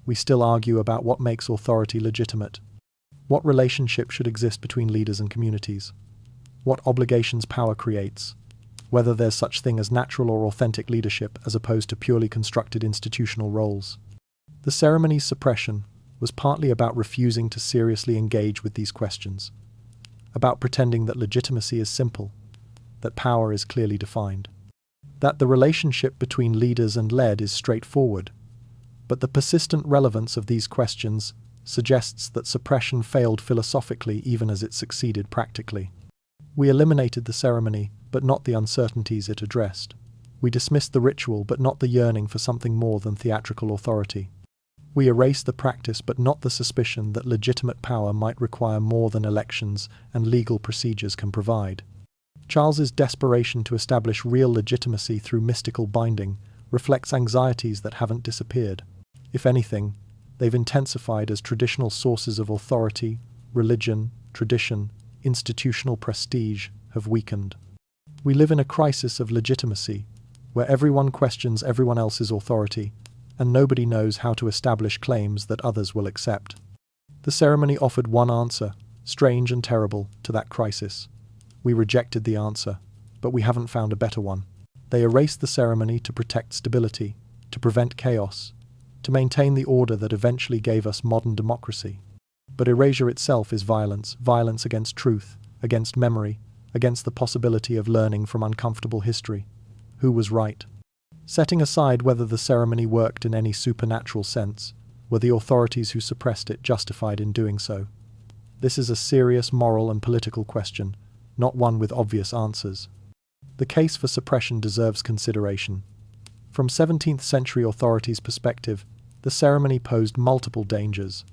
We still argue about what makes authority legitimate. What relationship should exist between leaders and communities? What obligations power creates? Whether there's such thing as natural or authentic leadership as opposed to purely constructed institutional roles. The ceremony's suppression was partly about refusing to seriously engage with these questions, about pretending that legitimacy is simple, that power is clearly defined, that the relationship between leaders and led is straightforward. But the persistent relevance of these questions suggests that suppression failed philosophically even as it succeeded practically. We eliminated the ceremony, but not the uncertainties it addressed. We dismissed the ritual, but not the yearning for something more than theatrical authority. We erased the practice, but not the suspicion that legitimate power might require more than elections and legal procedures can provide. Charles's desperation to establish real legitimacy through mystical binding reflects anxieties that haven't disappeared. If anything, they've intensified as traditional sources of authority, religion, tradition, institutional prestige have weakened. We live in a crisis of legitimacy, where everyone questions everyone else's authority, and nobody knows how to establish claims that others will accept. The ceremony offered one answer, strange and terrible, to that crisis. We rejected the answer, but we haven't found a better one. They erased the ceremony to protect stability, to prevent chaos, to maintain the order that eventually gave us modern democracy. But erasure itself is violence, violence against truth, against memory, against the possibility of learning from uncomfortable history. Who was right? Setting aside whether the ceremony worked in any supernatural sense, were the authorities who suppressed it justified in doing so? This is a serious moral and political question, not one with obvious answers. The case for suppression deserves consideration. From 17th century authorities' perspective, the ceremony posed multiple dangers.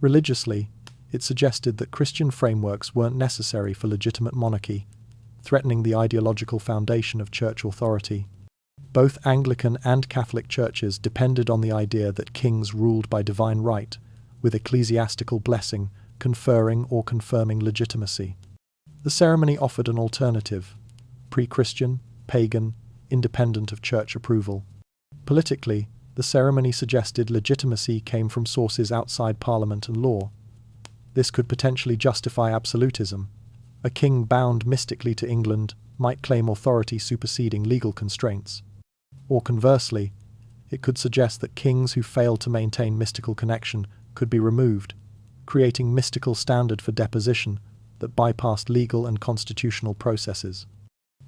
Religiously, it suggested that Christian frameworks weren't necessary for legitimate monarchy, threatening the ideological foundation of church authority. Both Anglican and Catholic churches depended on the idea that kings ruled by divine right, with ecclesiastical blessing conferring or confirming legitimacy. The ceremony offered an alternative: pre-Christian, pagan, independent of church approval. Politically, the ceremony suggested legitimacy came from sources outside Parliament and law. This could potentially justify absolutism. A king bound mystically to England might claim authority superseding legal constraints. Or conversely, it could suggest that kings who failed to maintain mystical connection could be removed, creating mystical standard for deposition that bypassed legal and constitutional processes.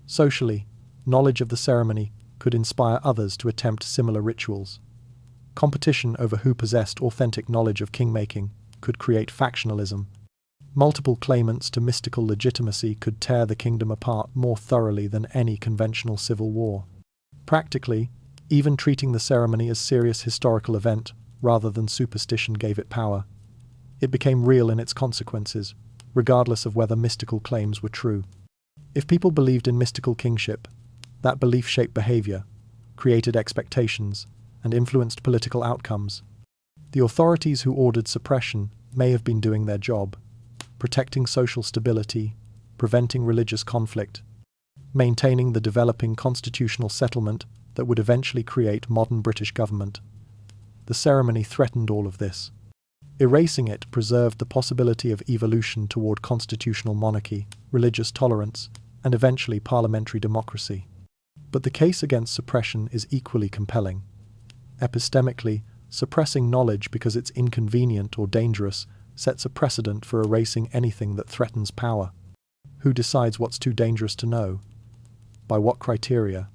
Socially, knowledge of the ceremony could inspire others to attempt similar rituals. Competition over who possessed authentic knowledge of kingmaking could create factionalism. Multiple claimants to mystical legitimacy could tear the kingdom apart more thoroughly than any conventional civil war. Practically, even treating the ceremony as a serious historical event rather than superstition gave it power. It became real in its consequences, regardless of whether mystical claims were true. If people believed in mystical kingship, that belief shaped behavior, created expectations, and influenced political outcomes. The authorities who ordered suppression may have been doing their job, protecting social stability, preventing religious conflict, maintaining the developing constitutional settlement that would eventually create modern British government. The ceremony threatened all of this. Erasing it preserved the possibility of evolution toward constitutional monarchy, religious tolerance, and eventually parliamentary democracy. But the case against suppression is equally compelling. Epistemically, suppressing knowledge because it's inconvenient or dangerous sets a precedent for erasing anything that threatens power. Who decides what's too dangerous to know? By what criteria?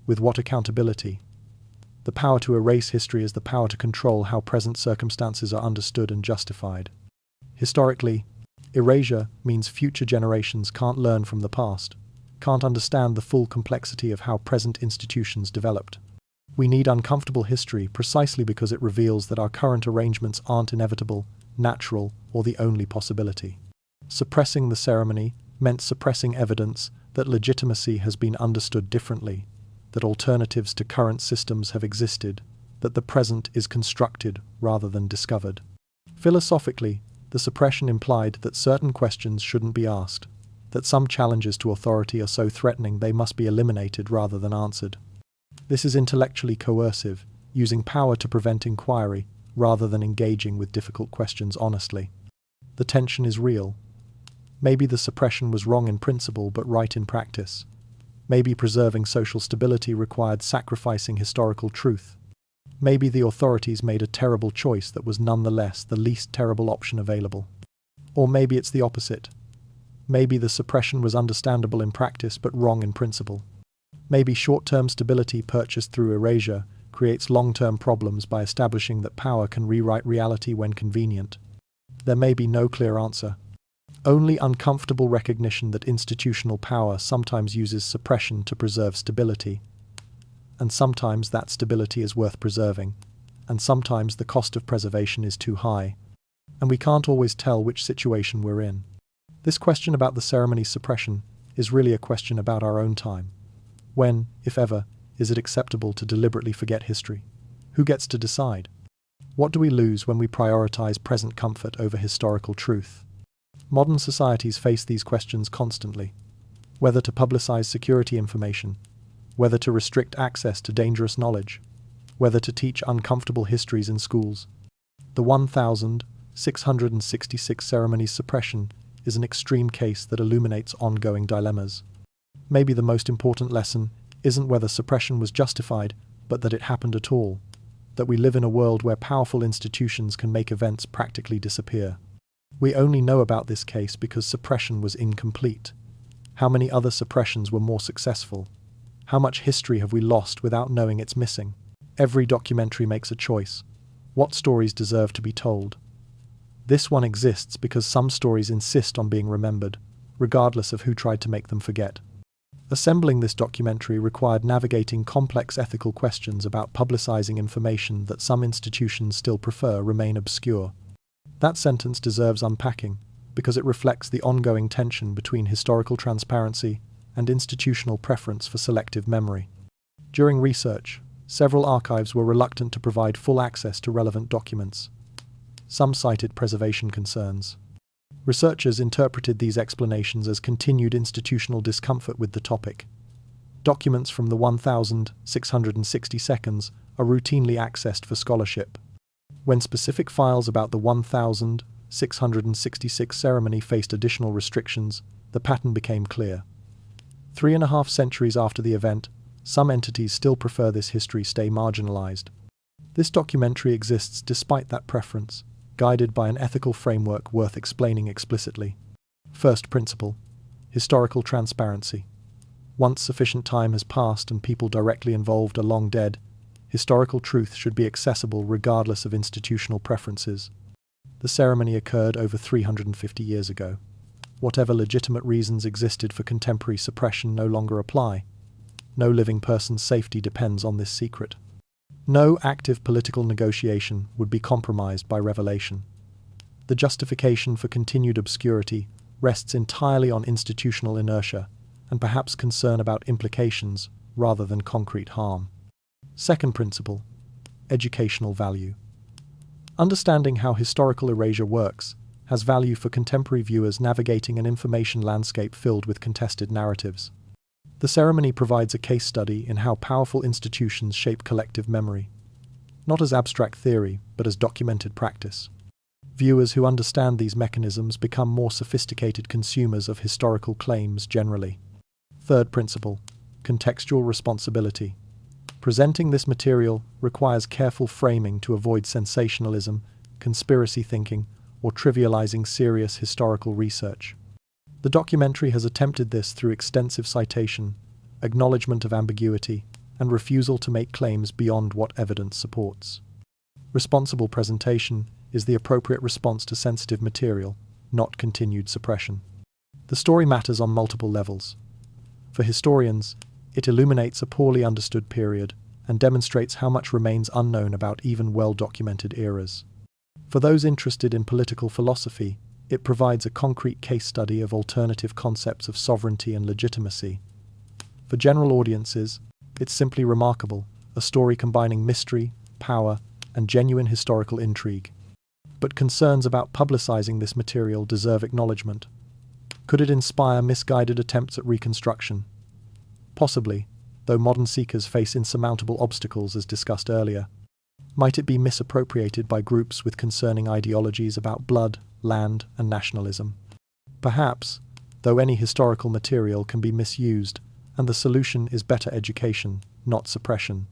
With what accountability? The power to erase history is the power to control how present circumstances are understood and justified. Historically, erasure means future generations can't learn from the past, can't understand the full complexity of how present institutions developed. We need uncomfortable history precisely because it reveals that our current arrangements aren't inevitable, natural, or the only possibility. Suppressing the ceremony meant suppressing evidence that legitimacy has been understood differently, that alternatives to current systems have existed, that the present is constructed rather than discovered. Philosophically, the suppression implied that certain questions shouldn't be asked, that some challenges to authority are so threatening they must be eliminated rather than answered. This is intellectually coercive, using power to prevent inquiry rather than engaging with difficult questions honestly. The tension is real. Maybe the suppression was wrong in principle but right in practice. Maybe preserving social stability required sacrificing historical truth. Maybe the authorities made a terrible choice that was nonetheless the least terrible option available. Or maybe it's the opposite. Maybe the suppression was understandable in practice but wrong in principle. Maybe short-term stability purchased through erasure creates long-term problems by establishing that power can rewrite reality when convenient. There may be no clear answer. Only uncomfortable recognition that institutional power sometimes uses suppression to preserve stability. And sometimes that stability is worth preserving. And sometimes the cost of preservation is too high. And we can't always tell which situation we're in. This question about the ceremony's suppression is really a question about our own time. When, if ever, is it acceptable to deliberately forget history? Who gets to decide? What do we lose when we prioritize present comfort over historical truth? Modern societies face these questions constantly. Whether to publicize security information, whether to restrict access to dangerous knowledge, whether to teach uncomfortable histories in schools. The 1,666 ceremonies suppression is an extreme case that illuminates ongoing dilemmas. Maybe the most important lesson isn't whether suppression was justified, but that it happened at all. That we live in a world where powerful institutions can make events practically disappear. We only know about this case because suppression was incomplete. How many other suppressions were more successful? How much history have we lost without knowing it's missing? Every documentary makes a choice. What stories deserve to be told? This one exists because some stories insist on being remembered, regardless of who tried to make them forget. Assembling this documentary required navigating complex ethical questions about publicizing information that some institutions still prefer remain obscure. That sentence deserves unpacking, because it reflects the ongoing tension between historical transparency and institutional preference for selective memory. During research, several archives were reluctant to provide full access to relevant documents. Some cited preservation concerns. Researchers interpreted these explanations as continued institutional discomfort with the topic. Documents from the 1,660 seconds are routinely accessed for scholarship. When specific files about the 1,666 ceremony faced additional restrictions, the pattern became clear. 3.5 centuries after the event, some entities still prefer this history stay marginalized. This documentary exists despite that preference, guided by an ethical framework worth explaining explicitly. First principle: historical transparency. Once sufficient time has passed and people directly involved are long dead, historical truth should be accessible regardless of institutional preferences. The ceremony occurred over 350 years ago. Whatever legitimate reasons existed for contemporary suppression no longer apply. No living person's safety depends on this secret. No active political negotiation would be compromised by revelation. The justification for continued obscurity rests entirely on institutional inertia and perhaps concern about implications rather than concrete harm. Second principle: educational value. Understanding how historical erasure works has value for contemporary viewers navigating an information landscape filled with contested narratives. The ceremony provides a case study in how powerful institutions shape collective memory, not as abstract theory, but as documented practice. Viewers who understand these mechanisms become more sophisticated consumers of historical claims generally. Third principle: contextual responsibility. Presenting this material requires careful framing to avoid sensationalism, conspiracy thinking, or trivializing serious historical research. The documentary has attempted this through extensive citation, acknowledgement of ambiguity, and refusal to make claims beyond what evidence supports. Responsible presentation is the appropriate response to sensitive material, not continued suppression. The story matters on multiple levels. For historians, it illuminates a poorly understood period and demonstrates how much remains unknown about even well-documented eras. For those interested in political philosophy, it provides a concrete case study of alternative concepts of sovereignty and legitimacy. For general audiences, it's simply remarkable, a story combining mystery, power, and genuine historical intrigue. But concerns about publicizing this material deserve acknowledgement. Could it inspire misguided attempts at reconstruction? Possibly, though modern seekers face insurmountable obstacles as discussed earlier. Might it be misappropriated by groups with concerning ideologies about blood, land, and nationalism? Perhaps, though any historical material can be misused, and the solution is better education, not suppression.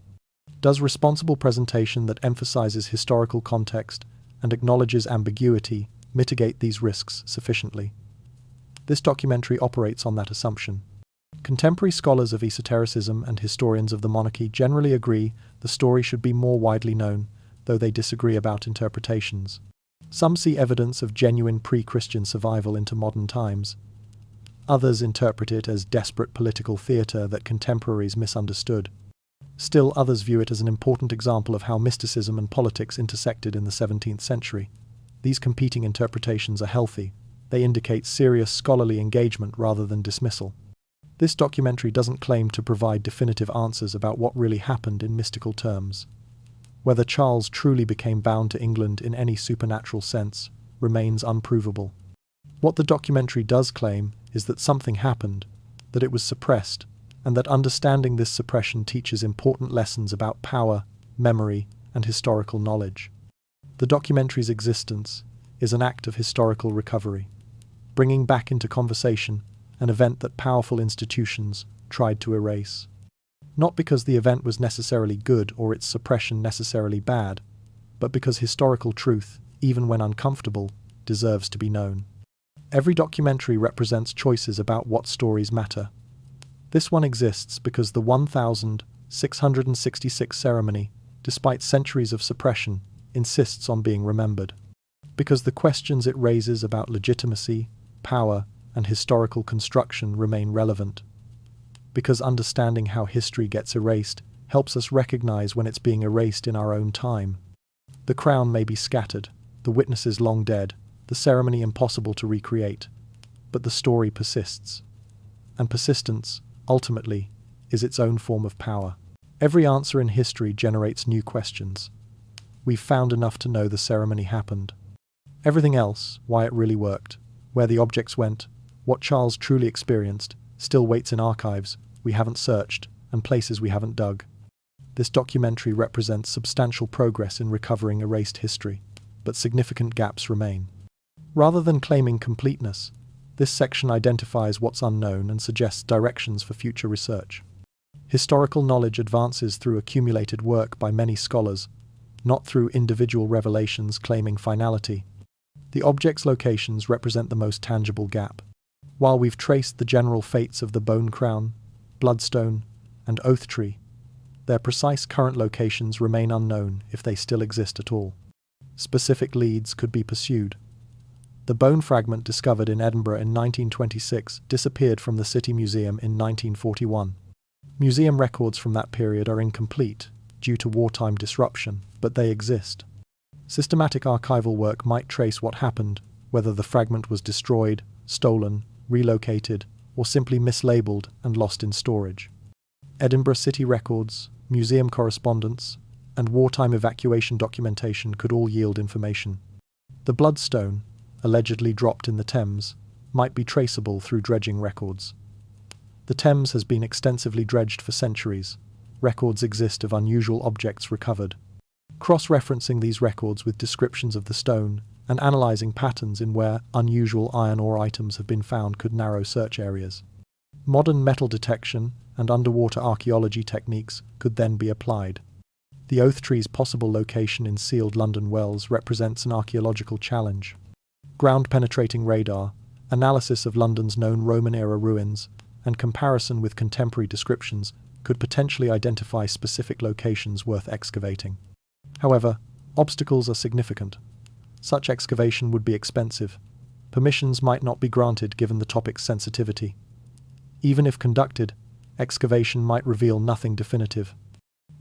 Does responsible presentation that emphasizes historical context and acknowledges ambiguity mitigate these risks sufficiently? This documentary operates on that assumption. Contemporary scholars of esotericism and historians of the monarchy generally agree the story should be more widely known, though they disagree about interpretations. Some see evidence of genuine pre-Christian survival into modern times. Others interpret it as desperate political theatre that contemporaries misunderstood. Still others view it as an important example of how mysticism and politics intersected in the 17th century. These competing interpretations are healthy. They indicate serious scholarly engagement rather than dismissal. This documentary doesn't claim to provide definitive answers about what really happened in mystical terms. Whether Charles truly became bound to England in any supernatural sense remains unprovable. What the documentary does claim is that something happened, that it was suppressed, and that understanding this suppression teaches important lessons about power, memory, and historical knowledge. The documentary's existence is an act of historical recovery, bringing back into conversation an event that powerful institutions tried to erase. Not because the event was necessarily good or its suppression necessarily bad, but because historical truth, even when uncomfortable, deserves to be known. Every documentary represents choices about what stories matter. This one exists because the 1666 ceremony, despite centuries of suppression, insists on being remembered. Because the questions it raises about legitimacy, power, and historical construction remain relevant. Because understanding how history gets erased helps us recognize when it's being erased in our own time. The crown may be scattered, the witnesses long dead, the ceremony impossible to recreate, but the story persists. And persistence, ultimately, is its own form of power. Every answer in history generates new questions. We've found enough to know the ceremony happened. Everything else, why it really worked, where the objects went, what Charles truly experienced, still waits in archives we haven't searched and places we haven't dug. This documentary represents substantial progress in recovering erased history, but significant gaps remain. Rather than claiming completeness, this section identifies what's unknown and suggests directions for future research. Historical knowledge advances through accumulated work by many scholars, not through individual revelations claiming finality. The object's locations represent the most tangible gap. While we've traced the general fates of the bone crown, bloodstone, and oath tree, their precise current locations remain unknown if they still exist at all. Specific leads could be pursued. The bone fragment discovered in Edinburgh in 1926 disappeared from the City Museum in 1941. Museum records from that period are incomplete due to wartime disruption, but they exist. Systematic archival work might trace what happened, whether the fragment was destroyed, stolen, relocated, or simply mislabeled and lost in storage. Edinburgh City records, museum correspondence, and wartime evacuation documentation could all yield information. The bloodstone, allegedly dropped in the Thames, might be traceable through dredging records. The Thames has been extensively dredged for centuries. Records exist of unusual objects recovered. Cross-referencing these records with descriptions of the stone and analysing patterns in where unusual iron ore items have been found could narrow search areas. Modern metal detection and underwater archaeology techniques could then be applied. The oath tree's possible location in sealed London wells represents an archaeological challenge. Ground-penetrating radar, analysis of London's known Roman-era ruins, and comparison with contemporary descriptions could potentially identify specific locations worth excavating. However, obstacles are significant. Such excavation would be expensive. Permissions might not be granted given the topic's sensitivity. Even if conducted, excavation might reveal nothing definitive.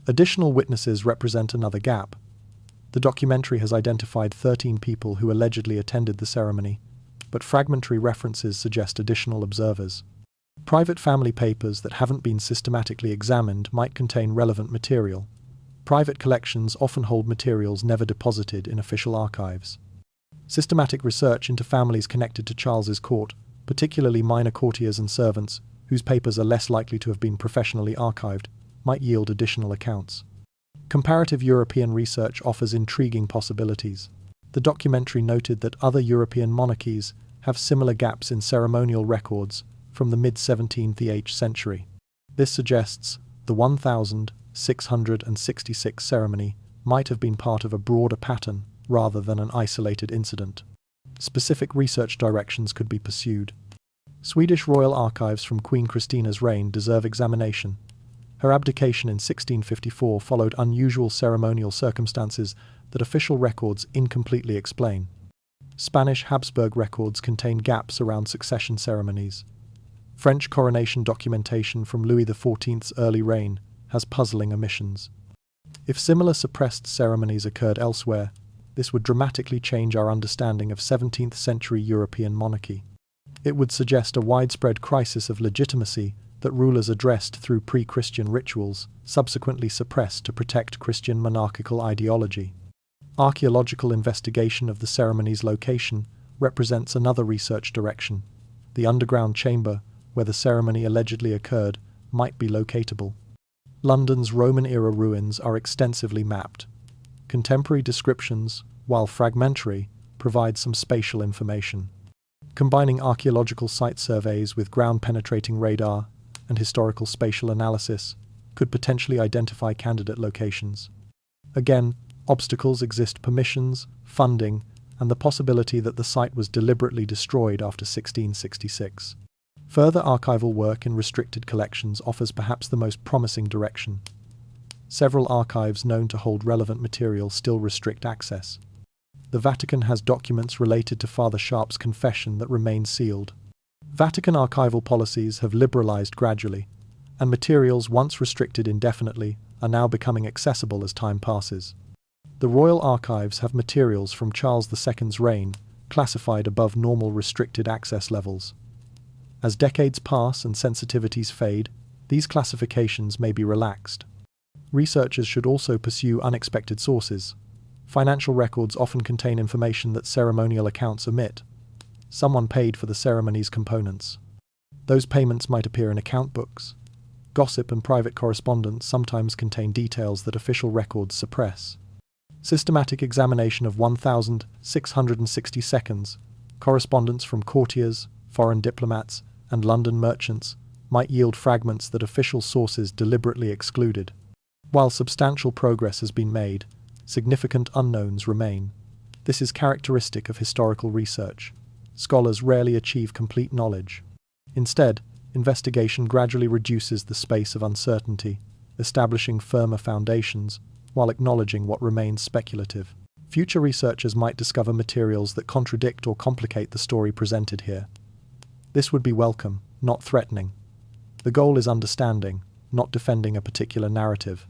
Additional witnesses represent another gap. The documentary has identified 13 people who allegedly attended the ceremony, but fragmentary references suggest additional observers. Private family papers that haven't been systematically examined might contain relevant material. Private collections often hold materials never deposited in official archives. Systematic research into families connected to Charles's court, particularly minor courtiers and servants, whose papers are less likely to have been professionally archived, might yield additional accounts. Comparative European research offers intriguing possibilities. The documentary noted that other European monarchies have similar gaps in ceremonial records from the mid-17th century. This suggests the 1666 ceremony might have been part of a broader pattern rather than an isolated incident. Specific research directions could be pursued. Swedish royal archives from Queen Christina's reign deserve examination. Her abdication in 1654 followed unusual ceremonial circumstances that official records incompletely explain. Spanish Habsburg records contain gaps around succession ceremonies. French coronation documentation from Louis XIV's early reign has puzzling omissions. If similar suppressed ceremonies occurred elsewhere, this would dramatically change our understanding of 17th century European monarchy. It would suggest a widespread crisis of legitimacy that rulers addressed through pre-Christian rituals, subsequently suppressed to protect Christian monarchical ideology. Archaeological investigation of the ceremony's location represents another research direction. The underground chamber, where the ceremony allegedly occurred, might be locatable. London's Roman-era ruins are extensively mapped. Contemporary descriptions, while fragmentary, provide some spatial information. Combining archaeological site surveys with ground-penetrating radar and historical spatial analysis could potentially identify candidate locations. Again, obstacles exist: permissions, funding, and the possibility that the site was deliberately destroyed after 1666. Further archival work in restricted collections offers perhaps the most promising direction. Several archives known to hold relevant material still restrict access. The Vatican has documents related to Father Sharp's confession that remain sealed. Vatican archival policies have liberalized gradually, and materials once restricted indefinitely are now becoming accessible as time passes. The Royal Archives have materials from Charles II's reign classified above normal restricted access levels. As decades pass and sensitivities fade, these classifications may be relaxed. Researchers should also pursue unexpected sources. Financial records often contain information that ceremonial accounts omit. Someone paid for the ceremony's components. Those payments might appear in account books. Gossip and private correspondence sometimes contain details that official records suppress. Systematic examination of 1660 seconds, correspondence from courtiers, foreign diplomats, and London merchants might yield fragments that official sources deliberately excluded. While substantial progress has been made, significant unknowns remain. This is characteristic of historical research. Scholars rarely achieve complete knowledge. Instead, investigation gradually reduces the space of uncertainty, establishing firmer foundations while acknowledging what remains speculative. Future researchers might discover materials that contradict or complicate the story presented here. This would be welcome, not threatening. The goal is understanding, not defending a particular narrative.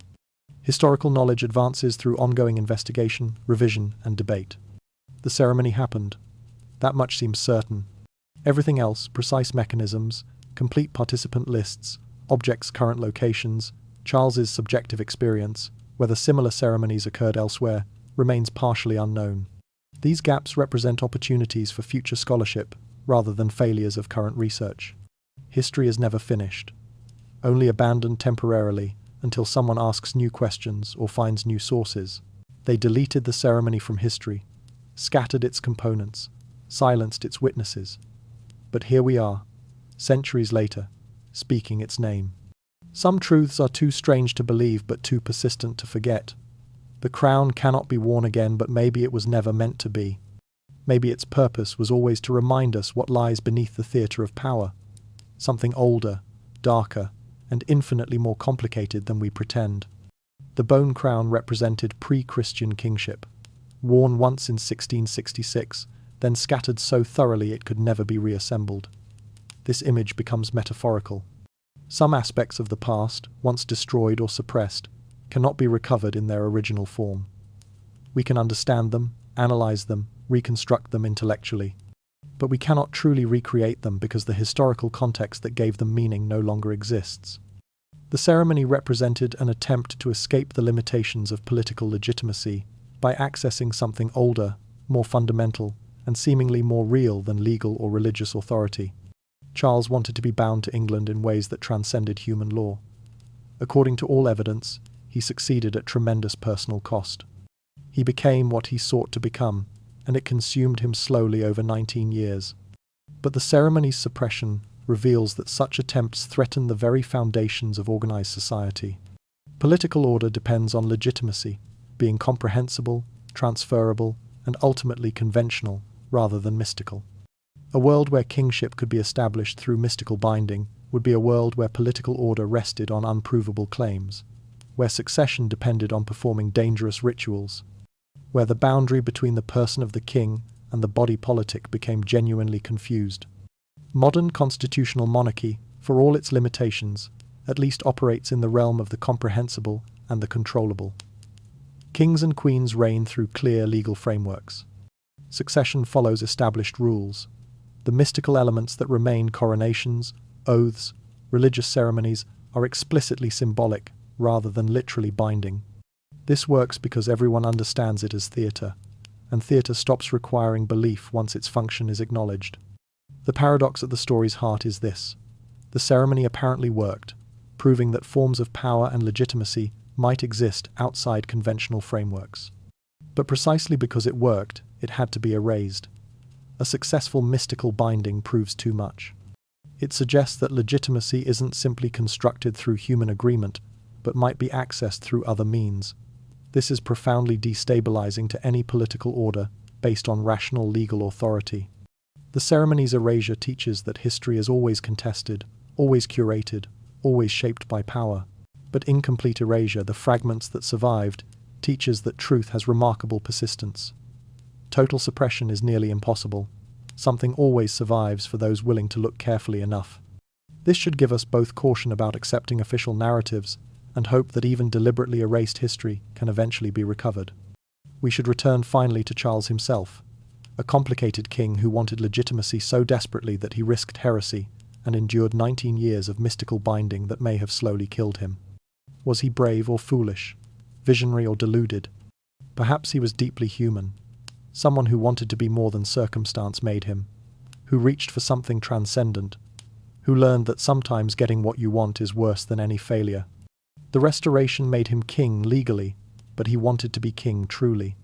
Historical knowledge advances through ongoing investigation, revision, and debate. The ceremony happened. That much seems certain. Everything else, precise mechanisms, complete participant lists, objects' current locations, Charles's subjective experience, whether similar ceremonies occurred elsewhere, remains partially unknown. These gaps represent opportunities for future scholarship, rather than failures of current research. History is never finished, only abandoned temporarily until someone asks new questions or finds new sources. They deleted the ceremony from history, scattered its components, silenced its witnesses. But here we are, centuries later, speaking its name. Some truths are too strange to believe but too persistent to forget. The crown cannot be worn again, but maybe it was never meant to be. Maybe its purpose was always to remind us what lies beneath the theatre of power. Something older, darker, and infinitely more complicated than we pretend. The bone crown represented pre-Christian kingship, worn once in 1666, then scattered so thoroughly it could never be reassembled. This image becomes metaphorical. Some aspects of the past, once destroyed or suppressed, cannot be recovered in their original form. We can understand them, analyze them, reconstruct them intellectually, but we cannot truly recreate them because the historical context that gave them meaning no longer exists. The ceremony represented an attempt to escape the limitations of political legitimacy by accessing something older, more fundamental, and seemingly more real than legal or religious authority. Charles wanted to be bound to England in ways that transcended human law. According to all evidence, he succeeded at tremendous personal cost. He became what he sought to become, and it consumed him slowly over 19 years. But the ceremony's suppression reveals that such attempts threaten the very foundations of organized society. Political order depends on legitimacy, being comprehensible, transferable, and ultimately conventional, rather than mystical. A world where kingship could be established through mystical binding would be a world where political order rested on unprovable claims, where succession depended on performing dangerous rituals, where the boundary between the person of the king and the body politic became genuinely confused. Modern constitutional monarchy, for all its limitations, at least operates in the realm of the comprehensible and the controllable. Kings and queens reign through clear legal frameworks. Succession follows established rules. The mystical elements that remain, coronations, oaths, religious ceremonies, are explicitly symbolic rather than literally binding. This works because everyone understands it as theatre, and theatre stops requiring belief once its function is acknowledged. The paradox at the story's heart is this. The ceremony apparently worked, proving that forms of power and legitimacy might exist outside conventional frameworks. But precisely because it worked, it had to be erased. A successful mystical binding proves too much. It suggests that legitimacy isn't simply constructed through human agreement, but might be accessed through other means. This is profoundly destabilizing to any political order based on rational legal authority. The ceremony's erasure teaches that history is always contested, always curated, always shaped by power. But incomplete erasure, the fragments that survived, teaches that truth has remarkable persistence. Total suppression is nearly impossible. Something always survives for those willing to look carefully enough. This should give us both caution about accepting official narratives and hope that even deliberately erased history can eventually be recovered. We should return finally to Charles himself, a complicated king who wanted legitimacy so desperately that he risked heresy and endured 19 years of mystical binding that may have slowly killed him. Was he brave or foolish, visionary or deluded? Perhaps he was deeply human, someone who wanted to be more than circumstance made him, who reached for something transcendent, who learned that sometimes getting what you want is worse than any failure. The Restoration made him king legally, but he wanted to be king truly.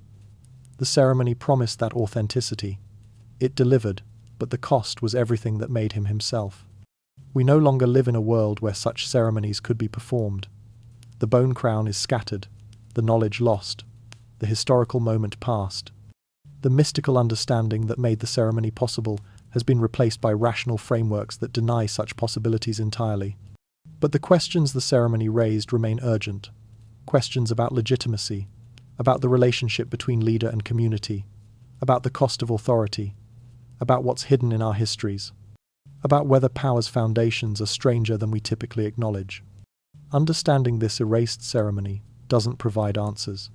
The ceremony promised that authenticity. It delivered, but the cost was everything that made him himself. We no longer live in a world where such ceremonies could be performed. The bone crown is scattered, the knowledge lost. the historical moment past. The mystical understanding that made the ceremony possible has been replaced by rational frameworks that deny such possibilities entirely. But the questions the ceremony raised remain urgent. Questions about legitimacy, about the relationship between leader and community, about the cost of authority, about what's hidden in our histories, about whether power's foundations are stranger than we typically acknowledge. Understanding this erased ceremony doesn't provide answers.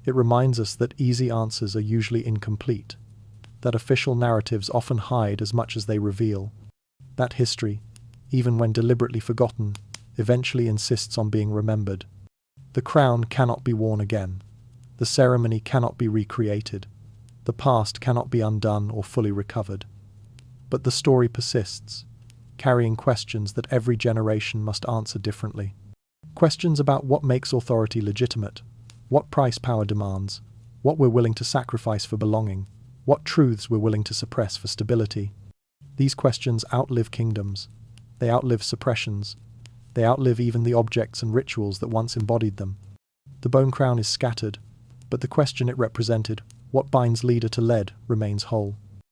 It reminds us that easy answers are usually incomplete, that official narratives often hide as much as they reveal, that history, even when deliberately forgotten, eventually insists on being remembered. The crown cannot be worn again. The ceremony cannot be recreated. The past cannot be undone or fully recovered. But the story persists, carrying questions that every generation must answer differently. Questions about what makes authority legitimate, what price power demands, what we're willing to sacrifice for belonging, what truths we're willing to suppress for stability. These questions outlive kingdoms. They outlive suppressions. They outlive even the objects and rituals that once embodied them. The bone crown is scattered, but the question it represented, what binds leader to lead, remains whole.